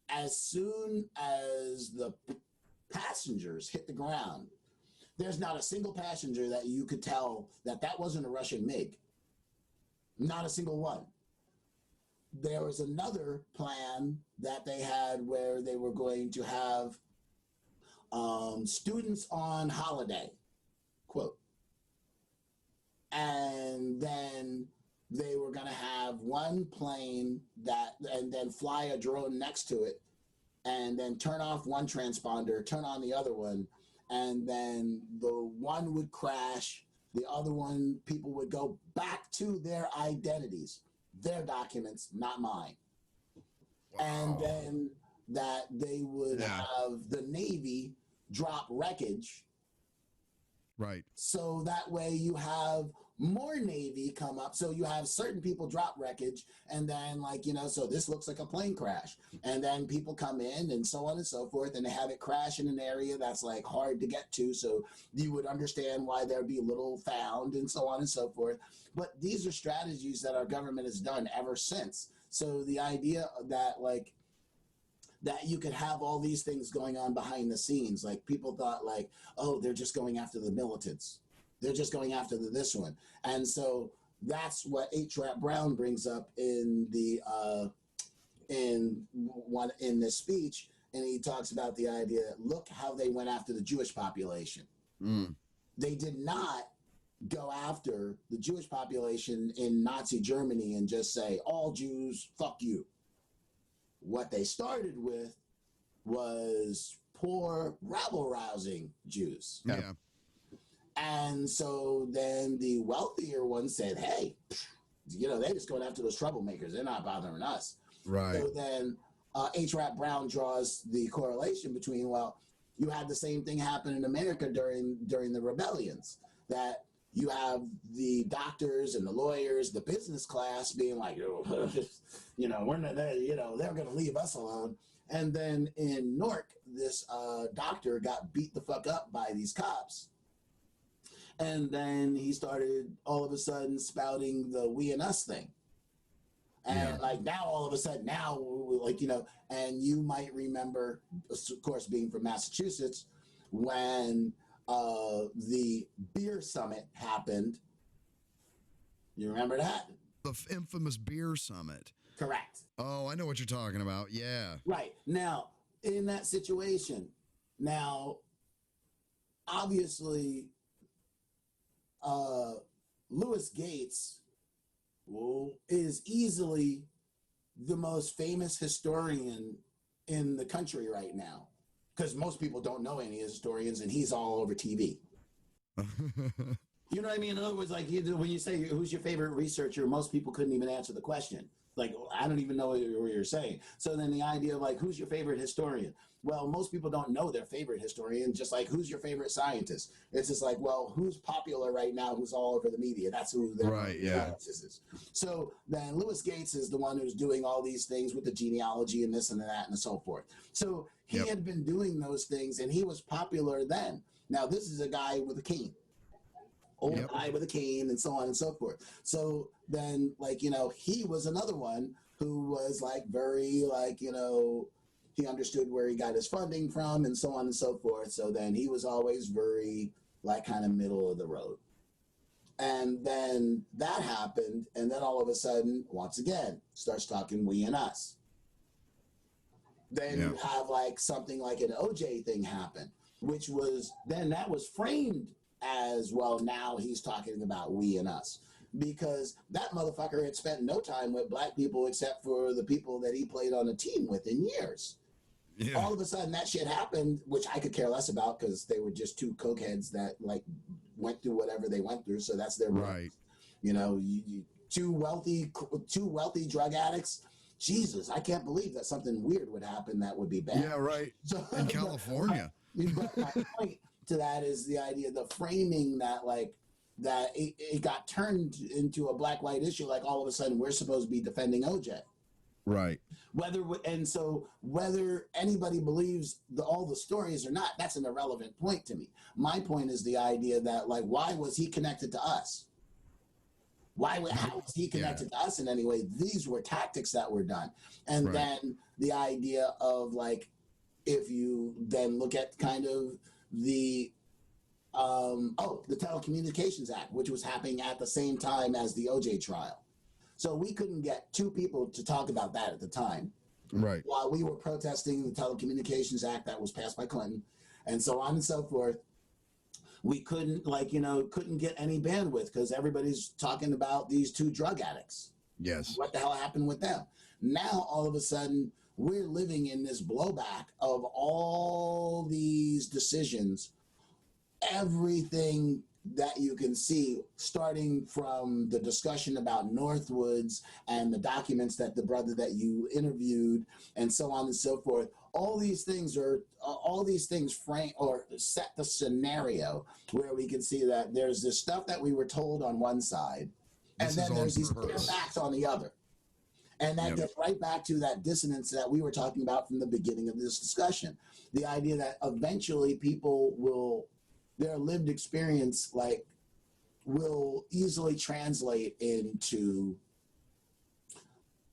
as soon as the passengers hit the ground, there's not a single passenger that you could tell that wasn't a Russian MiG. Not a single one. There was another plan that they had where they were going to have students on holiday, quote. And then they were going to have one plane and then fly a drone next to it, and then turn off one transponder, turn on the other one, and then the one would crash, the other one, people would go back to their identities, their documents, not mine. Wow. And then that they would have the Navy drop wreckage. Right. So that way you have more Navy come up. So you have certain people drop wreckage, and then so this looks like a plane crash. And then people come in and so on and so forth, and they have it crash in an area that's like hard to get to. So you would understand why there'd be little found and so on and so forth. But these are strategies that our government has done ever since. So the idea that that you could have all these things going on behind the scenes. Like people thought oh, they're just going after the militants. They're just going after this one. And so that's what H. Rap Brown brings up in the in this speech. And he talks about the idea, look how they went after the Jewish population. Mm. They did not go after the Jewish population in Nazi Germany and just say, all Jews, fuck you. What they started with was poor, rabble-rousing Jews. Yeah. And so then the wealthier ones said, hey, they're just going after those troublemakers. They're not bothering us. Right. So then H. Rap Brown draws the correlation between, you had the same thing happen in America during the rebellions, that you have the doctors and the lawyers, the business class being like, we're not there, they're going to leave us alone. And then in Newark, this doctor got beat the fuck up by these cops. And then he started all of a sudden spouting the we and us thing. And now all of a sudden and you might remember, of course, being from Massachusetts, when the beer summit happened. You remember that? The infamous beer summit. Correct. Oh, I know what you're talking about. Yeah. Right. Now, in that situation, obviously, Louis Gates is easily the most famous historian in the country right now. Because most people don't know any historians, and he's all over TV. You know what I mean? In other words, when you say who's your favorite researcher, most people couldn't even answer the question. I don't even know what you're saying. So then the idea of who's your favorite historian? Well, most people don't know their favorite historian, just who's your favorite scientist? It's just who's popular right now, who's all over the media? That's who their scientist is. So then Louis Gates is the one who's doing all these things with the genealogy and this and that and so forth. So he had been doing those things, and he was popular then. Now, this is a guy with a cane. Old guy with a cane and so on and so forth. So then, he was another one who was very, he understood where he got his funding from and so on and so forth. So then he was always very, kind of middle of the road. And then that happened. And then all of a sudden, once again, starts talking we and us. Then you have something like an OJ thing happen, which was, then that was framed as well. Now he's talking about we and us, because that motherfucker had spent no time with black people except for the people that he played on a team with in years. Yeah. All of a sudden that shit happened, which I could care less about, because they were just two cokeheads that went through whatever they went through. So that's their right. Two wealthy drug addicts Jesus, I can't believe that something weird would happen that would be bad. Yeah, right. So, In California. but my point to that is the idea, the framing that like that it got turned into a black white issue. Like all of a sudden we're supposed to be defending OJ. Right. Whether anybody believes all the stories or not, that's an irrelevant point to me. My point is the idea that like, why was he connected to us? How was he connected to us in any way? These were tactics that were done. And then the idea of like, if you then look at kind of the Telecommunications Act, which was happening at the same time as the OJ trial. So we couldn't get two people to talk about that at the time. Right. While we were protesting the Telecommunications Act that was passed by Clinton and so on and so forth, we couldn't get any bandwidth because everybody's talking about these two drug addicts. Yes. What the hell happened with them? Now, all of a sudden, we're living in this blowback of all these decisions, everything that you can see, starting from the discussion about Northwoods and the documents that the brother that you interviewed and so on and so forth. All these things frame or set the scenario where we can see that there's this stuff that we were told on one side, and then there's these clear facts on the other. And that gets right back to that dissonance that we were talking about from the beginning of this discussion. The idea that eventually people will, their lived experience will easily translate into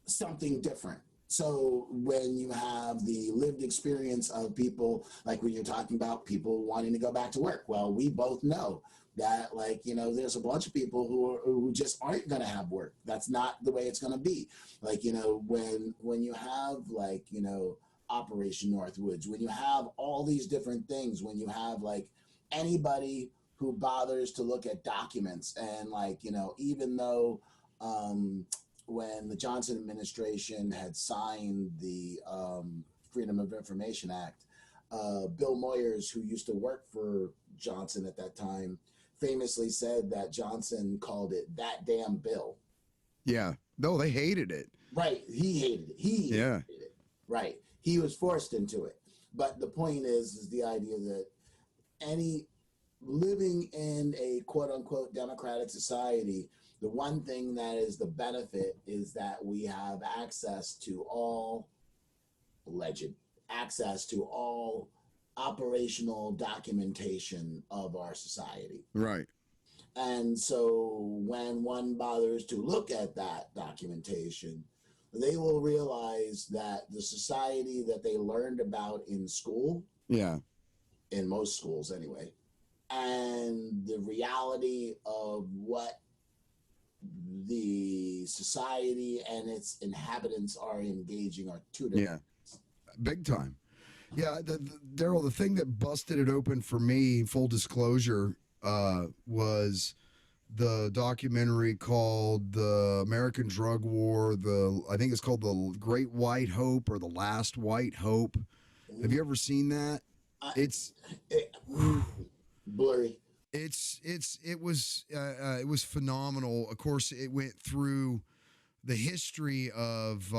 something different. So when you have the lived experience of people, like when you're talking about people wanting to go back to work, well, we both know that there's a bunch of people who just aren't going to have work. That's not the way it's going to be. When you have Operation Northwoods, when you have all these different things, when you have anybody who bothers to look at documents and even though when the Johnson administration had signed the Freedom of Information Act, Bill Moyers, who used to work for Johnson at that time, famously said that Johnson called it that damn bill. Yeah. No, they hated it. Right. He hated it. Hated it. Right. He was forced into it. But the point is the idea that any living in a quote unquote democratic society, the one thing that is the benefit is that we have access to all operational documentation of our society. Right. And so when one bothers to look at that documentation, they will realize that the society that they learned about in school, in most schools anyway, and the reality of what the society and its inhabitants are engaging are two different. Big time. Yeah, Darryl, the thing that busted it open for me, full disclosure, was the documentary called The American Drug War. I think it's called The Great White Hope or The Last White Hope. Have you ever seen that? It's blurry. It was phenomenal. Of course, it went through the history of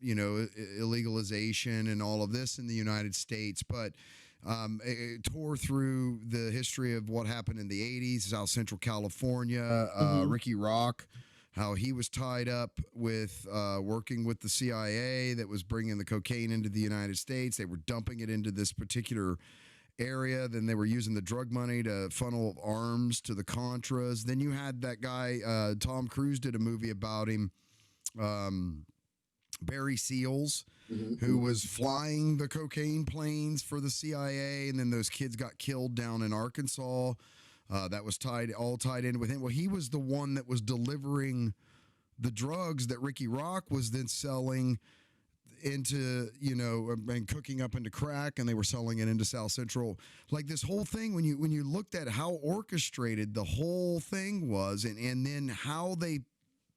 illegalization and all of this in the United States, but it tore through the history of what happened in the 80s, South Central California, Ricky Rock, how he was tied up with working with the CIA that was bringing the cocaine into the United States. They were dumping it into this particular area. Then they were using the drug money to funnel arms to the Contras. Then you had that guy, Tom Cruise did a movie about him, Barry Seals, who was flying the cocaine planes for the CIA. And then those kids got killed down in Arkansas. That was all tied in with him. Well, he was the one that was delivering the drugs that Ricky Rock was then selling into, and cooking up into crack, and they were selling it into South Central. Like this whole thing, when you looked at how orchestrated the whole thing was, and then how they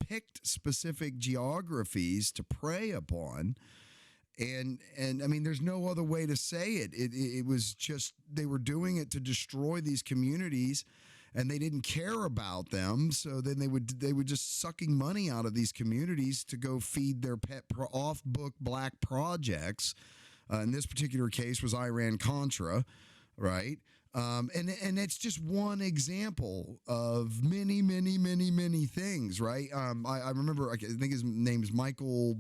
picked specific geographies to prey upon, and I mean, there's no other way to say it. It was just, they were doing it to destroy these communities. and they didn't care about them. So then they would just sucking money out of these communities to go feed their pet off-book black projects. In this particular case was Iran-Contra, right? And it's just one example of many, many, many, many things, right? I remember, I think his name is Michael.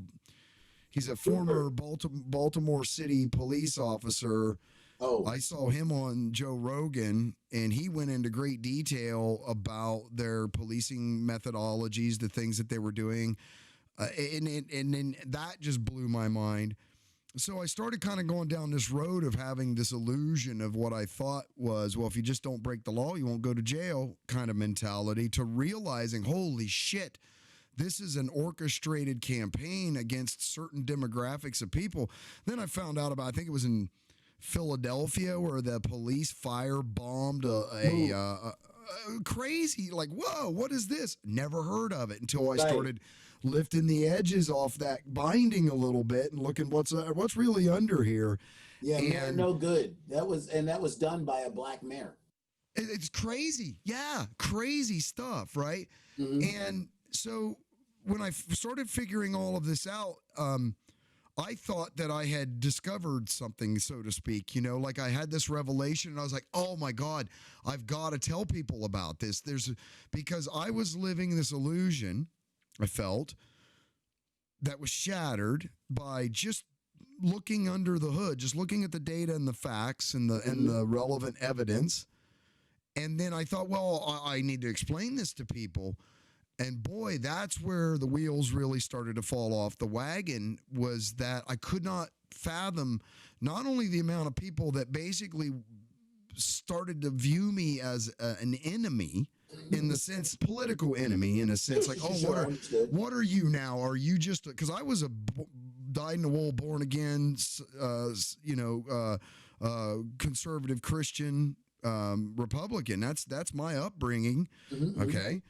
He's a former Baltimore City police officer. Oh, I saw him on Joe Rogan, and he went into great detail about their policing methodologies, the things that they were doing. And then that just blew my mind. So I started kind of going down this road of having this illusion of what I thought was, well, if you just don't break the law, you won't go to jail kind of mentality, to realizing, holy shit, this is an orchestrated campaign against certain demographics of people. Then I found out about, I think it was in Philadelphia, where the police firebombed a crazy, like, whoa, what is this? Never heard of it until I started lifting the edges off that binding a little bit and looking what's really under here. Yeah, mayor no good. That was done by a black mayor. It's crazy. Yeah, crazy stuff, right? Mm-hmm. And so when I started figuring all of this out, I thought that I had discovered something, so to speak, like I had this revelation and I was like, oh my God, I've got to tell people about this. Because I was living this illusion, I felt, that was shattered by just looking under the hood, just looking at the data and the facts and the relevant evidence. And then I thought, well, I need to explain this to people. And boy, that's where the wheels really started to fall off the wagon, was that I could not fathom not only the amount of people that basically started to view me as an enemy, in the sense, political enemy, in a sense, like, oh, what are you now? Are you just, because I was a dyed-in-the-wool, born-again, conservative Christian Republican. That's my upbringing. Mm-hmm. Okay.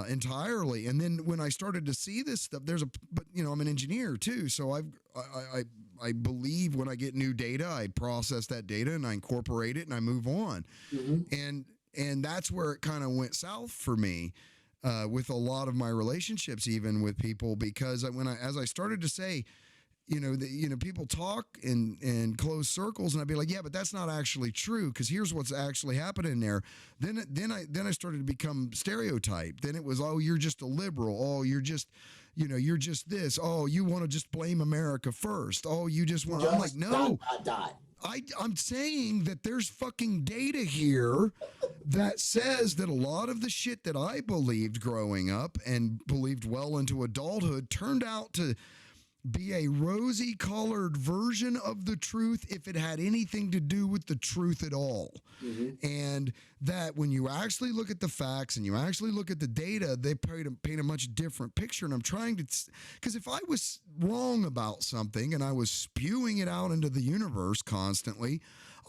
Entirely. And then when I started to see this stuff, but I'm an engineer too. So I believe when I get new data, I process that data and I incorporate it and I move on. Mm-hmm. And that's where it kind of went south for me, with a lot of my relationships, even with people, because as I started to say, people talk in closed circles, and I'd be like, yeah, but that's not actually true, because here's what's actually happening there. Then I started to become stereotyped. Then it was, oh, you're just a liberal. Oh, you're just this. Oh, you want to just blame America first. Oh, you just want. I'm like, no. I'm saying that there's fucking data here that says that a lot of the shit that I believed growing up and believed well into adulthood turned out to be a rosy colored version of the truth, if it had anything to do with the truth at all. Mm-hmm. And that when you actually look at the facts and you actually look at the data, they paint a much different picture. And I'm trying to, because if I was wrong about something and I was spewing it out into the universe constantly,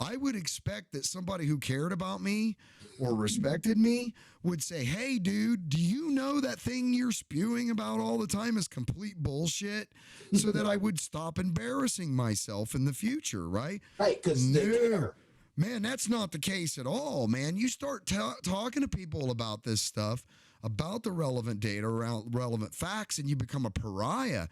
I would expect that somebody who cared about me or respected me would say, hey, dude, do you know that thing you're spewing about all the time is complete bullshit? So that I would stop embarrassing myself in the future, right? Right, because they care. Man, that's not the case at all, man. You start talking to people about this stuff, about the relevant data, around relevant facts, and you become a pariah,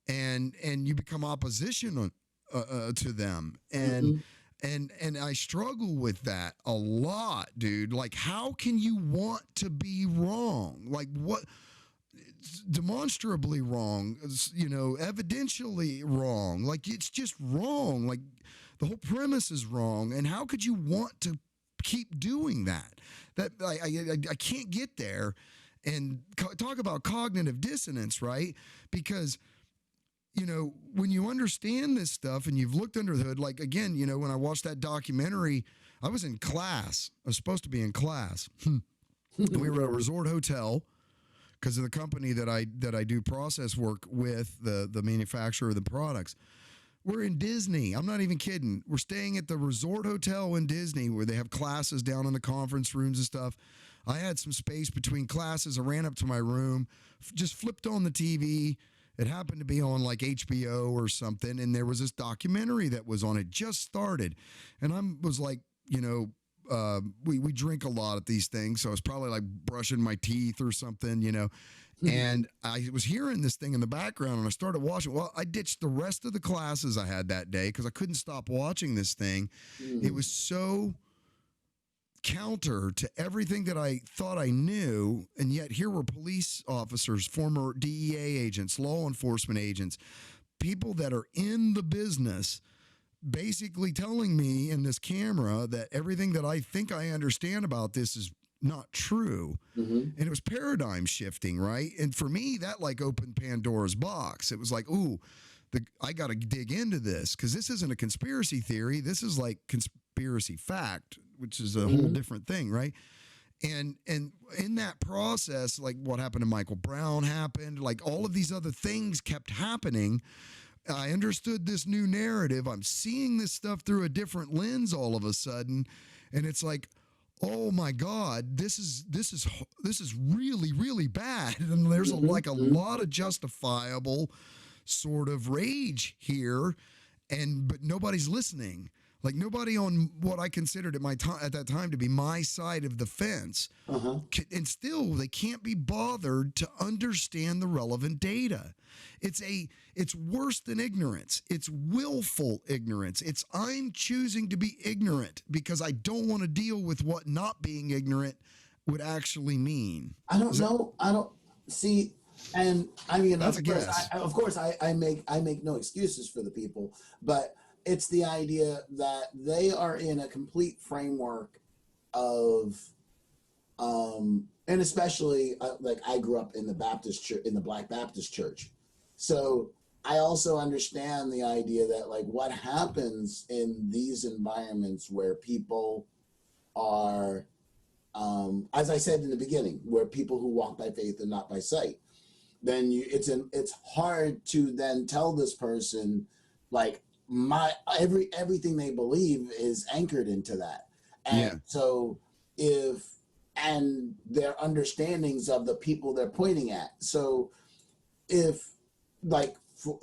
and you become opposition to them. And and I struggle with that a lot, dude. Like, how can you want to be wrong? Like, what? It's demonstrably wrong, evidentially wrong. Like, it's just wrong. Like, the whole premise is wrong. And how could you want to keep doing that? That I can't get there. And talk about cognitive dissonance, right? Because when you understand this stuff and you've looked under the hood, like, again, when I watched that documentary, I was in class. I was supposed to be in class. We were at a resort hotel, because of the company that I do process work with, the manufacturer of the products. We're in Disney. I'm not even kidding. We're staying at the resort hotel in Disney, where they have classes down in the conference rooms and stuff. I had some space between classes. I ran up to my room, just flipped on the TV. It happened to be on like HBO or something, and there was this documentary that was on. It just started, and I was like, we drink a lot at these things, so it's probably like brushing my teeth or something, And I was hearing this thing in the background, and I started watching. Well, I ditched the rest of the classes I had that day because I couldn't stop watching this thing. It was so counter to everything that I thought I knew, and yet here were police officers, former DEA agents, law enforcement agents, people that are in the business, basically telling me in this camera that everything that I think I understand about this is not true. And it was paradigm shifting, right? And for me, that like opened Pandora's box. It was like, ooh, I got to dig into this because this isn't a conspiracy theory. This is like conspiracy fact, which is a whole different thing, right? And in that process, like what happened to Michael Brown happened, like all of these other things kept happening. I understood this new narrative. I'm seeing this stuff through a different lens all of a sudden, and it's like, oh my God, this is really, really bad. And there's like a lot of justifiable sort of rage here, but nobody's listening. Like nobody on what I considered at that time to be my side of the fence. And still they can't be bothered to understand the relevant data. It's worse than ignorance. It's willful ignorance. It's I'm choosing to be ignorant because I don't want to deal with what not being ignorant would actually mean. I don't know. I don't see. And I mean, That's a guess. of course, I make no excuses for the people, but it's the idea that they are in a complete framework of, and especially like I grew up in the Baptist church, in the Black Baptist church. So I also understand the idea that like what happens in these environments where people are, as I said in the beginning, where people who walk by faith and not by sight, then it's hard to then tell this person like, everything they believe is anchored into that. And so and their understandings of the people they're pointing at. So if like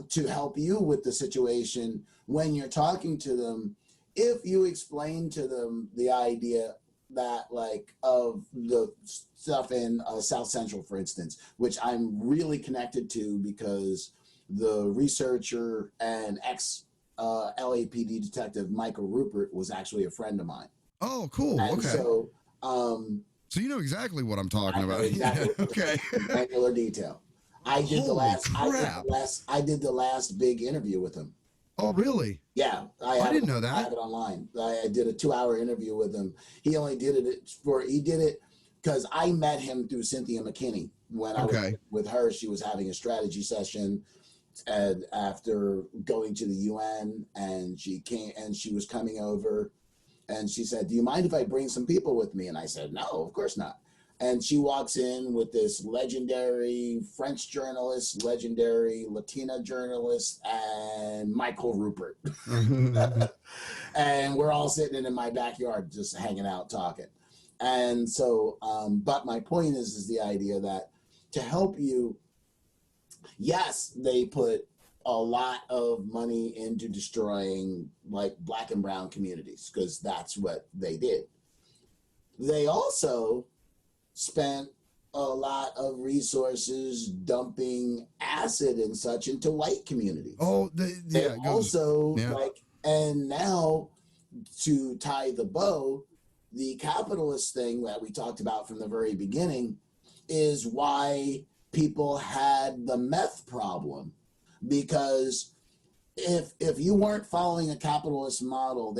to help you with the situation, when you're talking to them, if you explain to them the idea that like of the stuff in South Central, for instance, which I'm really connected to because the researcher and LAPD detective Michael Rupert was actually a friend of mine. Oh, cool. And okay. So, so you know exactly what I'm talking about. Exactly. Okay. Granular detail. I did the last big interview with him. Oh, really? Yeah, I didn't know that. I have it online. I did a 2-hour interview with him. He only did it because I met him through Cynthia McKinney when I was with her. She was having a strategy session. And after going to the UN, and she came and she was coming over and she said, "Do you mind if I bring some people with me?" And I said, "No, of course not." And she walks in with this legendary French journalist, legendary Latina journalist, and Michael Rupert. And we're all sitting in my backyard just hanging out talking. And so, but my point is the idea that to help you, yes, they put a lot of money into destroying like Black and brown communities because that's what they did. They also spent a lot of resources dumping acid and such into white communities. Oh, and now to tie the bow, the capitalist thing that we talked about from the very beginning is why people had the meth problem, because if you weren't following a capitalist model,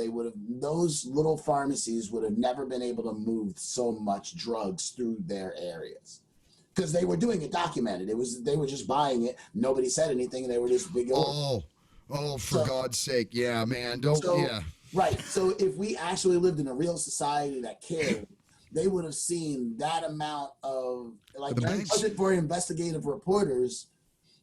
those little pharmacies would have never been able to move so much drugs through their areas because they were doing it documented. They were just buying it. Nobody said anything, and they were just big. For God's sake, yeah, man, Right. So if we actually lived in a real society that cared, they would have seen that amount of like budget for investigative reporters.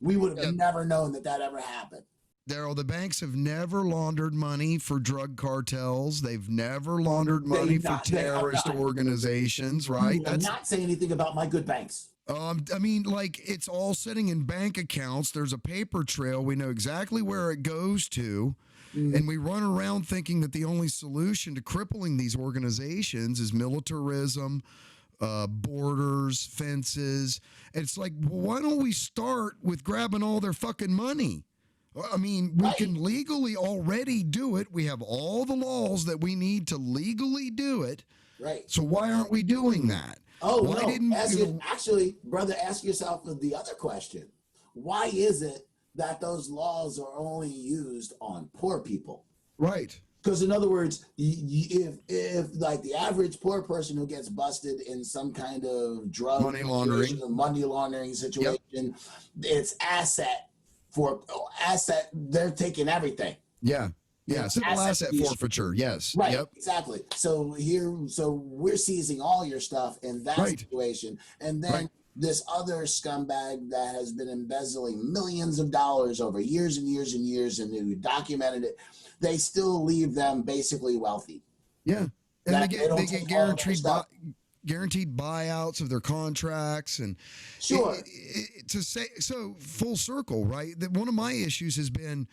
We would have never known that ever happened. Darryl, the banks have never laundered money for drug cartels. They've never laundered money for terrorist organizations, right? I'm not saying anything about my good banks. I mean, like, it's all sitting in bank accounts. There's a paper trail. We know exactly where it goes to. And we run around thinking that the only solution to crippling these organizations is militarism, borders, fences. And it's like, well, why don't we start with grabbing all their fucking money? I mean, we can legally already do it. We have all the laws that we need to legally do it. Right. So why aren't we doing that? Oh, why no. didn't Actually, brother, ask yourself the other question. Why is it that those laws are only used on poor people? Right. Because in other words, if like the average poor person who gets busted in some kind of drug money laundering situation, it's asset. They're taking everything. Yeah. Simple asset forfeiture. Yes. Right. Yep. Exactly. So we're seizing all your stuff in that situation, and then this other scumbag that has been embezzling millions of dollars over years and years and years, and who documented it, they still leave them basically wealthy. Yeah, and they get guaranteed buyouts of their contracts, and to say so full circle, right? That one of my issues has been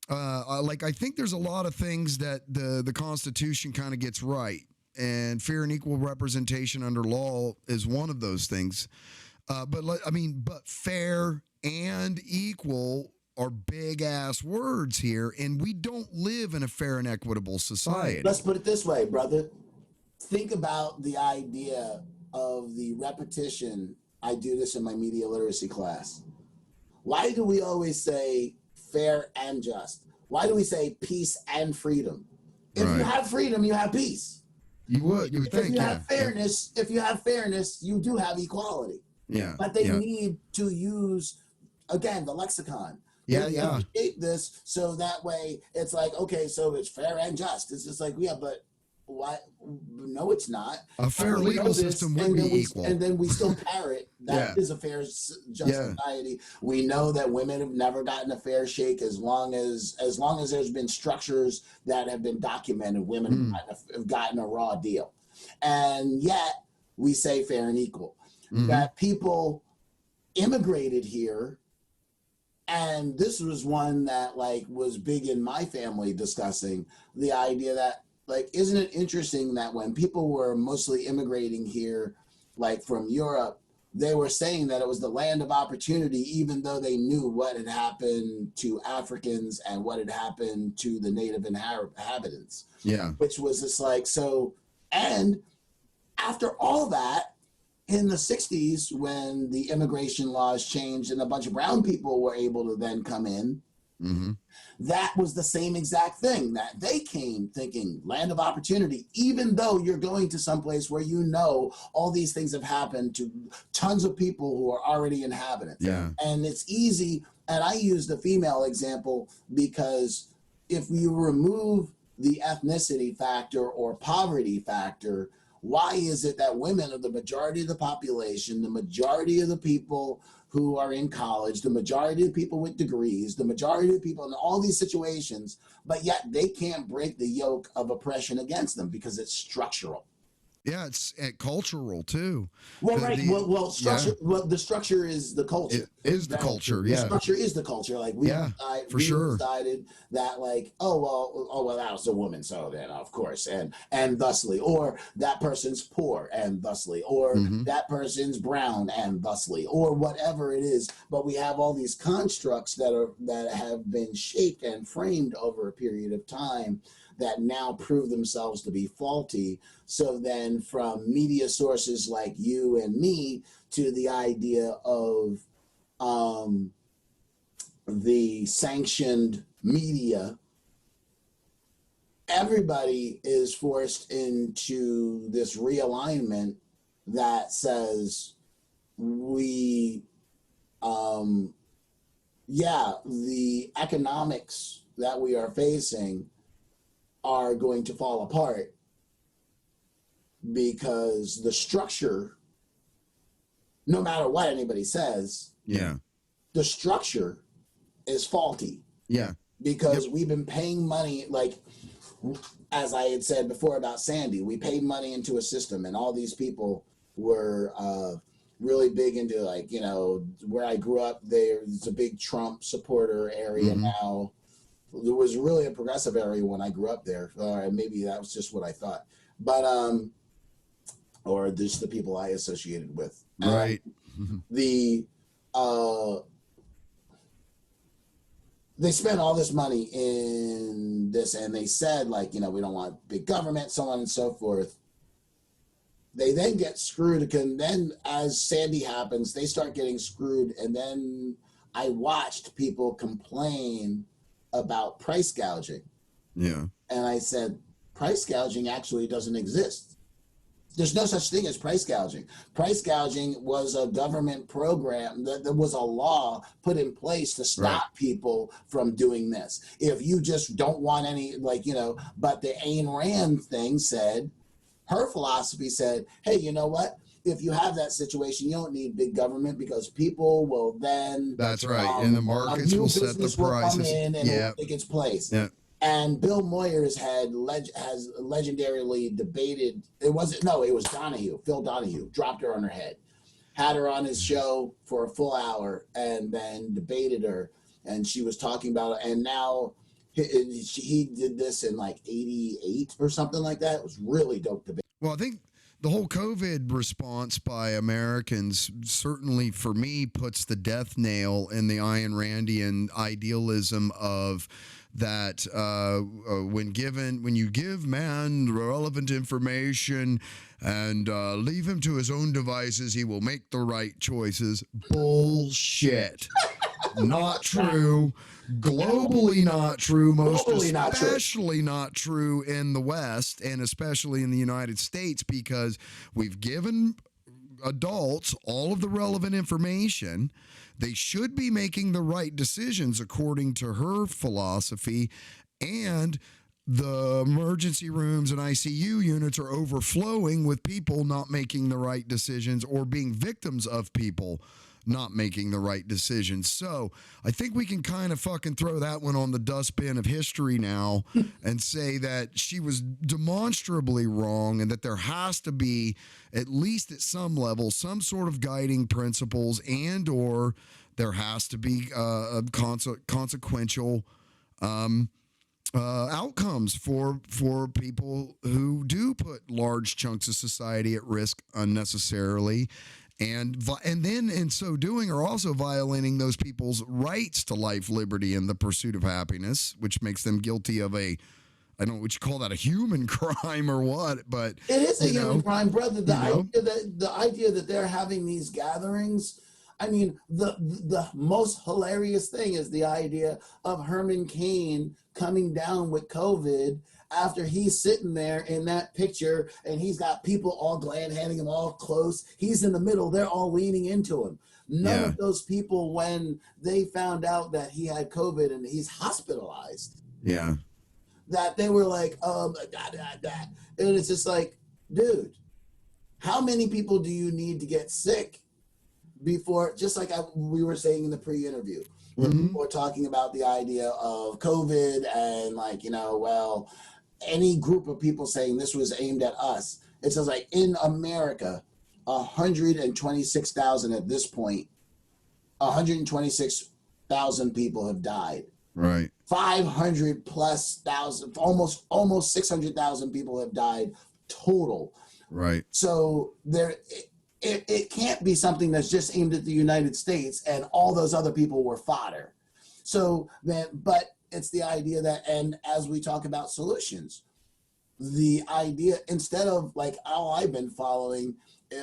I think there's a lot of things that the Constitution kind of gets right, and fair and equal representation under law is one of those things. But fair and equal are big ass words here, and we don't live in a fair and equitable society. Let's put it this way, brother. Think about the idea of the repetition. I do this in my media literacy class. Why do we always say fair and just? Why do we say peace and freedom? If you have freedom, you have peace. You would think. If you have fairness, you do have equality. Yeah. But they need to use, again, the lexicon. Shape this so that way it's like, okay, so it's fair and just. It's just like, yeah, but why? No, it's not. A fair legal system would be equal. And then we still parrot that is a fair, just society. We know that women have never gotten a fair shake as long as there's been structures that have been documented. Women have gotten a raw deal. And yet we say fair and equal. That people immigrated here. And this was one that was big in my family discussing the idea that isn't it interesting that when people were mostly immigrating here, from Europe, they were saying that it was the land of opportunity, even though they knew what had happened to Africans and what had happened to the native inhabitants. Yeah. Which was just and after all that, in the 60s, when the immigration laws changed and a bunch of brown people were able to then come in, that was the same exact thing, that they came thinking land of opportunity, even though you're going to someplace where all these things have happened to tons of people who are already inhabitants. Yeah. And it's easy. And I use the female example because if you remove the ethnicity factor or poverty factor, why is it that women are the majority of the population, the majority of the people who are in college, the majority of people with degrees, the majority of the people in all these situations, but yet they can't break the yoke of oppression against them because it's structural? Yeah, it's cultural too. Well, structure. Yeah. Well, the structure is the culture. It is the culture. Yeah, the structure is the culture. We decided that that was a woman, so then of course, and thusly, or that person's poor, and thusly, or that person's brown, and thusly, or whatever it is. But we have all these constructs that have been shaped and framed over a period of time that now prove themselves to be faulty. So then from media sources like you and me to the idea of the sanctioned media, everybody is forced into this realignment that says the economics that we are facing are going to fall apart because the structure, no matter what anybody says, the structure is faulty. Yeah. Because we've been paying money, as I had said before about Sandy, we paid money into a system, and all these people were really big into where I grew up. There's a big Trump supporter area now. it was really a progressive area when I grew up there. Maybe that was just what I thought, but or just the people I associated with. Right. The they spent all this money in this, and they said, like, we don't want big government, so on and so forth. They then get screwed, and then as Sandy happens, they start getting screwed, and then I watched people complain about price gouging. Yeah. And I said, price gouging actually doesn't exist. There's no such thing as price gouging. Price gouging was a government program that was a law put in place to stop people from doing this. If you just don't want any, but the Ayn Rand thing said, her philosophy said, hey, you know what? If you have that situation, you don't need big government because people will then. That's right. And the markets will set the prices. Will come in and it'll take its place. Yeah. And Bill Moyers has legendarily debated. It was Donahue. Phil Donahue dropped her on her head, had her on his show for a full hour, and then debated her. And she was talking about it. And now he did this in like '88 or something like that. It was really dope debate. Well, I think the whole COVID response by Americans certainly, for me, puts the death nail in the Ayn Randian idealism of that when you give man relevant information and leave him to his own devices, he will make the right choices. Bullshit. Not true. Globally not true. Most especially not true in the West, and especially in the United States, because we've given adults all of the relevant information. They should be making the right decisions according to her philosophy, and the emergency rooms and ICU units are overflowing with people not making the right decisions or being victims of people not making the right decisions. So I think we can kind of fucking throw that one on the dustbin of history now and say that she was demonstrably wrong, and that there has to be, at least at some level, some sort of guiding principles, and or there has to be consequential outcomes for people who do put large chunks of society at risk unnecessarily. And then in so doing are also violating those people's rights to life, liberty, and the pursuit of happiness, which makes them guilty of I don't know what you call that, a human crime or what, but it is a human crime, brother. The idea that they're having these gatherings. I mean, the most hilarious thing is the idea of Herman Cain coming down with COVID after he's sitting there in that picture, and he's got people all handing him all close. He's in the middle. They're all leaning into him. None of those people, when they found out that he had COVID and he's hospitalized, that they were like, oh my God, that. And it's just like, dude, how many people do you need to get sick before, just like we were saying in the pre-interview, where people were talking about the idea of COVID and any group of people saying this was aimed at us. It says, like, in America, 126,000 at this point, 126,000 people have died. Right. 500 plus thousand, almost 600,000 people have died total. Right. So it can't be something that's just aimed at the United States and all those other people were fodder. So then, but it's the idea that, and as we talk about solutions, the idea, instead of like all I've been following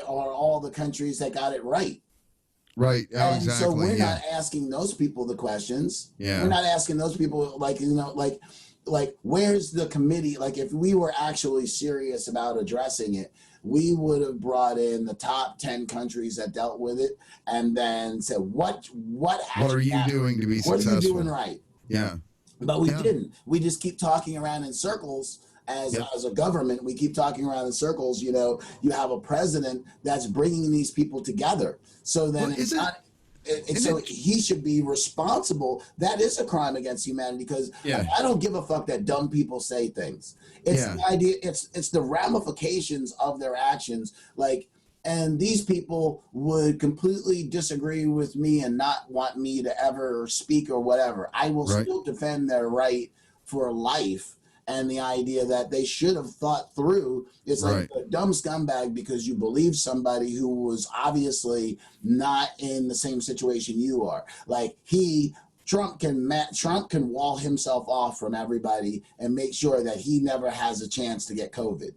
are all the countries that got it right. Right. Oh, and exactly. So we're not asking those people the questions. Yeah. We're not asking those people like where's the committee? Like, if we were actually serious about addressing it, we would have brought in the top 10 countries that dealt with it and then said, what are you doing to be successful? What are you doing right? Yeah. But we didn't. We just keep talking around in circles. As a government, we keep talking around in circles. You have a president that's bringing these people together. So then he should be responsible. That is a crime against humanity, because I don't give a fuck that dumb people say things. It's the idea. It's the ramifications of their actions. Like, and these people would completely disagree with me and not want me to ever speak or whatever, I will still defend their right for life. And the idea that they should have thought through, it's like a dumb scumbag because you believe somebody who was obviously not in the same situation you are. Like Trump can wall himself off from everybody and make sure that he never has a chance to get COVID.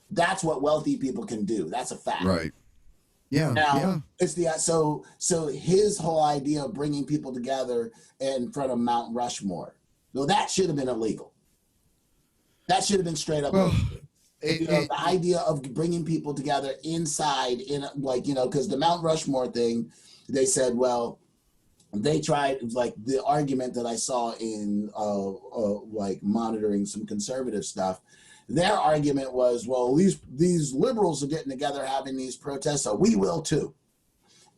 That's what wealthy people can do. That's a fact. Right. Yeah. Now it's so his whole idea of bringing people together in front of Mount Rushmore. Well, that should have been illegal. That should have been straight up illegal. The idea of bringing people together inside because the Mount Rushmore thing, they said, well, they tried, like the argument that I saw in like monitoring some conservative stuff. Their argument was, well, these liberals are getting together having these protests, so we will too.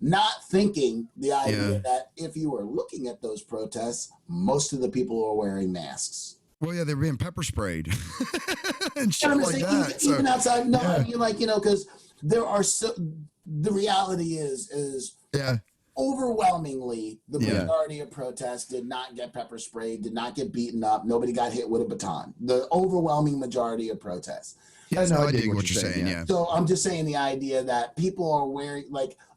Not thinking the idea that if you were looking at those protests, most of the people are wearing masks. Well, yeah, they're being pepper sprayed and shit like that. Even outside, I mean, because there are the reality is overwhelmingly the majority of protests did not get pepper sprayed, did not get beaten up, nobody got hit with a baton. The overwhelming majority of protests. Yeah, no, I dig what you're saying. Yeah. So I'm just saying the idea that people are wearing,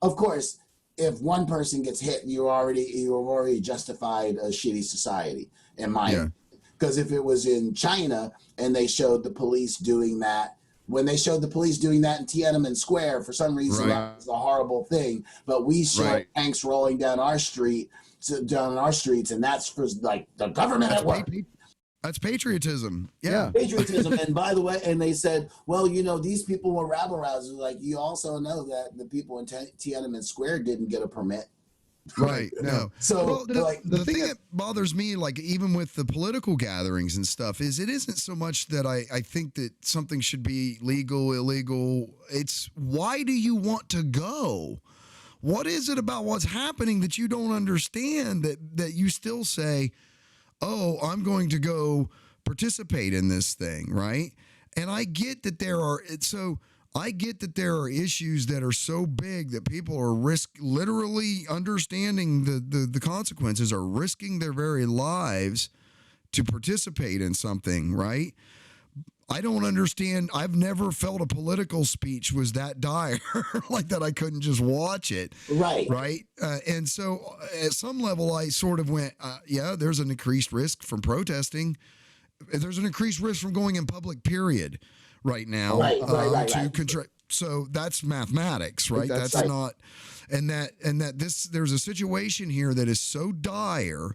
of course, if one person gets hit, you've already justified a shitty society, in my opinion. Because if it was in China and they showed the police doing that, when they showed the police doing that in Tiananmen Square, for some reason that was a horrible thing. But we showed tanks rolling down our streets, and that's for the government at work. That's patriotism. Yeah. Patriotism. And by the way, and they said, well, these people were rabble rousers. Like, you also know that the people in Tiananmen Square didn't get a permit. Right. No. So the thing that bothers me, like even with the political gatherings and stuff, is it isn't so much that I think that something should be legal, illegal. It's why do you want to go? What is it about what's happening that you don't understand that you still say, oh, I'm going to go participate in this thing, right? And I get that there are issues that are so big that people are literally understanding the consequences, are risking their very lives to participate in something, right? I don't understand. I've never felt a political speech was that dire like that. I couldn't just watch it. Right. And so at some level, I sort of went, there's an increased risk from protesting. There's an increased risk from going in public, period, right now. So that's mathematics, right? That's not, and there's a situation here that is so dire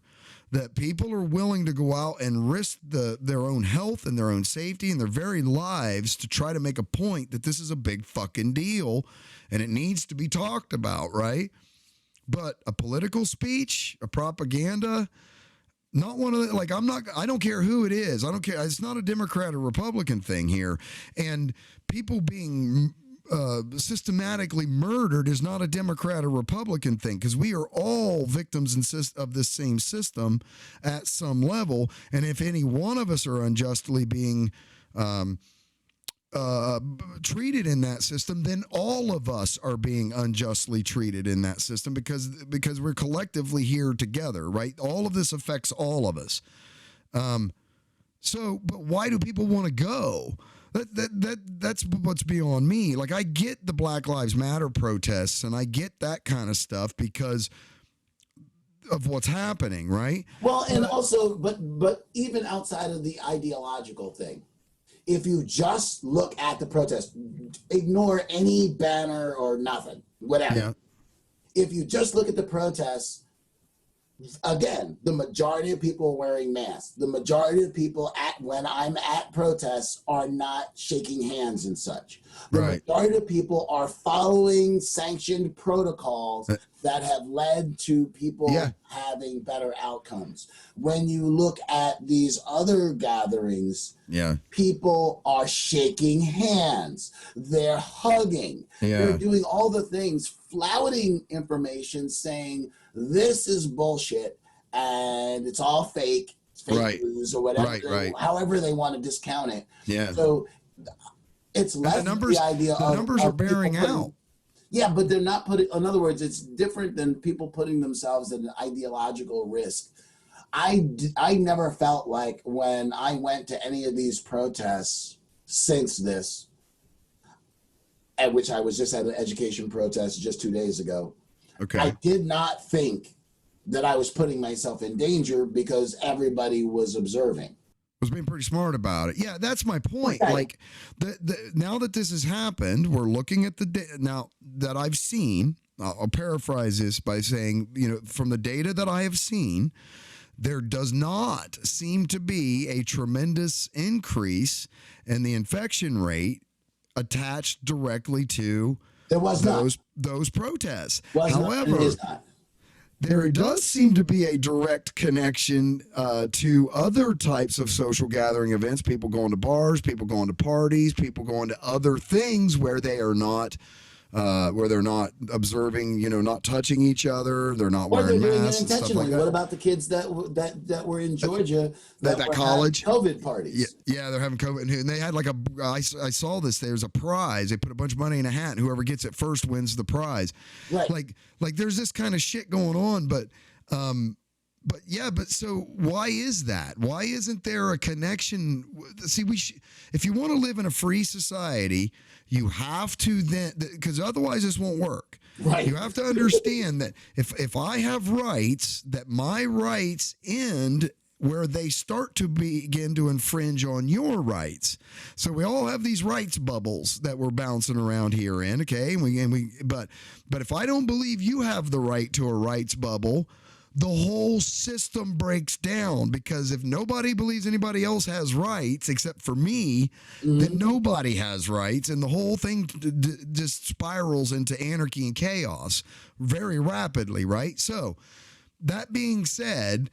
that people are willing to go out and risk their own health and their own safety and their very lives to try to make a point that this is a big fucking deal and it needs to be talked about, right? But a political speech, a propaganda, not one of the, I don't care who it is. I don't care. It's not a Democrat or Republican thing here. And people being systematically murdered is not a Democrat or Republican thing, because we are all victims of this same system at some level. And if any one of us are unjustly being treated in that system, then all of us are being unjustly treated in that system because we're collectively here together, right? All of this affects all of us. But why do people want to go? That's what's beyond me. Like, I get the Black Lives Matter protests and I get that kind of stuff because of what's happening, right? Well, and also, but even outside of the ideological thing, if you just look at the protest, ignore any banner or nothing, whatever. Yeah. If you just look at the protests, again, the majority of people are wearing masks. The majority of people when I'm at protests are not shaking hands and such. The majority of people are following sanctioned protocols that have led to people having better outcomes. When you look at these other gatherings, people are shaking hands. They're hugging. They're doing all the things, flouting information, saying this is bullshit and it's all fake. It's fake news or whatever. However they want to discount it. Yeah. So it's And less the idea the numbers are of people bearing putting, out. yeah, but they're not putting, in other words, it's different than people putting themselves at an ideological risk. I never felt like when I went to any of these protests since this, at which I was just at an education protest just 2 days ago, Okay. I did not think that I was putting myself in danger because everybody was observing. Was being pretty smart about it. Yeah, that's my point. Right. Like now that this has happened, we're looking at now that I've seen. I'll paraphrase this by saying, from the data that I have seen, there does not seem to be a tremendous increase in the infection rate attached directly to There was those protests. Was However, not, it is not. There does seem to be a direct connection to other types of social gathering events. People going to bars, people going to parties, people going to other things where they are not, where they're not observing, not touching each other. They're not Or wearing they're doing it masks and stuff intentionally. like that. What about the kids that were in Georgia that were college having COVID parties? Yeah, they're having COVID, and they had like I saw this. There's a prize. They put a bunch of money in a hat, and whoever gets it first wins the prize. Right. Like there's this kind of shit going on, but so why is that? Why isn't there a connection? See, if you want to live in a free society, you have to then, because otherwise this won't work. Right. You have to understand that if I have rights, that my rights end where they start to begin to infringe on your rights. So we all have these rights bubbles that we're bouncing around here in, okay? But if I don't believe you have the right to a rights bubble, the whole system breaks down, because if nobody believes anybody else has rights except for me, then nobody has rights, and the whole thing just spirals into anarchy and chaos very rapidly, right? So that being said,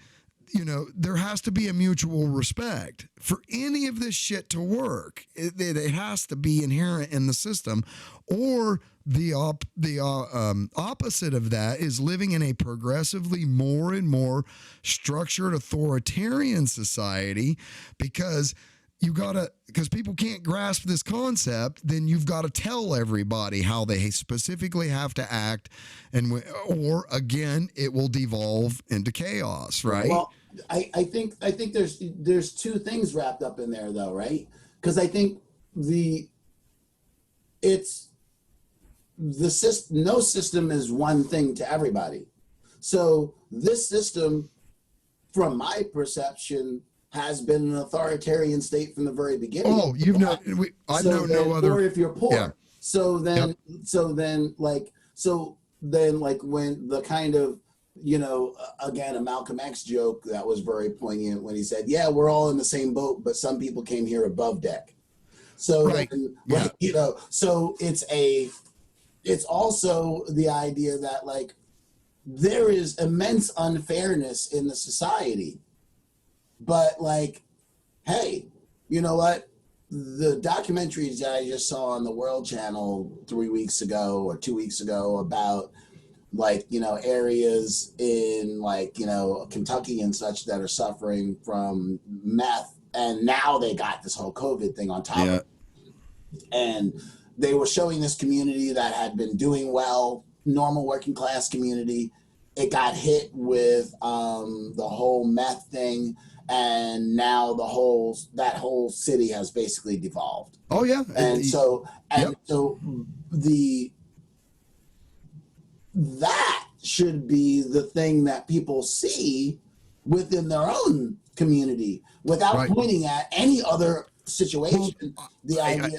there has to be a mutual respect for any of this shit to work. It has to be inherent in the system, or the opposite of that is living in a progressively more and more structured authoritarian society, because people can't grasp this concept, then you've got to tell everybody how they specifically have to act, or again, it will devolve into chaos, right? Well, I think there's two things wrapped up in there, though, right? Because I think no system is one thing to everybody. So this system, from my perception, has been an authoritarian state from the very beginning. Oh, I've known no other. Or if you're poor, Yeah. so then when the kind of, again, a Malcolm X joke that was very poignant when he said, "Yeah, we're all in the same boat, but some people came here above deck." So Right. so it's also the idea that there is immense unfairness in the society. But hey, you know what? The documentaries that I just saw on the World Channel 3 weeks ago or 2 weeks ago about areas in Kentucky and such that are suffering from meth, and now they got this whole COVID thing on top of it. And they were showing this community that had been doing well, normal working class community. It got hit with the whole meth thing, and now that whole city has basically devolved. Oh yeah, So that should be the thing that people see within their own community without pointing at any other situation. I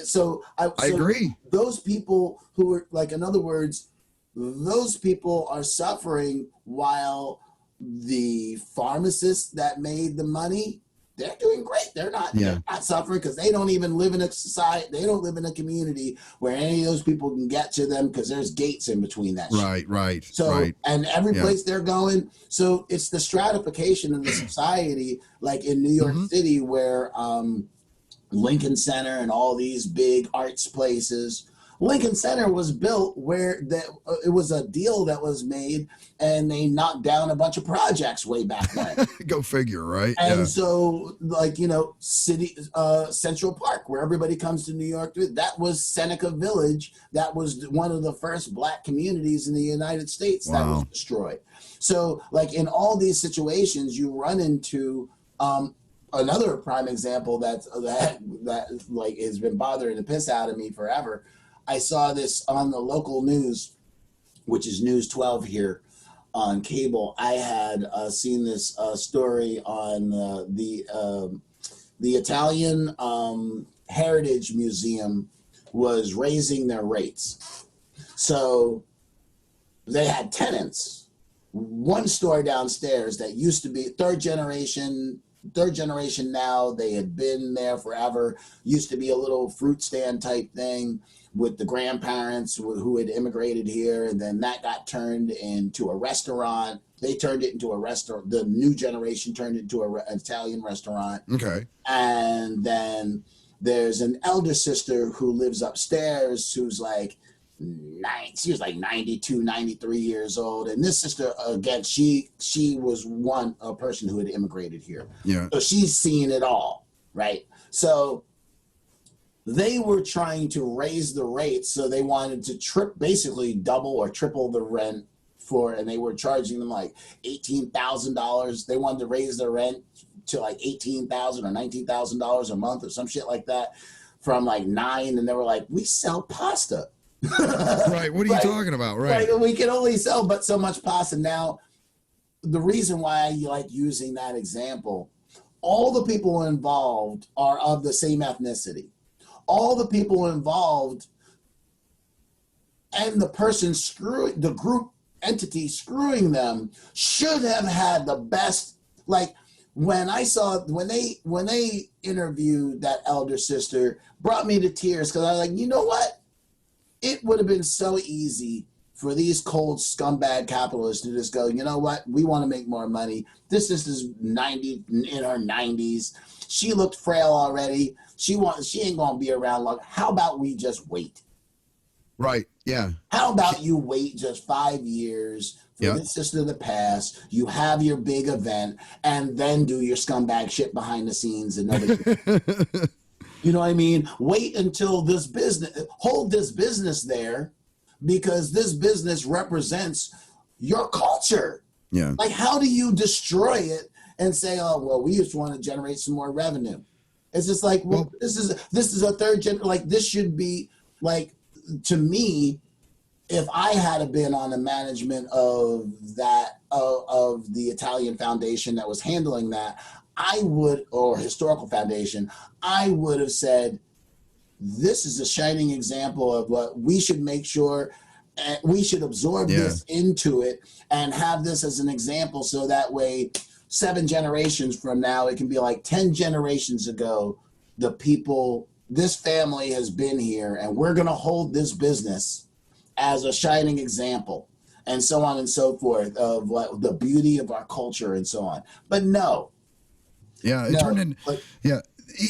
agree. Those people who are in other words, those people are suffering while the pharmacists that made the money, they're doing great. They're not suffering because they don't even live in a society. They don't live in a community where any of those people can get to them because there's gates in between that. Right. So, and every place they're going. So it's the stratification of the society, like in New York City, where Lincoln Center and all these big arts places Lincoln Center was built where it was a deal that was made, and they knocked down a bunch of projects way back when. Go figure, right? And Yeah. so, like, city Central Park, where everybody comes to New York, that was Seneca Village. That was one of the first black communities in the United States that was Wow. destroyed. So, like, in all these situations, you run into another prime example that like has been bothering the piss out of me forever. I saw this on the local news, which is News 12 here on cable. I had seen this story on the Italian Heritage Museum was raising their rates. So they had tenants. One store downstairs that used to be third generation now. They had been there forever. Used to be a little fruit stand type thing with the grandparents who had immigrated here, and then that got turned into a restaurant. They turned it into a restaurant. The new generation turned it into an Italian restaurant. Okay. And then there's an elder sister who lives upstairs who's like she was like 92, 93 years old. And this sister, again, she was a person who had immigrated here. Yeah. So she's seen it all, right? So they were trying to raise the rates. So they wanted to basically double or triple the rent and they were charging them like $18,000. They wanted to raise their rent to like $18,000 or $19,000 a month or some shit like that from like $9,000. And they were like, we sell pasta. Right. What are you talking about? Right. We can only sell but so much pasta. Now, the reason why I like using that example, all the people involved are of the same ethnicity. All the people involved and the person the group entity screwing them should have had the best. Like when they interviewed that elder sister, brought me to tears because I was like, you know what? It would have been so easy for these cold scumbag capitalists to just go, you know what? We want to make more money. This is 90 in her 90s. She looked frail already. She ain't gonna be around long. How about we just wait? Right. Yeah. How about you wait just 5 years for this sister to pass? You have your big event, and then do your scumbag shit behind the scenes and nobody. You know what I mean? Wait until hold this business there, because this business represents your culture. Yeah. Like, how do you destroy it and say, oh, well, we just want to generate some more revenue? It's just like, well, this is a third gen. Like, this should be like, to me, if I had been on the management of the Italian foundation that was handling that, or historical foundation, I would have said, this is a shining example of what we should make sure, we should absorb this into it and have this as an example, so that way 7 generations from now, it can be like 10 generations ago, this family has been here, and we're going to hold this business as a shining example, and so on and so forth, of what the beauty of our culture and so on. But no. Yeah, it turned in. Yeah,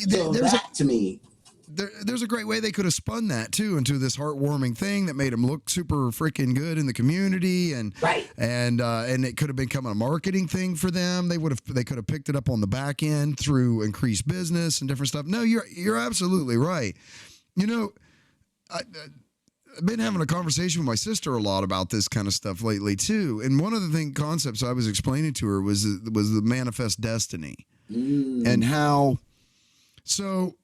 so to me, there's a great way they could have spun that too into this heartwarming thing that made them look super freaking good in the community, and it could have become a marketing thing for them. They could have picked it up on the back end through increased business and different stuff. No, you're absolutely right. You know, I've been having a conversation with my sister a lot about this kind of stuff lately too, and one of the concepts I was explaining to her was the manifest destiny. And how, so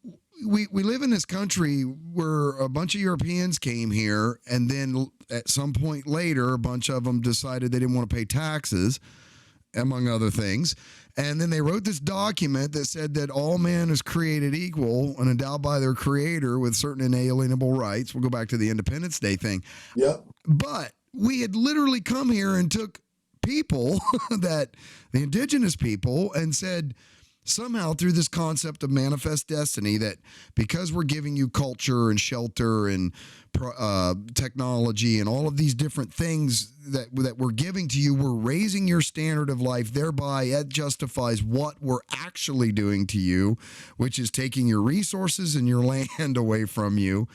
we live in this country where a bunch of Europeans came here, and then at some point later, a bunch of them decided they didn't want to pay taxes, among other things. And then they wrote this document that said that all man is created equal and endowed by their creator with certain inalienable rights. We'll go back to the Independence Day thing. Yep. But we had literally come here and took people the indigenous people, and said somehow through this concept of manifest destiny that because we're giving you culture and shelter and technology and all of these different things that we're giving to you, we're raising your standard of life. Thereby, it justifies what we're actually doing to you, which is taking your resources and your land away from you.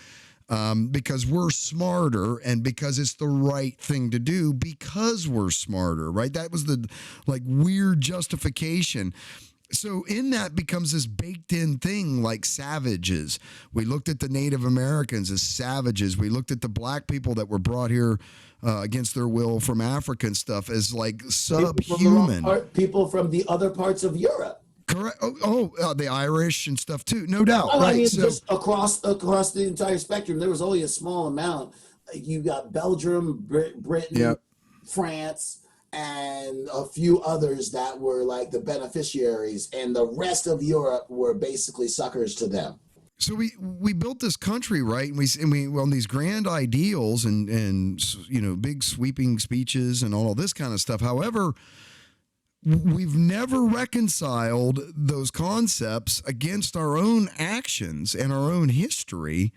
because we're smarter and because it's the right thing to do because we're smarter, right? That was the like weird justification. So in that becomes this baked in thing like savages. We looked at the Native Americans as savages. We looked at the black people that were brought here against their will from Africa and stuff as like subhuman. People from the other parts of Europe. Correct. The Irish and stuff too, no doubt. Oh, right. I mean, So, just across the entire spectrum, there was only a small amount. You got Belgium, Britain, Yep. France, and a few others that were like the beneficiaries, and the rest of Europe were basically suckers to them. So we built this country, right? And we on these grand ideals and big sweeping speeches and all this kind of stuff. However, we've never reconciled those concepts against our own actions and our own history.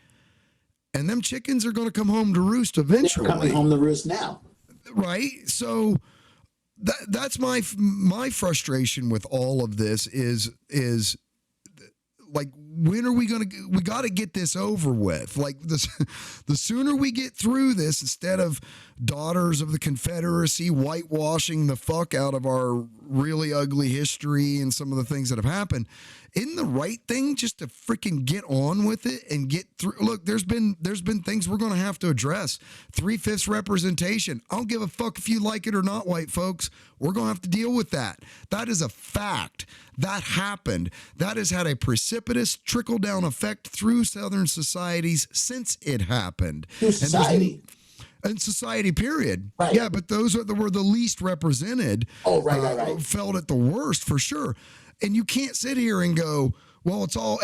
And them chickens are going to come home to roost eventually. They're coming home to roost now. Right? So that's my frustration with all of this is like, when are we got to get this over with? Like the sooner we get through this, instead of daughters of the Confederacy whitewashing the fuck out of our really ugly history and some of the things that have happened, isn't the right thing just to freaking get on with it and get through? Look, there's been things we're going to have to address. 3/5 representation. I don't give a fuck if you like it or not, white folks. We're going to have to deal with that. That is a fact. That happened. That has had a precipitous trickle-down effect through Southern societies since it happened. Through society. And society, period. Right. Yeah, but those were the least represented. Oh, right. Felt it the worst for sure. And you can't sit here and go, well, it's all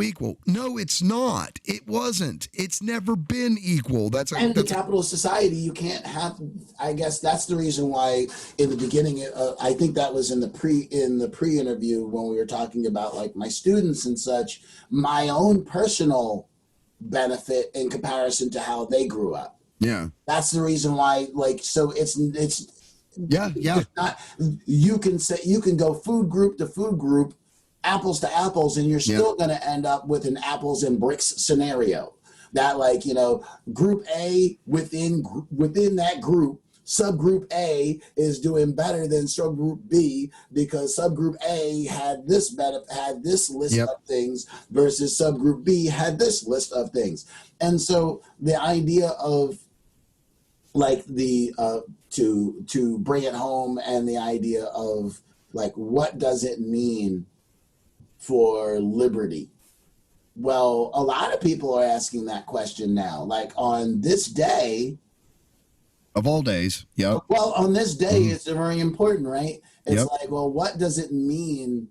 equal. No, it's not. It wasn't. It's never been equal. The capitalist society, you can't have. I guess that's the reason why in the beginning, I think that was in the pre-interview when we were talking about like my students and such, my own personal benefit in comparison to how they grew up. Yeah, that's the reason why. Like, so it's. Yeah. It's not, you can go food group to food group, apples to apples, and you're still going to end up with an apples and bricks scenario. That group A within that group, subgroup A is doing better than subgroup B because subgroup A had this list of things versus subgroup B had this list of things. And so the idea of like the to bring it home, and the idea of like, what does it mean for liberty? Well, a lot of people are asking that question now, like on this day of all days. Yep. Well, on this day, it's very important, right? It's like, well, what does it mean?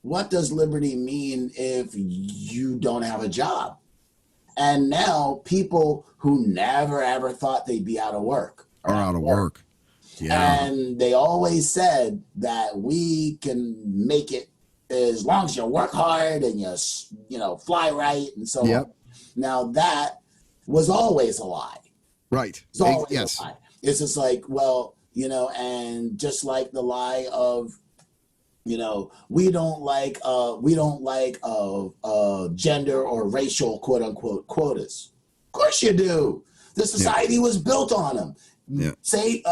What does liberty mean if you don't have a job? And now people who never ever thought they'd be out of work are out of work. Yeah. And they always said that we can make it as long as you work hard and you fly right and so on. Now that was always a lie. Right. It's always a lie. It's just like, well, and just like the lie of, we don't like gender or racial quote unquote quotas. Of course you do. The society was built on them. Yeah. Saying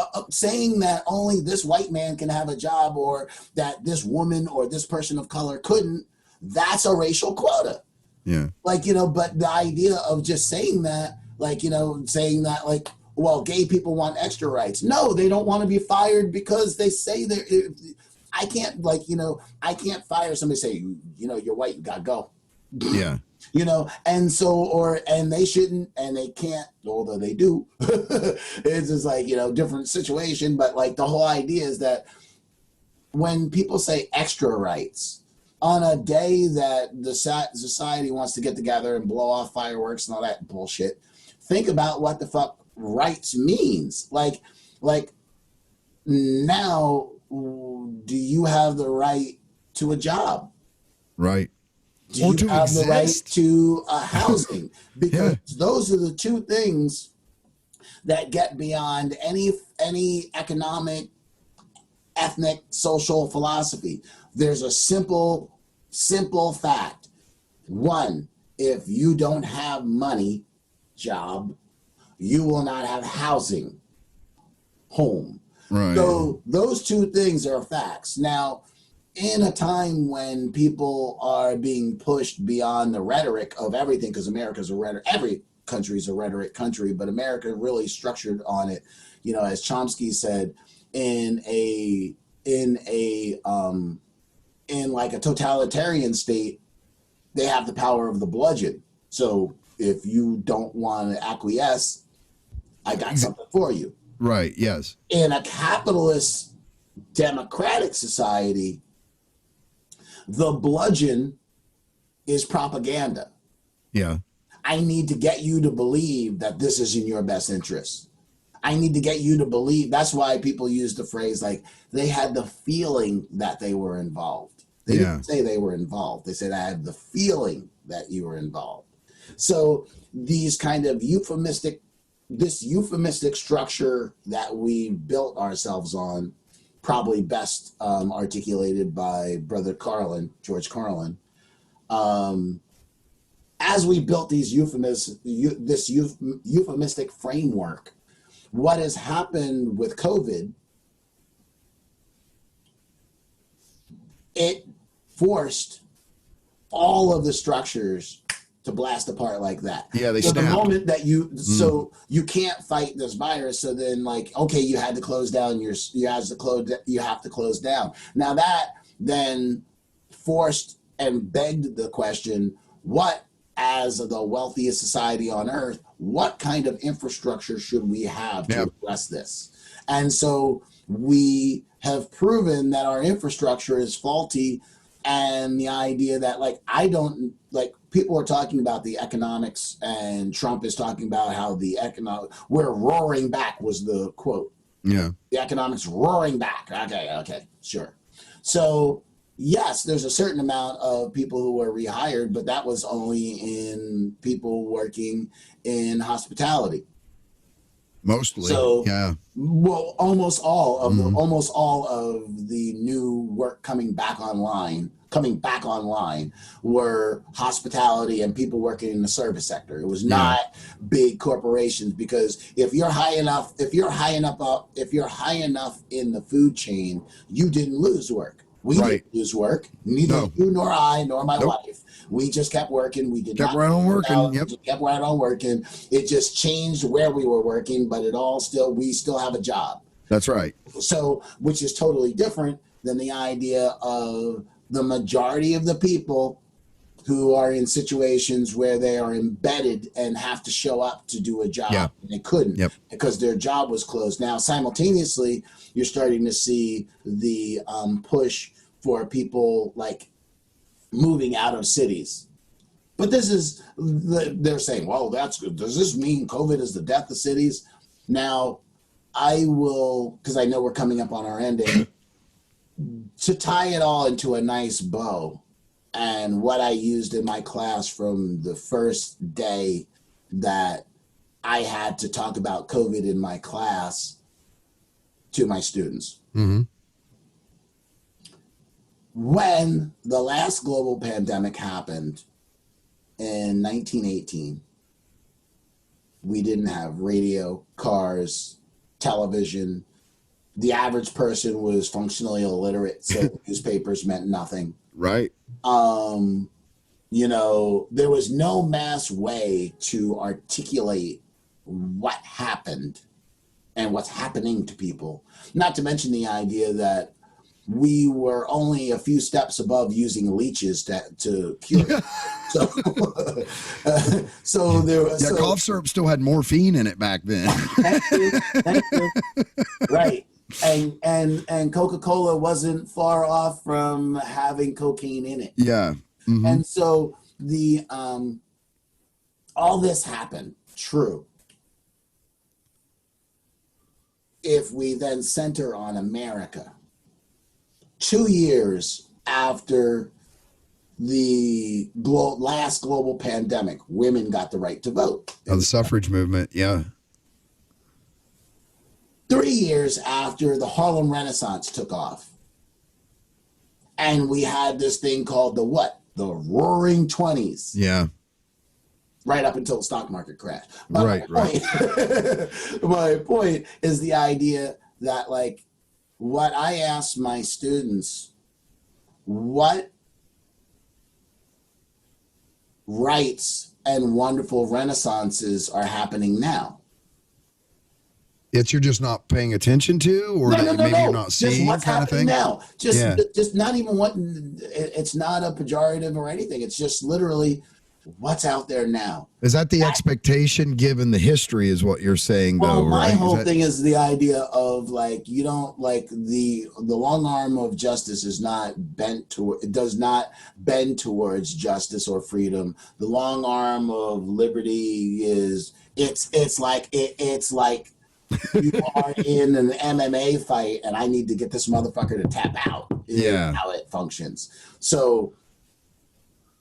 that only this white man can have a job or that this woman or this person of color couldn't, that's a racial quota. Yeah. Like, but the idea of just saying that, like, well, gay people want extra rights. No, they don't want to be fired because they say I can't I can't fire somebody say, you're white, you gotta go. Yeah. And they shouldn't, and they can't, although they do. It's just like, different situation. But like the whole idea is that when people say extra rights on a day that the society wants to get together and blow off fireworks and all that bullshit, think about what the fuck rights means. Like now, do you have the right to a job? Right. Do you have the right to housing? Because those are the two things that get beyond any economic, ethnic, social philosophy. There's a simple fact. One, if you don't have money, job, you will not have housing, home. Right. So those two things are facts. Now, in a time when people are being pushed beyond the rhetoric of everything, because America's a rhetoric, every country's a rhetoric country, but America really structured on it, as Chomsky said, in like a totalitarian state, they have the power of the bludgeon. So if you don't want to acquiesce, I got something for you. Right. Yes. In a capitalist democratic society, the bludgeon is propaganda. Yeah. I need to get you to believe that this is in your best interest. I need to get you to believe. That's why people use the phrase like they had the feeling that they were involved. They didn't say they were involved. They said, I had the feeling that you were involved. So these kind of euphemistic structure that we built ourselves on, probably best articulated by Brother George Carlin. As we built these euphemistic framework, what has happened with COVID, it forced all of the structures to blast apart like that. Yeah, they so snapped. The moment that so you can't fight this virus, so then okay, you had to close down you have to close down. Now that then forced and begged the question, what, as the wealthiest society on earth, what kind of infrastructure should we have to address this? And so we have proven that our infrastructure is faulty, and the idea that people are talking about the economics, and Trump is talking about how we're roaring back was the quote. Yeah. The economics roaring back. Okay, sure. So yes, there's a certain amount of people who were rehired, but that was only in people working in hospitality. Mostly. So, yeah. Well, almost all of the new work coming back online were hospitality and people working in the service sector. It was not big corporations, because if you're high enough in the food chain, you didn't lose work. We didn't lose work. Neither you nor I nor my wife. We just kept working. We did kept right on working. Yep. Kept right on working. It just changed where we were working, but we still have a job. That's right. So, which is totally different than the idea of the majority of the people who are in situations where they are embedded and have to show up to do a job, and they couldn't because their job was closed. Now, simultaneously, you're starting to see the push for people like moving out of cities. But they're saying, well, that's good. Does this mean COVID is the death of cities? Now, I will, because I know we're coming up on our ending, to tie it all into a nice bow, and what I used in my class from the first day that I had to talk about COVID in my class to my students. Mm-hmm. When the last global pandemic happened in 1918, we didn't have radio, cars, television. The average person was functionally illiterate, so newspapers meant nothing. Right. There was no mass way to articulate what happened and what's happening to people. Not to mention the idea that we were only a few steps above using leeches to cure it. Cough syrup still had morphine in it back then. Thank you. Right. And Coca-Cola wasn't far off from having cocaine in it. Yeah. Mm-hmm. And so the all this happened, true. If we then center on America, 2 years after the last global pandemic, women got the right to vote. The suffrage movement, yeah. 3 years after the Harlem Renaissance took off. And we had this thing called the Roaring 20s. Yeah. right up until the stock market crashed. Right. My point is the idea that, like, what I ask my students, what rights and wonderful renaissances are happening now? It's you're just not paying attention to, or that maybe you're not Just seeing, what's kind of happening thing. now. Just, Yeah. just not even what. It's not a pejorative or anything. It's just literally what's out there now. Is that the expectation given the history is what you're saying, Well, though, my right? whole thing is the idea of, like, you don't, like, the long arm of justice is not bent to, it does not bend towards justice or freedom. The long arm of liberty is, it's like you are in an MMA fight and I need to get this motherfucker to tap out. Yeah. How it functions. So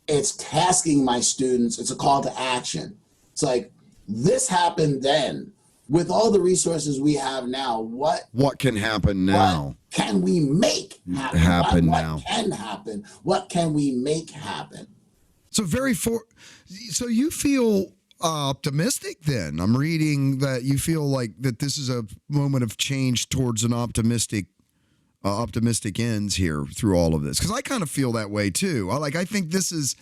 it's tasking my students. It's a call to action. It's like, this happened then. With all the resources we have now, what can happen now? What can we make happen? What can happen? What can we make happen? So so you feel optimistic then. I'm reading that you feel like that this is a moment of change towards an optimistic ends here through all of this, because I kind of feel that way too. I think this is,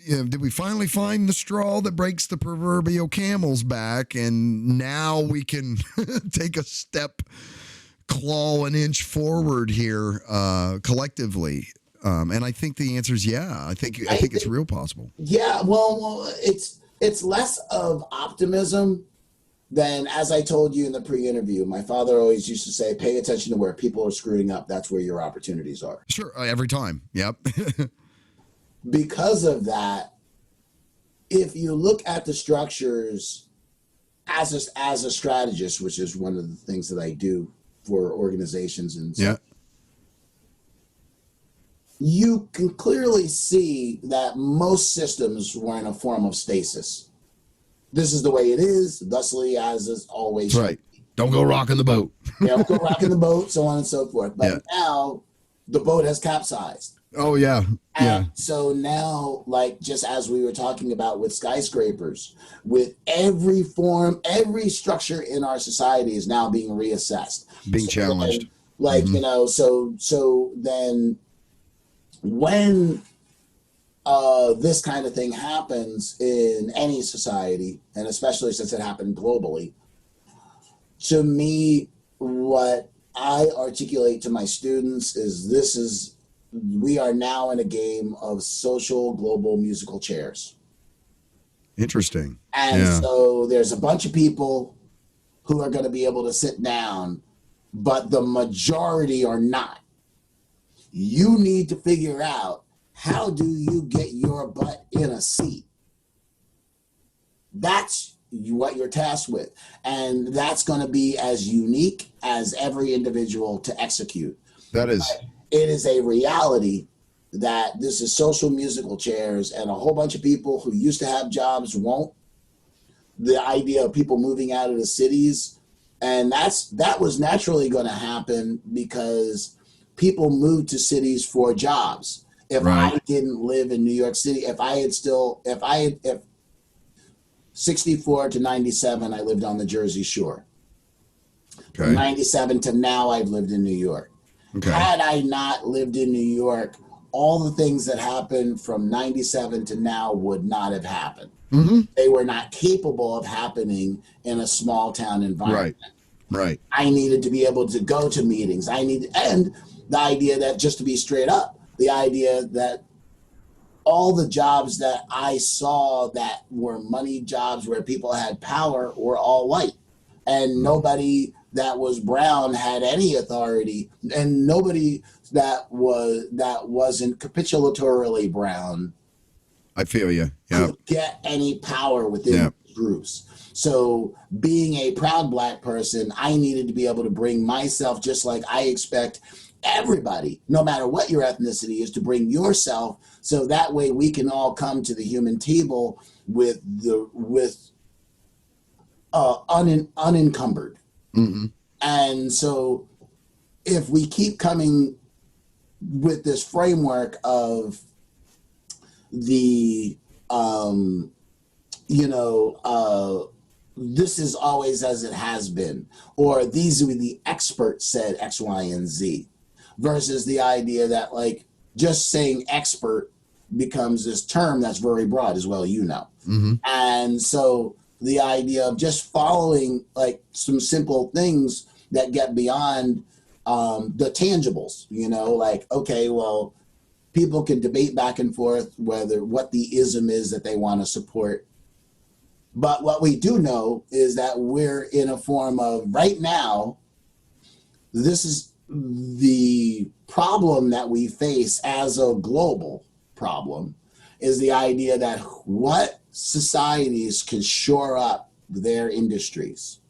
did we finally find the straw that breaks the proverbial camel's back, and now we can take a step, claw an inch forward here collectively. And I think the answer is yeah. I think it's real possible. Yeah, well, it's less of optimism than, as I told you in the pre-interview, my father always used to say, pay attention to where people are screwing up. That's where your opportunities are. Sure, every time. Yep. Because of that, if you look at the structures as a strategist, which is one of the things that I do for organizations and stuff, you can clearly see that most systems were in a form of stasis. This is the way it is, thusly as is always. Right. Don't go rocking the boat. Don't go rocking the boat, so on and so forth. But now the boat has capsized. Oh, yeah. And so now, like, just as we were talking about with skyscrapers, with every structure in our society is now being reassessed. Being challenged. So then when this kind of thing happens in any society, and especially since it happened globally, to me, what I articulate to my students is we are now in a game of social global musical chairs. Interesting. And so there's a bunch of people who are going to be able to sit down, but the majority are not. You need to figure out, how do you get your butt in a seat? That's what you're tasked with. And that's going to be as unique as every individual to execute. That is. It is a reality that this is social musical chairs, and a whole bunch of people who used to have jobs won't. The idea of people moving out of the cities, and that was naturally going to happen because people moved to cities for jobs. If I didn't live in New York City, if 64 to 97, I lived on the Jersey Shore. Okay. From 97 to now, I've lived in New York. Okay. Had I not lived in New York, all the things that happened from 97 to now would not have happened. Mm-hmm. They were not capable of happening in a small town environment. Right. I needed to be able to go to meetings. And the idea that, just to be straight up, the idea that all the jobs that I saw that were money jobs where people had power were all white, and nobody that was brown had any authority, and nobody that wasn't capitulatorily brown, I feel you, could get any power within groups. So being a proud Black person, I needed to be able to bring myself, just like I expect everybody, no matter what your ethnicity is, to bring yourself, so that way we can all come to the human table unencumbered. Mm-hmm. And so if we keep coming with this framework of the you know, this is always as it has been, or these are the experts said X, Y, and Z, versus the idea that like just saying expert becomes this term that's very broad as well, you know. Mm-hmm. And so the idea of just following like some simple things that get beyond the tangibles, you know, like, okay, well, people can debate back and forth whether what the ism is that they want to support. But what we do know is that we're in a form of right now, this is the problem that we face as a global problem, is the idea that what societies can shore up their industries.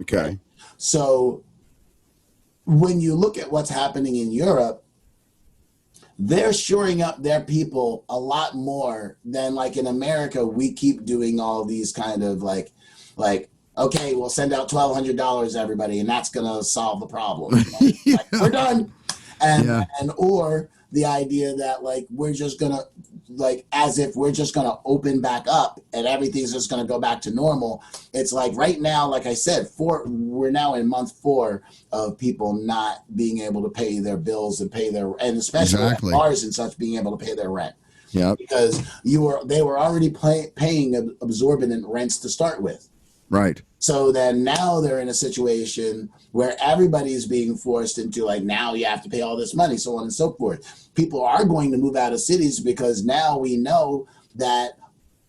Okay. So when you look at what's happening in Europe, they're shoring up their people a lot more than like in America. We keep doing all these kind of like, okay, we'll send out $1,200 everybody, and that's gonna solve the problem. Right? Yeah. Like, we're done. And Yeah. or the idea that like we're just gonna like as if we're just gonna open back up and everything's just gonna go back to normal. It's like right now, like I said, we're now in month 4 of people not being able to pay their bills and pay their, and especially Exactly. bars and such being able to pay their rent. Yep. Because they were already paying absorbent rents to start with. Right. So then now they're in a situation where everybody's being forced into like, now you have to pay all this money, so on and so forth. People are going to move out of cities because now we know that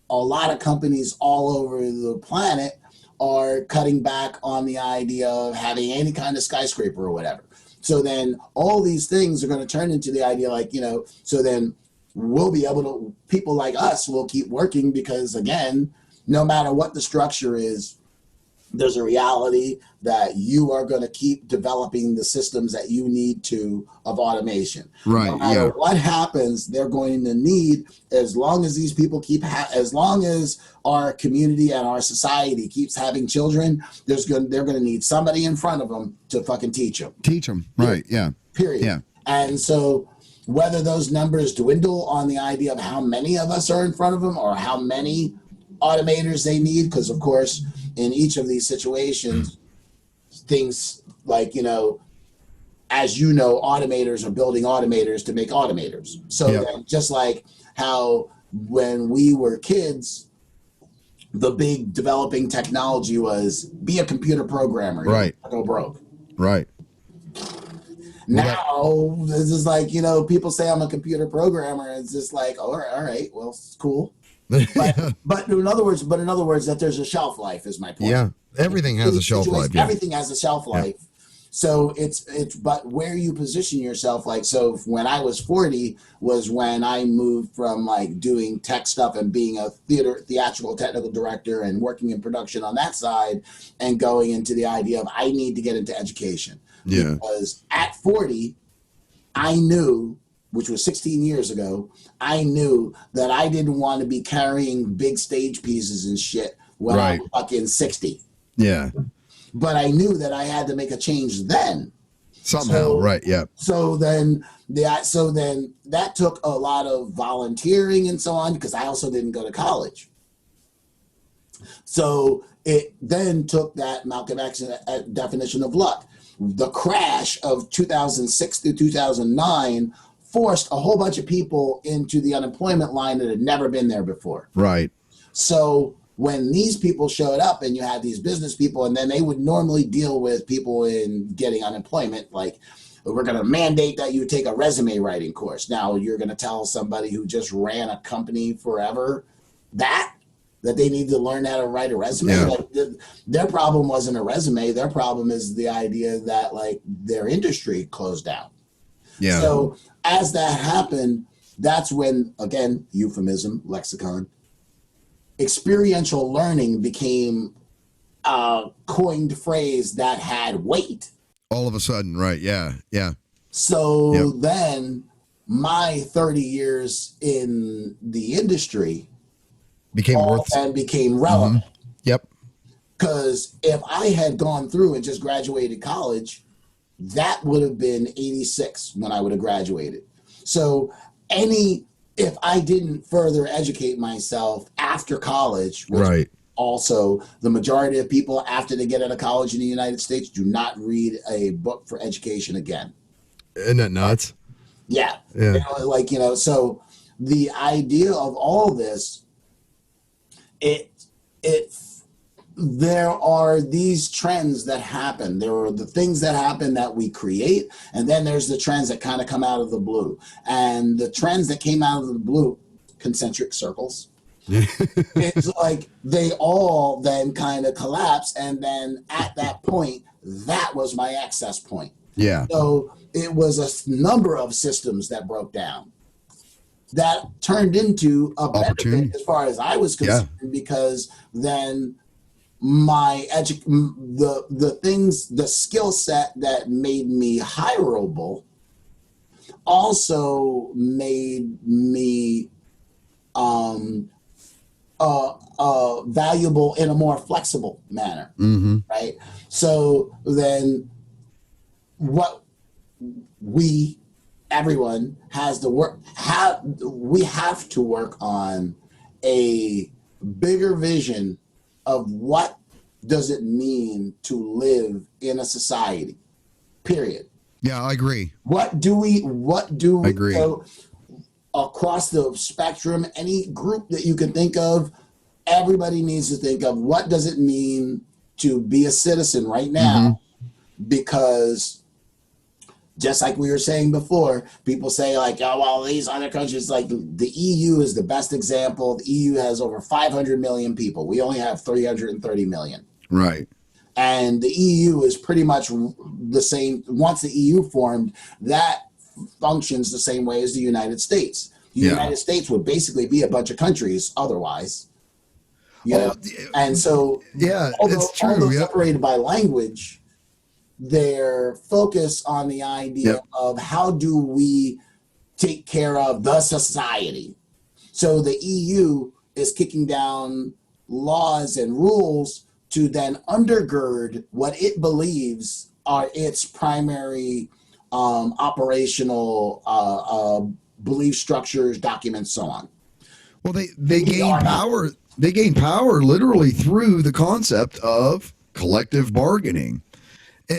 a lot of companies all over the planet are cutting back on the idea of having any kind of skyscraper or whatever. So then all these things are going to turn into the idea like, you know, so then we'll be able to, people like us will keep working because again, no matter what the structure is, there's a reality that you are going to keep developing the systems that you need to of automation. Right. No matter Yeah. what happens, they're going to need, as long as these people as long as our community and our society keeps having children, they're going to need somebody in front of them to fucking teach them. Teach them. Right. Yeah. Period. Yeah. And so whether those numbers dwindle on the idea of how many of us are in front of them or how many automators they need, because of course in each of these situations things like, you know, as you know, automators are building automators to make automators. So Yep. then just like how when we were kids the big developing technology was be a computer programmer, Right. go broke. Right. Now this is like, you know, people say I'm a computer programmer and it's just like, all right, well, it's cool. But in other words, that there's a shelf life is my point. Yeah. Everything has a shelf life. Yeah. Everything has a shelf life. So it's but where you position yourself, like, so when I was 40 was when I moved from like doing tech stuff and being a theatrical technical director and working in production on that side and going into the idea of I need to get into education. Yeah. Because at 40, I knew, which was 16 years ago, I knew that I didn't want to be carrying big stage pieces and shit when Right. I'm fucking 60. Yeah. But I knew that I had to make a change then. Somehow. Right. Yeah. So then that took a lot of volunteering and so on, because I also didn't go to college. So it then took that Malcolm X definition of luck. The crash of 2006 through 2009 forced a whole bunch of people into the unemployment line that had never been there before. Right. So when these people showed up and you had these business people, and then they would normally deal with people in getting unemployment, like, we're going to mandate that you take a resume writing course. Now you're going to tell somebody who just ran a company forever that they need to learn how to write a resume. Yeah. Like, their problem wasn't a resume. Their problem is the idea that like their industry closed down. Yeah. So as that happened, that's when, again, euphemism, lexicon, experiential learning became a coined phrase that had weight. All of a sudden. Right. Yeah. Yeah. So then my 30 years in the industry Became worth. and became relevant. Yep. Because if I had gone through and just graduated college, that would have been 86 when I would have graduated. So if I didn't further educate myself after college, which Right. also the majority of people after they get out of college in the United States do not read a book for education again. Isn't that nuts? Yeah. Yeah. So the idea of all this, it there are these trends that happen. There are the things that happen that we create, and then there's the trends that kind of come out of the blue. And the trends that came out of the blue, concentric circles, it's like they all then kind of collapse, and then at that point, that was my access point. Yeah. So it was a number of systems that broke down. That turned into a benefit as far as I was concerned, because then the things, the skill set that made me hireable also made me valuable in a more flexible manner. Mm-hmm. Right. So then everyone has to work. We have to work on a bigger vision of what does it mean to live in a society. Period. Yeah, I agree. What do we agree. So across the spectrum, any group that you can think of, everybody needs to think of what does it mean to be a citizen right now, because just like we were saying before, people say like, oh, well, these other countries, like the EU is the best example. The EU has over 500 million people. We only have 330 million. Right. And the EU is pretty much the same. Once the EU formed, that functions the same way as the United States. The United States would basically be a bunch of countries otherwise. And so, it's true. Although separated by language, their focus on the idea of how do we take care of the society. So the EU is kicking down laws and rules to then undergird what it believes are its primary operational belief structures, documents, so on. Well, they gain power. They gain power literally through the concept of collective bargaining.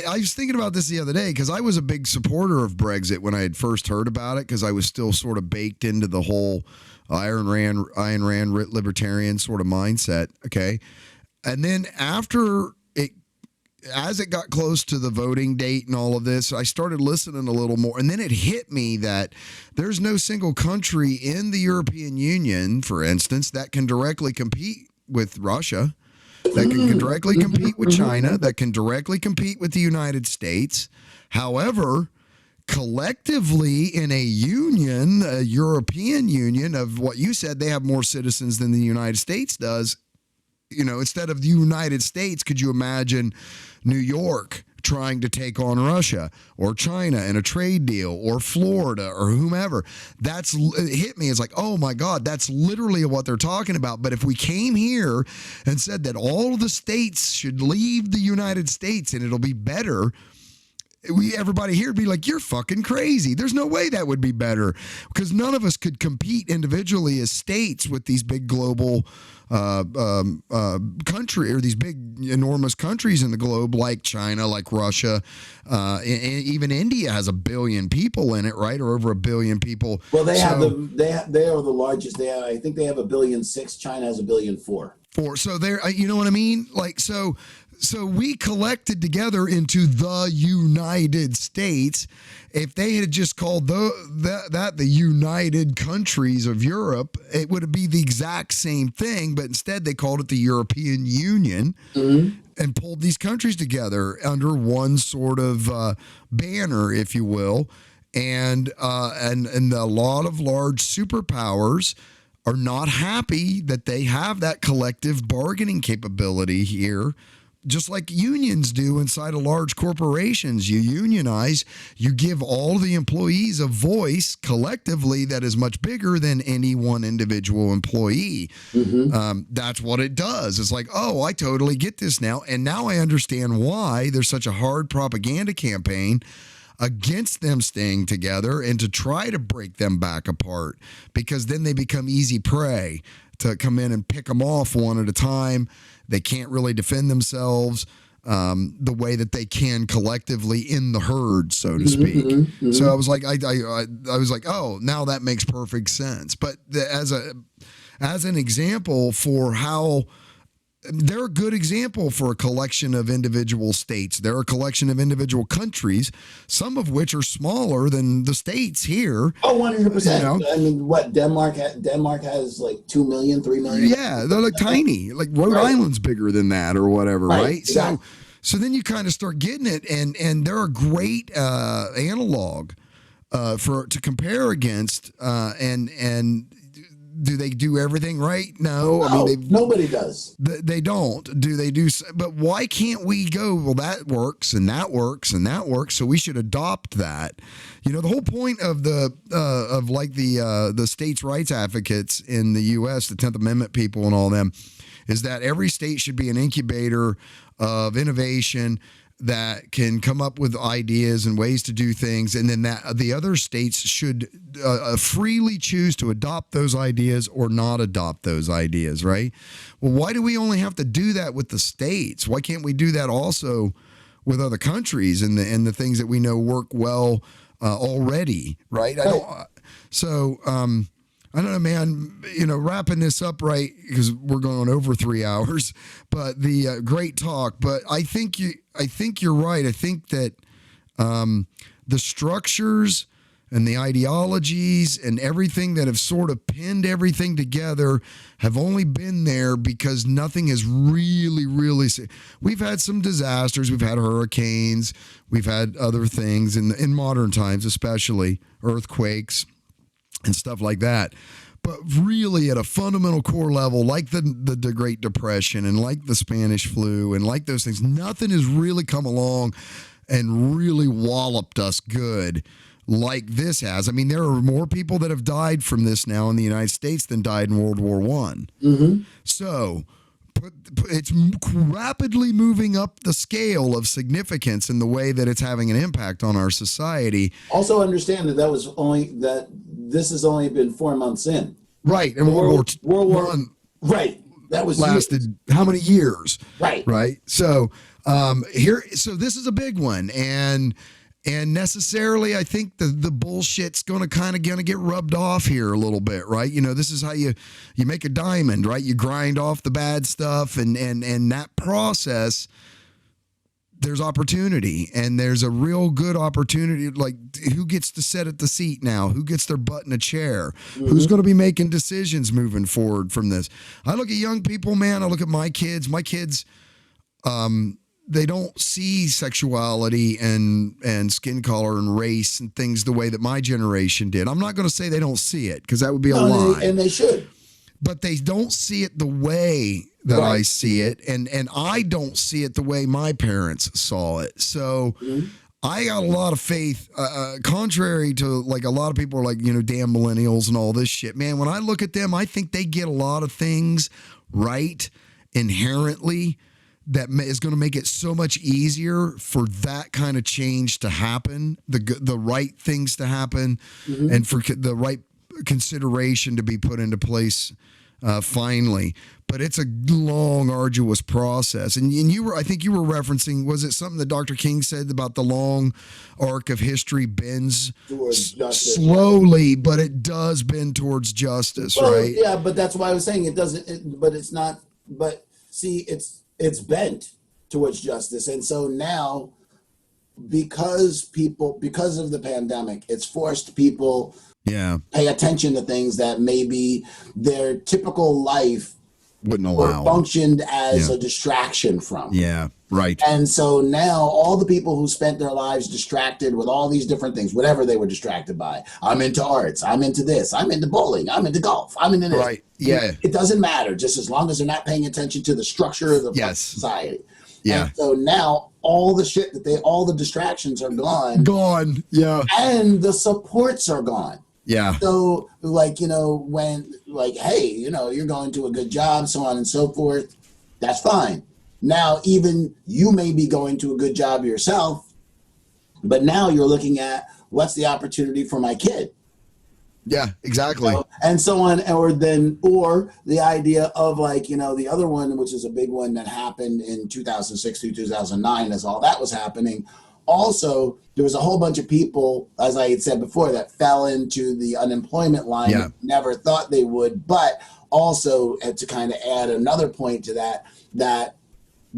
I was thinking about this the other day because I was a big supporter of Brexit when I had first heard about it, because I was still sort of baked into the whole Ayn Rand libertarian sort of mindset. Okay. And then as it got close to the voting date and all of this, I started listening a little more. And then it hit me that there's no single country in the European Union, for instance, that can directly compete with Russia, that can directly compete with China, that can directly compete with the United States. However, collectively in a union, a European Union of what you said, they have more citizens than the United States does. Instead of the United States, could you imagine New York trying to take on Russia or China in a trade deal, or Florida or whomever? It hit me. It's like, oh my God, that's literally what they're talking about. But if we came here and said that all of the states should leave the United States and it'll be better, everybody here would be like, you're fucking crazy. There's no way that would be better, because none of us could compete individually as states with these big global country, or these big enormous countries in the globe, like China, like Russia, and even India has 1 billion people in it, right? Or over 1 billion people. Well, they are the largest. I think they have 1.6 billion. China has 1.4 billion. So they're, you know what I mean? Like, so we collected together into the United States. If they had just called the United Countries of Europe, it would be the exact same thing. But instead, they called it the European Union, and pulled these countries together under one sort of banner, if you will. And a lot of large superpowers are not happy that they have that collective bargaining capability here, just like unions do inside of large corporations. You unionize, you give all the employees a voice collectively that is much bigger than any one individual employee. That's what it does. It's like, oh, I totally get this now. And now I understand why there's such a hard propaganda campaign against them staying together and to try to break them back apart, because then they become easy prey. to come in and pick them off one at a time. They can't really defend themselves the way that they can collectively in the herd, so to speak. So I was like, I was like, oh, now that makes perfect sense. But as an example for how they're a good example for a collection of individual states. They're a collection of individual countries, some of which are smaller than the states here. Oh, 100%. I mean, what Denmark has like 2 million, 3 million. Yeah, they're like tiny. Like Rhode Island's bigger than that or whatever, right? Exactly. So then you kind of start getting it, and they're a great analog to compare against, and do they do everything right? No. I mean, nobody does. They don't. Do they do? But why can't we go, well, that works and that works and that works, so we should adopt that. The whole point of the states' rights advocates in the U.S., the 10th Amendment people and all them, is that every state should be an incubator of innovation that can come up with ideas and ways to do things, and then that the other states should freely choose to adopt those ideas or not adopt those ideas, right? Well, why do we only have to do that with the states? Why can't we do that also with other countries and the things that we know work well already, right? I don't know, man, wrapping this up right, because we're going over 3 hours, but the great talk. But I think you're right. I think that the structures and the ideologies and everything that have sort of pinned everything together have only been there because nothing has really, we've had some disasters. We've had hurricanes. We've had other things in modern times, especially earthquakes and stuff like that. But really at a fundamental core level, like the Great Depression and like the Spanish flu and like those things, nothing has really come along and really walloped us good like this has. I mean, there are more people that have died from this now in the United States than died in World War I. So it's rapidly moving up the scale of significance in the way that it's having an impact on our society. Also understand that this has only been 4 months in. Right. And World War I. Right. That was lasted years. How many years? Right. Right. So so this is a big one. And necessarily, I think the bullshit's going to get rubbed off here a little bit, right? This is how you make a diamond, right? You grind off the bad stuff, and that process, there's opportunity, and there's a real good opportunity. Like, who gets to sit at the seat now? Who gets their butt in a chair? Who's going to be making decisions moving forward from this? I look at young people, man. I look at my kids. My kids, they don't see sexuality and skin color and race and things the way that my generation did. I'm not going to say they don't see it, because that would be a lie. And they should. But they don't see it the way that I see it, and I don't see it the way my parents saw it. So I got a lot of faith, contrary to like a lot of people are like, damn millennials and all this shit. Man, when I look at them, I think they get a lot of things right inherently that is going to make it so much easier for that kind of change to happen, the right things to happen, and for the right consideration to be put into place finally. But it's a long, arduous process. And I think you were referencing, was it something that Dr. King said about the long arc of history bends slowly, but it does bend towards justice, right? Yeah, but that's why I was saying it doesn't, but it's not, but see, it's bent towards justice. And so now, because of the pandemic, it's forced people pay attention to things that maybe their typical life wouldn't allow, functioned as a distraction from. Yeah, right. And so now all the people who spent their lives distracted with all these different things, whatever they were distracted by, I'm into arts, I'm into this, I'm into bowling, I'm into golf, I'm into this. Right. Yeah. It doesn't matter, just as long as they're not paying attention to the structure of the society. Yeah. And so now all the distractions are gone. Gone. Yeah. And the supports are gone. Yeah. So when hey, you're going to a good job, so on and so forth, that's fine. Now, even you may be going to a good job yourself, but now you're looking at what's the opportunity for my kid. Yeah, exactly. And so on, or the idea of like, the other one, which is a big one that happened in 2006 through 2009, as all that was happening. Also, there was a whole bunch of people, as I had said before, that fell into the unemployment line. Yeah. Never thought they would, but also to kind of add another point to that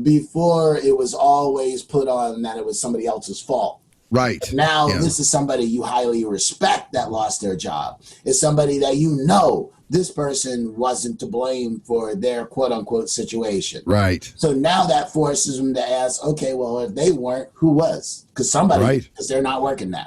before it was always put on that it was somebody else's fault. Right. Now, Yeah. this is somebody you highly respect that lost their job. It's somebody that this person wasn't to blame for their quote unquote situation. Right. So now that forces them to ask, okay, well, if they weren't, who was? Because somebody, because they're not working now.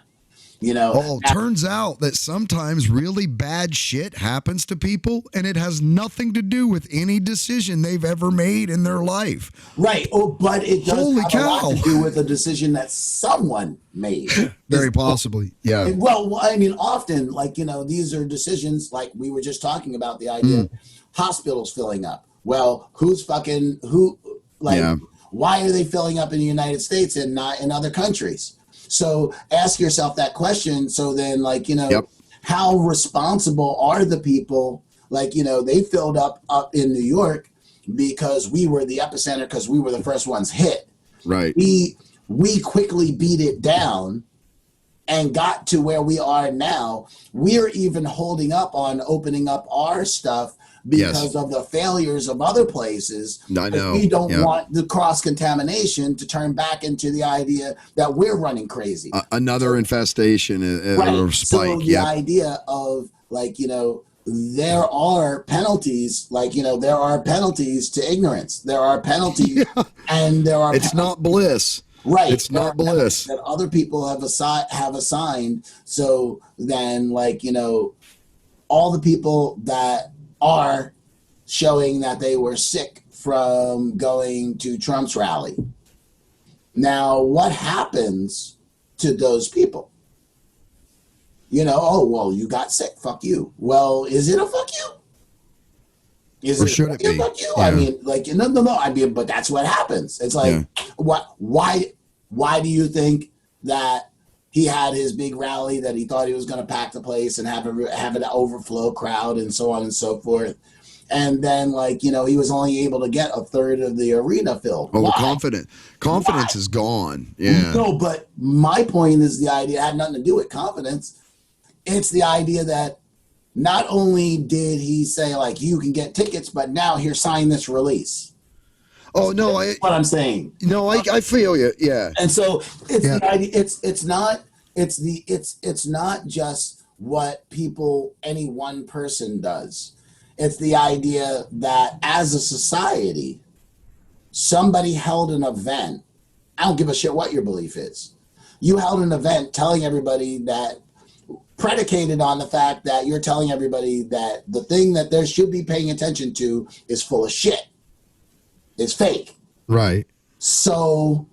Turns out that sometimes really bad shit happens to people and it has nothing to do with any decision they've ever made in their life. Right. Oh, but it does Holy have cow. a lot to do with a decision that someone made. Very possibly. Yeah. And, well, I mean, often, like, these are decisions like we were just talking about, the idea of hospitals filling up. Well, why are they filling up in the United States and not in other countries? So ask yourself that question. So then, how responsible are the people? Like, they filled up in New York because we were the epicenter, because we were the first ones hit. Right. We quickly beat it down and got to where we are now. We're even holding up on opening up our stuff because of the failures of other places. I know. We don't want the cross-contamination to turn back into the idea that we're running crazy. Another infestation or spike. So the idea of, like, there are penalties, there are penalties to ignorance. There are penalties, and there are It's not bliss. Right. It's not bliss. That other people have assigned. So then, all the people that are showing that they were sick from going to Trump's rally. Now, what happens to those people? Oh, well, you got sick. Fuck you. Well, is it a fuck you? Should it be? Fuck you? Yeah. I mean, no. I mean, but that's what happens. It's like, why do you think that he had his big rally that he thought he was going to pack the place and have an overflow crowd and so on and so forth? And then, he was only able to get a third of the arena filled. Oh, confidence is gone. Yeah. No, but my point is the idea had nothing to do with confidence. It's the idea that not only did he say, you can get tickets, but now here, sign this release. Oh, no, That's what I'm saying. No, I feel you. Yeah. And so it's the idea. It's not just what any one person does. It's the idea that as a society, somebody held an event. I don't give a shit what your belief is. You held an event telling everybody that, predicated on the fact that you're telling everybody that the thing that there should be paying attention to is full of shit. It's fake. Right. So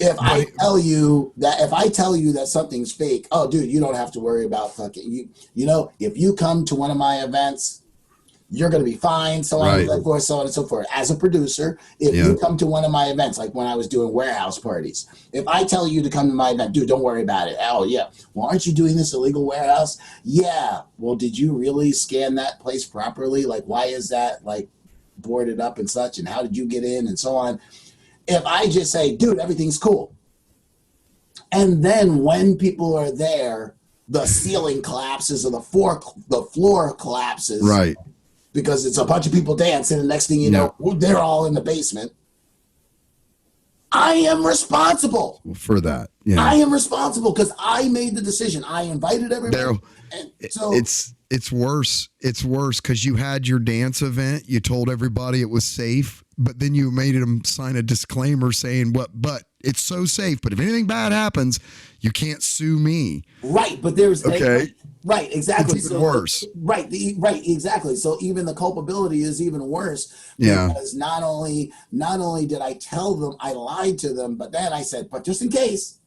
if I tell you that something's fake, oh, dude, you don't have to worry about fucking if you come to one of my events, you're going to be fine, so on and so forth, so on and so forth. As a producer, if you come to one of my events, like when I was doing warehouse parties, if I tell you to come to my event, dude, don't worry about it. Oh, yeah. Well, aren't you doing this illegal warehouse? Yeah. Well, did you really scan that place properly? Why is that, boarded up and such? And how did you get in and so on? If I just say, dude, everything's cool. And then when people are there, the ceiling collapses or the floor collapses. Right. Because it's a bunch of people dancing, and next thing you know, they're all in the basement. I am responsible for that. Yeah. I am responsible because I made the decision. I invited everybody. So it's worse. It's worse because you had your dance event. You told everybody it was safe, but then you made them sign a disclaimer saying but it's so safe. But if anything bad happens, you can't sue me. Right, but there's right, exactly. It's even worse. Right, exactly. So even the culpability is even worse. Because not only did I tell them, I lied to them, but then I said, but just in case.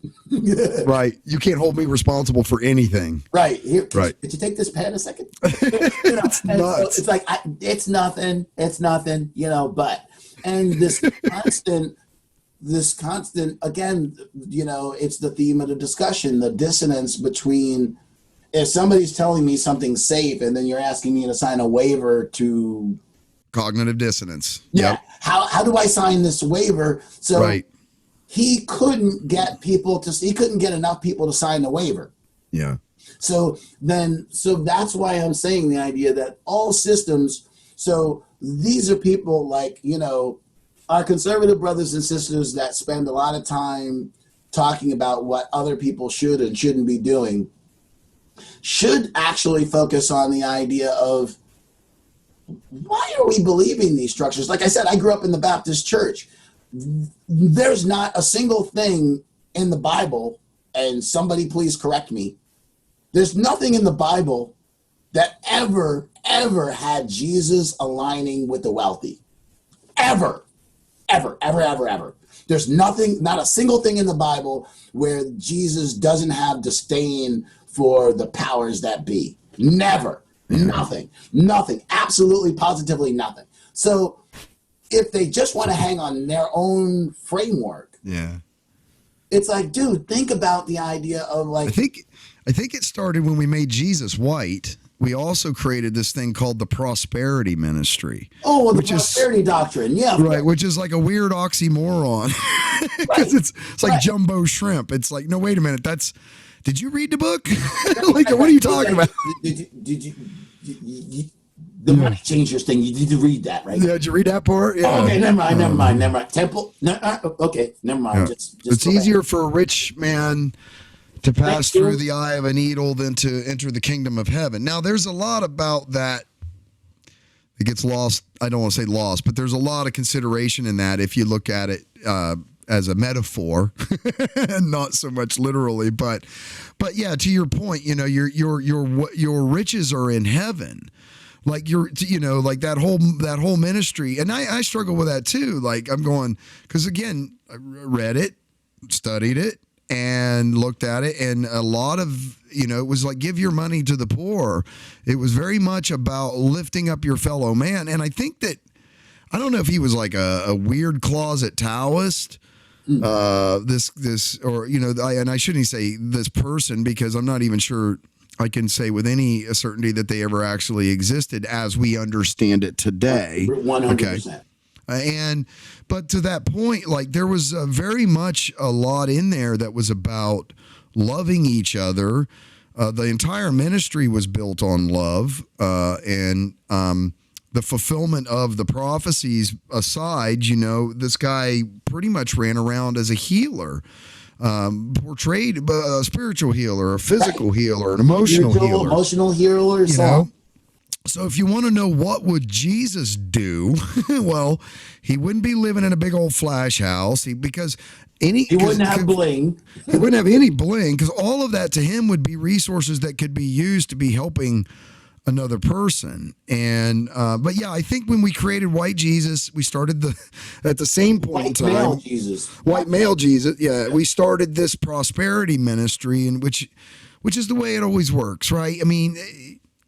Right, you can't hold me responsible for anything. Right. Here, could you take this pen a second? It's nuts. So it's nothing. It's nothing. But this constant again, it's the theme of the discussion, the dissonance between if somebody's telling me something's safe and then you're asking me to sign a waiver to cognitive dissonance. Yeah. Yep. How do I sign this waiver? So right. he couldn't get enough people to sign the waiver. Yeah. So that's why I'm saying the idea that all systems, so these are people like, our conservative brothers and sisters that spend a lot of time talking about what other people should and shouldn't be doing, should actually focus on the idea of why are we believing these structures? Like I said, I grew up in the Baptist church. There's not a single thing in the Bible, and somebody please correct me, there's nothing in the Bible that ever had Jesus aligning with the wealthy. Ever. There's nothing, not a single thing in the Bible where Jesus doesn't have disdain for the powers that be. Never. Nothing. Absolutely, positively nothing. So if they just want to hang on their own framework, it's like, dude, think about the idea of like. I think it started when we made Jesus white. We also created this thing called the prosperity ministry. Oh, well, the prosperity doctrine, yeah. Right, which is like a weird oxymoron. Because it's like jumbo shrimp. It's like, no, wait a minute. Did you read the book? Like, what are you talking about? Did you the money changers thing, you need to read that, right? Yeah, did you read that part? Yeah. Oh, okay, never mind. Temple, okay, never mind. Yeah. Just it's easier for a rich man to pass through the eye of a needle than to enter the kingdom of heaven. Now, there's a lot about that. It gets lost. I don't want to say lost, but there's a lot of consideration in that if you look at it as a metaphor, and not so much literally. But yeah, to your point, your riches are in heaven. Like like that whole ministry, and I struggle with that too. Like I'm going, because again, I read it, studied it, and looked at it, and a lot of it was like give your money to the poor. It was very much about lifting up your fellow man, and I think that I don't know if he was like a weird closet Taoist. This or and I shouldn't say this person because I'm not even sure I can say with any certainty that they ever actually existed as we understand it today. 100%. But to that point, like there was very much a lot in there that was about loving each other. The entire ministry was built on love, and the fulfillment of the prophecies aside, this guy pretty much ran around as a healer. Portrayed a spiritual healer, a physical healer, an emotional healer. So if you want to know what would Jesus do, well, he wouldn't be living in a big old flash house because he wouldn't have bling. He wouldn't have any bling because all of that to him would be resources that could be used to be helping another person. And but yeah, I think when we created White Jesus, we started at the same point in time. White male Jesus. Yeah, we started this prosperity ministry, and which is the way it always works, right? I mean,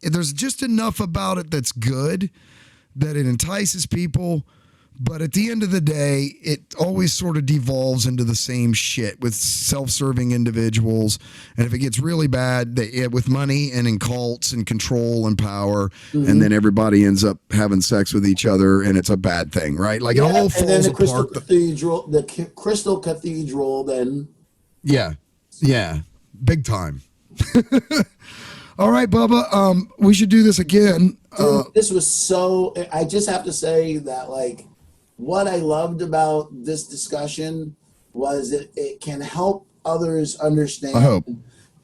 there's just enough about it that's good that it entices people. But at the end of the day, it always sort of devolves into the same shit with self-serving individuals. And if it gets really bad, with money and in cults and control and power, and then everybody ends up having sex with each other, and it's a bad thing, right? Like it all falls and then the apart. Crystal Cathedral, then. Yeah, big time. All right, Bubba, we should do this again. Dude, this was so. I just have to say that, like, what I loved about this discussion was it can help others understand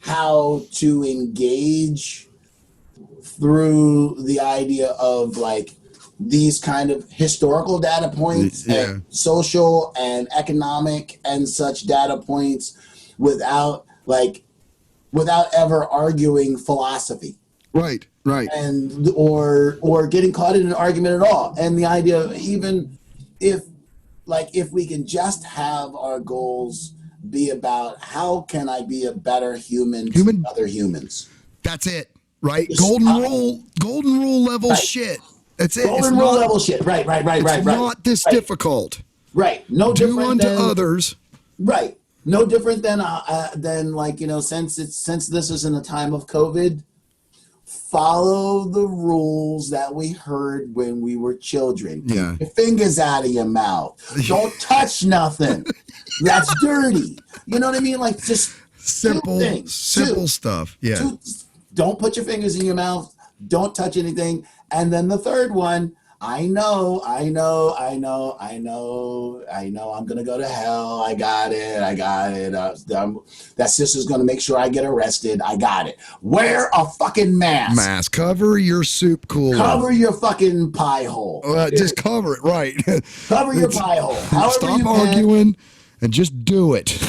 how to engage through the idea of like these kind of historical data points and social and economic and such data points without ever arguing philosophy. Right. And or getting caught in an argument at all. And the idea of even if we can just have our goals be about how can I be a better human to other humans. That's it, right? Golden rule level shit. That's it. Golden rule level shit. Right. It's not this difficult. Right. No do different unto than others. Right. No different than like, since this is in the time of COVID, follow the rules that we heard when we were children. Keep Yeah. your fingers out of your mouth. Don't touch nothing. That's dirty. You know what I mean? Like, just two things. Simple stuff. Yeah. Don't put your fingers in your mouth. Don't touch anything. And then the third one, I know, I'm going to go to hell. I got it. That sister's going to make sure I get arrested. I got it. Wear a fucking mask. Cover your soup cooler. Cover your fucking pie hole. Just cover it, right. Cover your pie hole. However Stop arguing and just do it.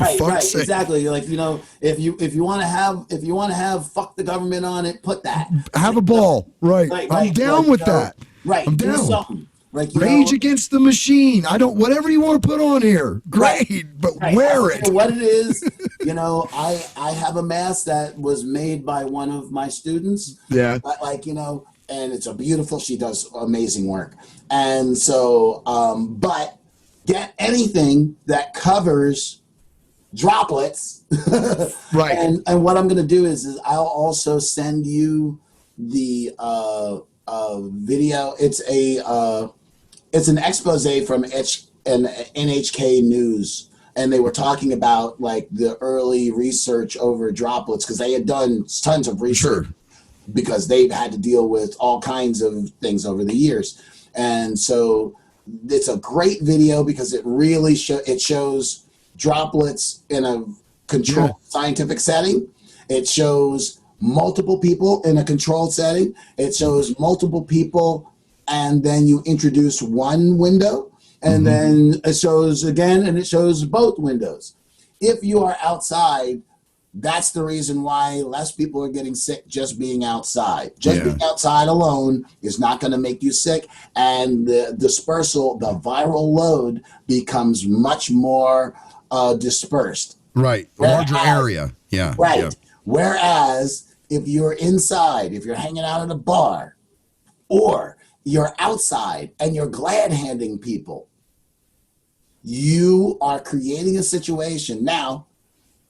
Right, exactly. Like, if you want to have fuck the government on it, put that. Have a ball. Right. I'm down with that. Right. I'm do down. Something. Like, Rage Against the Machine. Whatever you want to put on here. Great. But wear it. What it is, I have a mask that was made by one of my students. Yeah. But and it's she does amazing work. And so, but get anything that covers droplets. Right. And what I'm going to do is I'll also send you the video. It's an expose from NHK News, and they were talking about like the early research over droplets because they had done tons of research because they've had to deal with all kinds of things over the years. And so it's a great video because it really shows droplets in a controlled scientific setting. It shows multiple people in a controlled setting. It shows multiple people, and then you introduce one window, and then it shows again, and it shows both windows. If you are outside, that's the reason why less people are getting sick just being outside. Being outside alone is not going to make you sick, and the dispersal, the viral load becomes much more dispersed. Right. Larger area. Yeah. Right. Yeah. Whereas if you're inside, if you're hanging out at a bar, or you're outside and you're glad handing people, you are creating a situation. Now,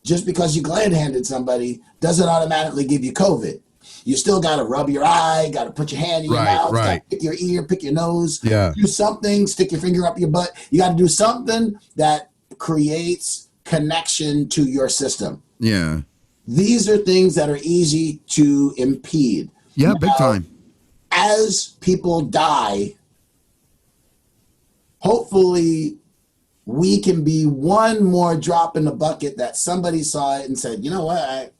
just because you glad handed somebody doesn't automatically give you COVID. You still got to rub your eye, got to put your hand in your mouth, gotta pick your ear, pick your nose, do something, stick your finger up your butt. You got to do something that creates connection to your system. Yeah. These are things that are easy to impede. Yeah, now, big time. As people die, hopefully we can be one more drop in the bucket that somebody saw it and said, you know what,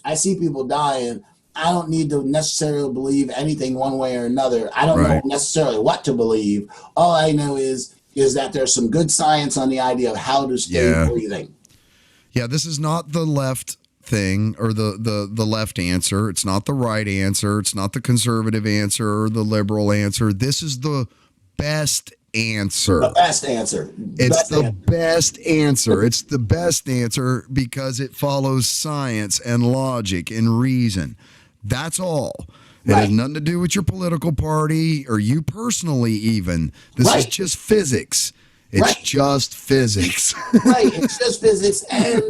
I see people dying. I don't need to necessarily believe anything one way or another. I don't know necessarily what to believe. All I know is that there's some good science on the idea of how to stay breathing. Yeah, this is not the left thing or the left answer. It's not the right answer. It's not the conservative answer or the liberal answer. This is the best answer. The best answer. It's the best answer. It's the best answer because it follows science and logic and reason. That's all. It has nothing to do with your political party or you personally even. This is just physics. It's just physics. It's just physics. And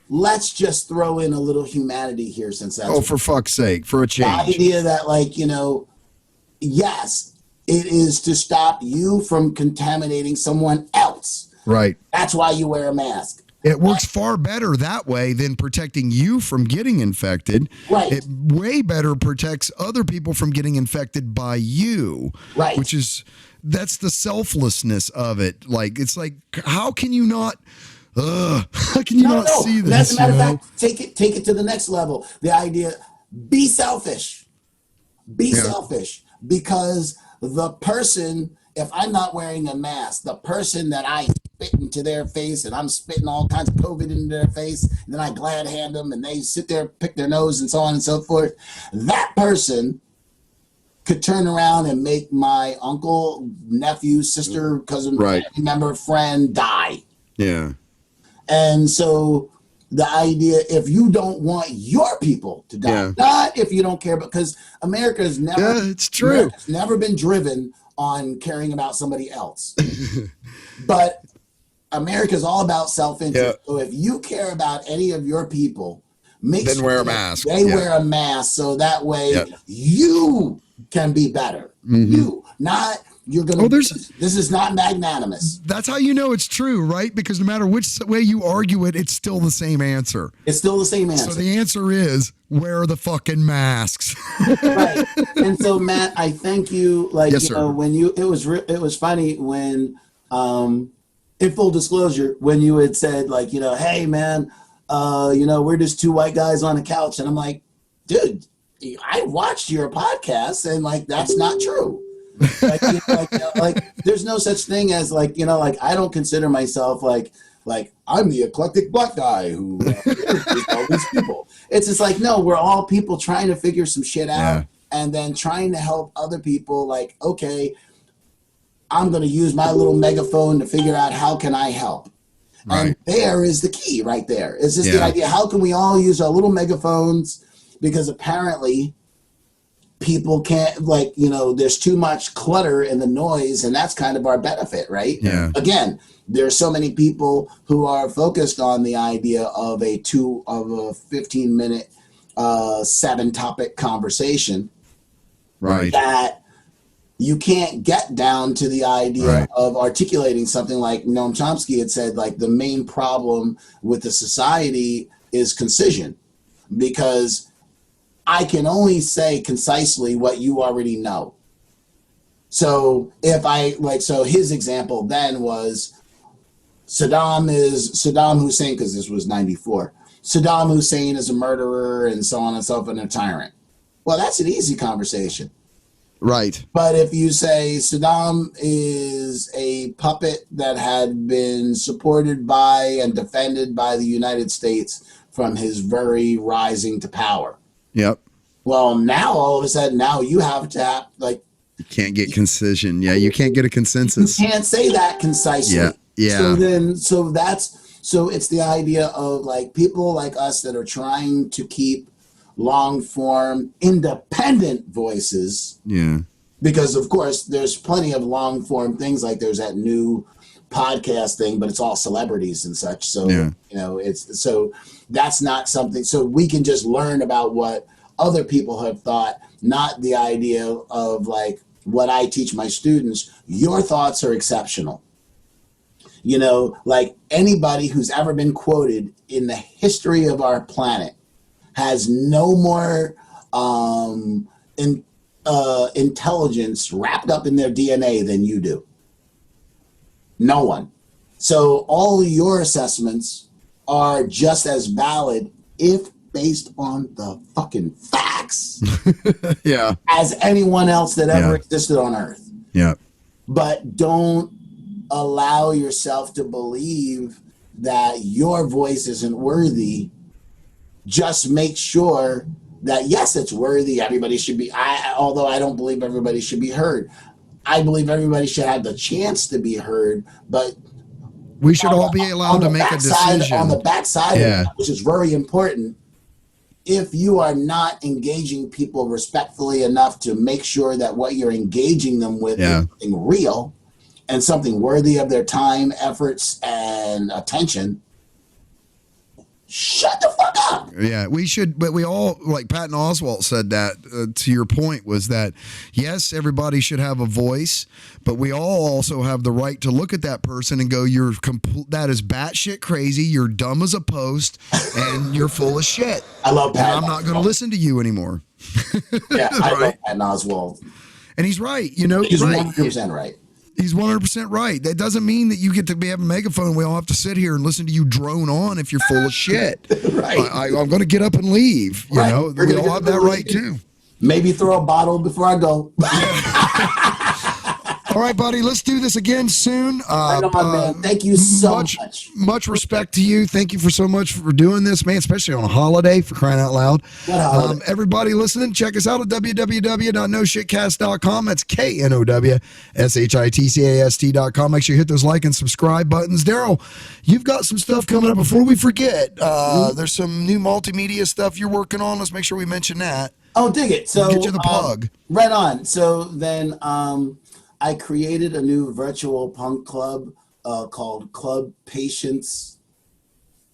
let's just throw in a little humanity here since that's... for fuck's sake, for a change. The idea that, yes, it is to stop you from contaminating someone else. Right. That's why you wear a mask. It works far better that way than protecting you from getting infected. Right. It way better protects other people from getting infected by you. Right. That's the selflessness of it. Like, it's like, how can you not... how can you not see this? As a matter of fact, take it to the next level. The idea, be selfish. Be selfish, because the person, if I'm not wearing a mask, the person that I spit into their face and I'm spitting all kinds of COVID into their face, and then I glad hand them and they sit there, pick their nose and so on and so forth, that person could turn around and make my uncle, nephew, sister, cousin, family member, friend die. Yeah. And so the idea, if you don't want your people to die, not if you don't care, because America's never, it's true. America's never been driven on caring about somebody else. But America's all about self-interest. Yeah. So if you care about any of your people, make Then sure wear a that mask. they Yeah. wear a mask so that way Yeah. you can be better. You, not you're gonna. This is not magnanimous. That's how you know it's true, right? Because no matter which way you argue it, it's still the same answer. It's still the same answer. So the answer is wear the fucking masks. Right. And so, Matt, I thank you. Like, Yes, you sir. know, when it was funny when, in full disclosure, when you had said, like, you know, hey, man, you know, we're just two white guys on a couch. And I'm like, dude, I watched your podcast and like, that's not true. Like, you know, like, there's no such thing as like, you know, like, I don't consider myself like I'm the eclectic black guy who interviews all these people. It's just like, no, we're all people trying to figure some shit out and then trying to help other people. Like, okay, I'm going to use my little megaphone to figure out how can I help. Right. And there is the key right there. Is this the idea? How can we all use our little megaphones? Because apparently people can't, like, you know, there's too much clutter in the noise, and that's kind of our benefit, right? Yeah. Again, there's so many people who are focused on the idea of a 15-minute, 7-topic conversation, Right. that you can't get down to the idea of articulating something like Noam Chomsky had said, like the main problem with the society is concision, because I can only say concisely what you already know. So if I so his example then was Saddam Hussein, because this was 94. Saddam Hussein is a murderer and so on and so forth and a tyrant. Well, that's an easy conversation. Right. But if you say Saddam is a puppet that had been supported by and defended by the United States from his very rising to power. Yep. Well, now all of a sudden, now you have to have, like, you can't get concision. Yeah, you can't get a consensus. You can't say that concisely. Yeah. Yeah. So it's the idea of like people like us that are trying to keep long form independent voices. Yeah. Because of course there's plenty of long form things, like there's that new podcast thing, but it's all celebrities and such. So, you know, that's not something, so we can just learn about what other people have thought, not the idea of like what I teach my students. Your thoughts are exceptional. You know, like anybody who's ever been quoted in the history of our planet has no more intelligence wrapped up in their DNA than you do. No one. So all your assessments are just as valid if based on the fucking facts as anyone else that ever existed on Earth. Yeah. But don't allow yourself to believe that your voice isn't worthy. Just make sure that, yes, it's worthy. Everybody should be, although I don't believe everybody should be heard. I believe everybody should have the chance to be heard, but we should all be allowed to make a decision. On the backside of that, which is very important, if you are not engaging people respectfully enough to make sure that what you're engaging them with is something real and something worthy of their time, efforts, and attention, shut the fuck up. Yeah, we should, but we all, like Patton Oswalt said that, to your point, was that, yes, everybody should have a voice, but we all also have the right to look at that person and go, that is batshit crazy, you're dumb as a post, and you're full of shit. I love Patton. I'm not going to listen to you anymore. Yeah, I love Patton Oswalt. And he's right, you know. He's 100% right. He's 100% right. That doesn't mean that you get to have a megaphone. We all have to sit here and listen to you drone on if you're full of shit. Right. I'm going to get up and leave. You know, we all have that right too. Maybe throw a bottle before I go. All right, buddy, let's do this again soon. Man. Thank you so much. Much respect to you. Thank you so much for doing this, man, especially on a holiday, for crying out loud. Everybody listening, check us out at www.noshitcast.com. That's KNOWSHITCAST.com. Make sure you hit those like and subscribe buttons. Darryl, you've got some stuff coming up. Before we forget, there's some new multimedia stuff you're working on. Let's make sure we mention that. Oh, dig it. So get you the plug. Right on. So then I created a new virtual punk club called Club Patience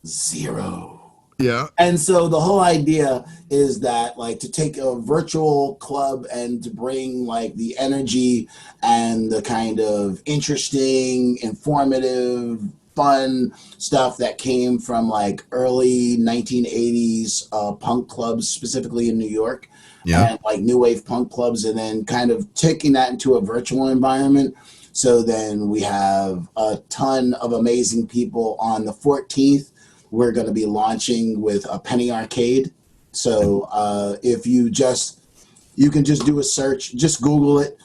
Zero. Yeah. And so the whole idea is that, like, to take a virtual club and to bring like the energy and the kind of interesting, informative, fun stuff that came from like early 1980s punk clubs, specifically in New York, Yeah. and like new wave punk clubs, and then kind of taking that into a virtual environment. So then we have a ton of amazing people on the 14th. We're going to be launching with a Penny Arcade. So if you can just do a search, just Google it.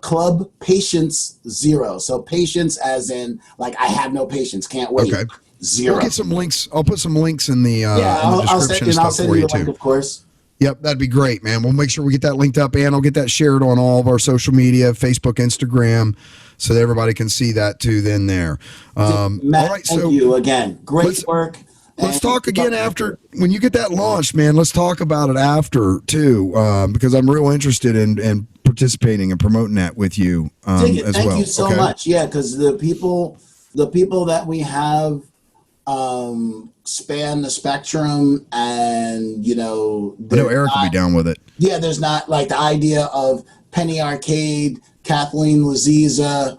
Club Patience Zero. So patience as in like I have no patience, can't wait. Okay. Zero. We'll get some links. I'll put some links in the I'll description send, and I'll stuff send for you you the link, too. of course. Yep, that'd be great, man. We'll make sure we get that linked up, and I'll get that shared on all of our social media, Facebook, Instagram, so that everybody can see that too. Then there. Matt, All right, thank so you again. Great work. let's talk again after when you get that launched, man. Let's talk about it after too, because I'm real interested in participating and promoting that with you as Thank well. Thank you so much. Yeah, because the people that we have span the spectrum, and I know Eric will be down with it. Yeah, there's not like the idea of Penny Arcade, Kathleen Laziza,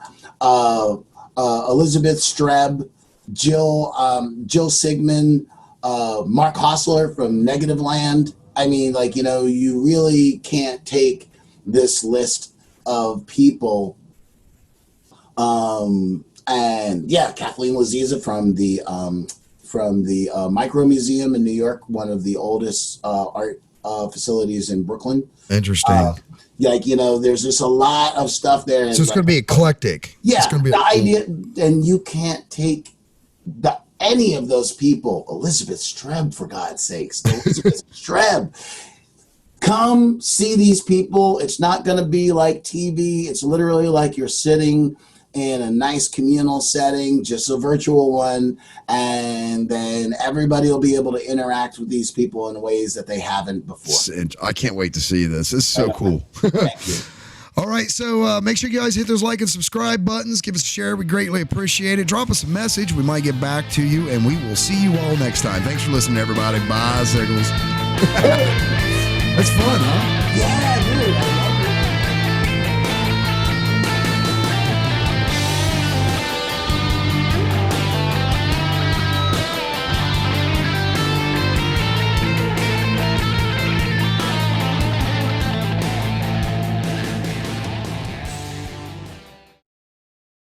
Elizabeth Streb, Jill Sigmund, Mark Hostler from Negative Land. I mean, like, you really can't take this list of people. And yeah, Kathleen Laziza from the Micro Museum in New York, one of the oldest art facilities in Brooklyn. Interesting. There's just a lot of stuff there. So it's going to be eclectic. Yeah, it's going to be the idea, and you can't take any of those people. Elizabeth Streb, for God's sakes, Elizabeth Streb. Come see these people. It's not going to be like TV. It's literally like you're sitting in a nice communal setting, just a virtual one, and then everybody will be able to interact with these people in ways that they haven't before. I can't wait to see this. This is so cool. Thank you. All right, so make sure you guys hit those like and subscribe buttons. Give us a share. We greatly appreciate it. Drop us a message. We might get back to you, and we will see you all next time. Thanks for listening, everybody. Bye, Siggles. That's fun, huh? Yeah.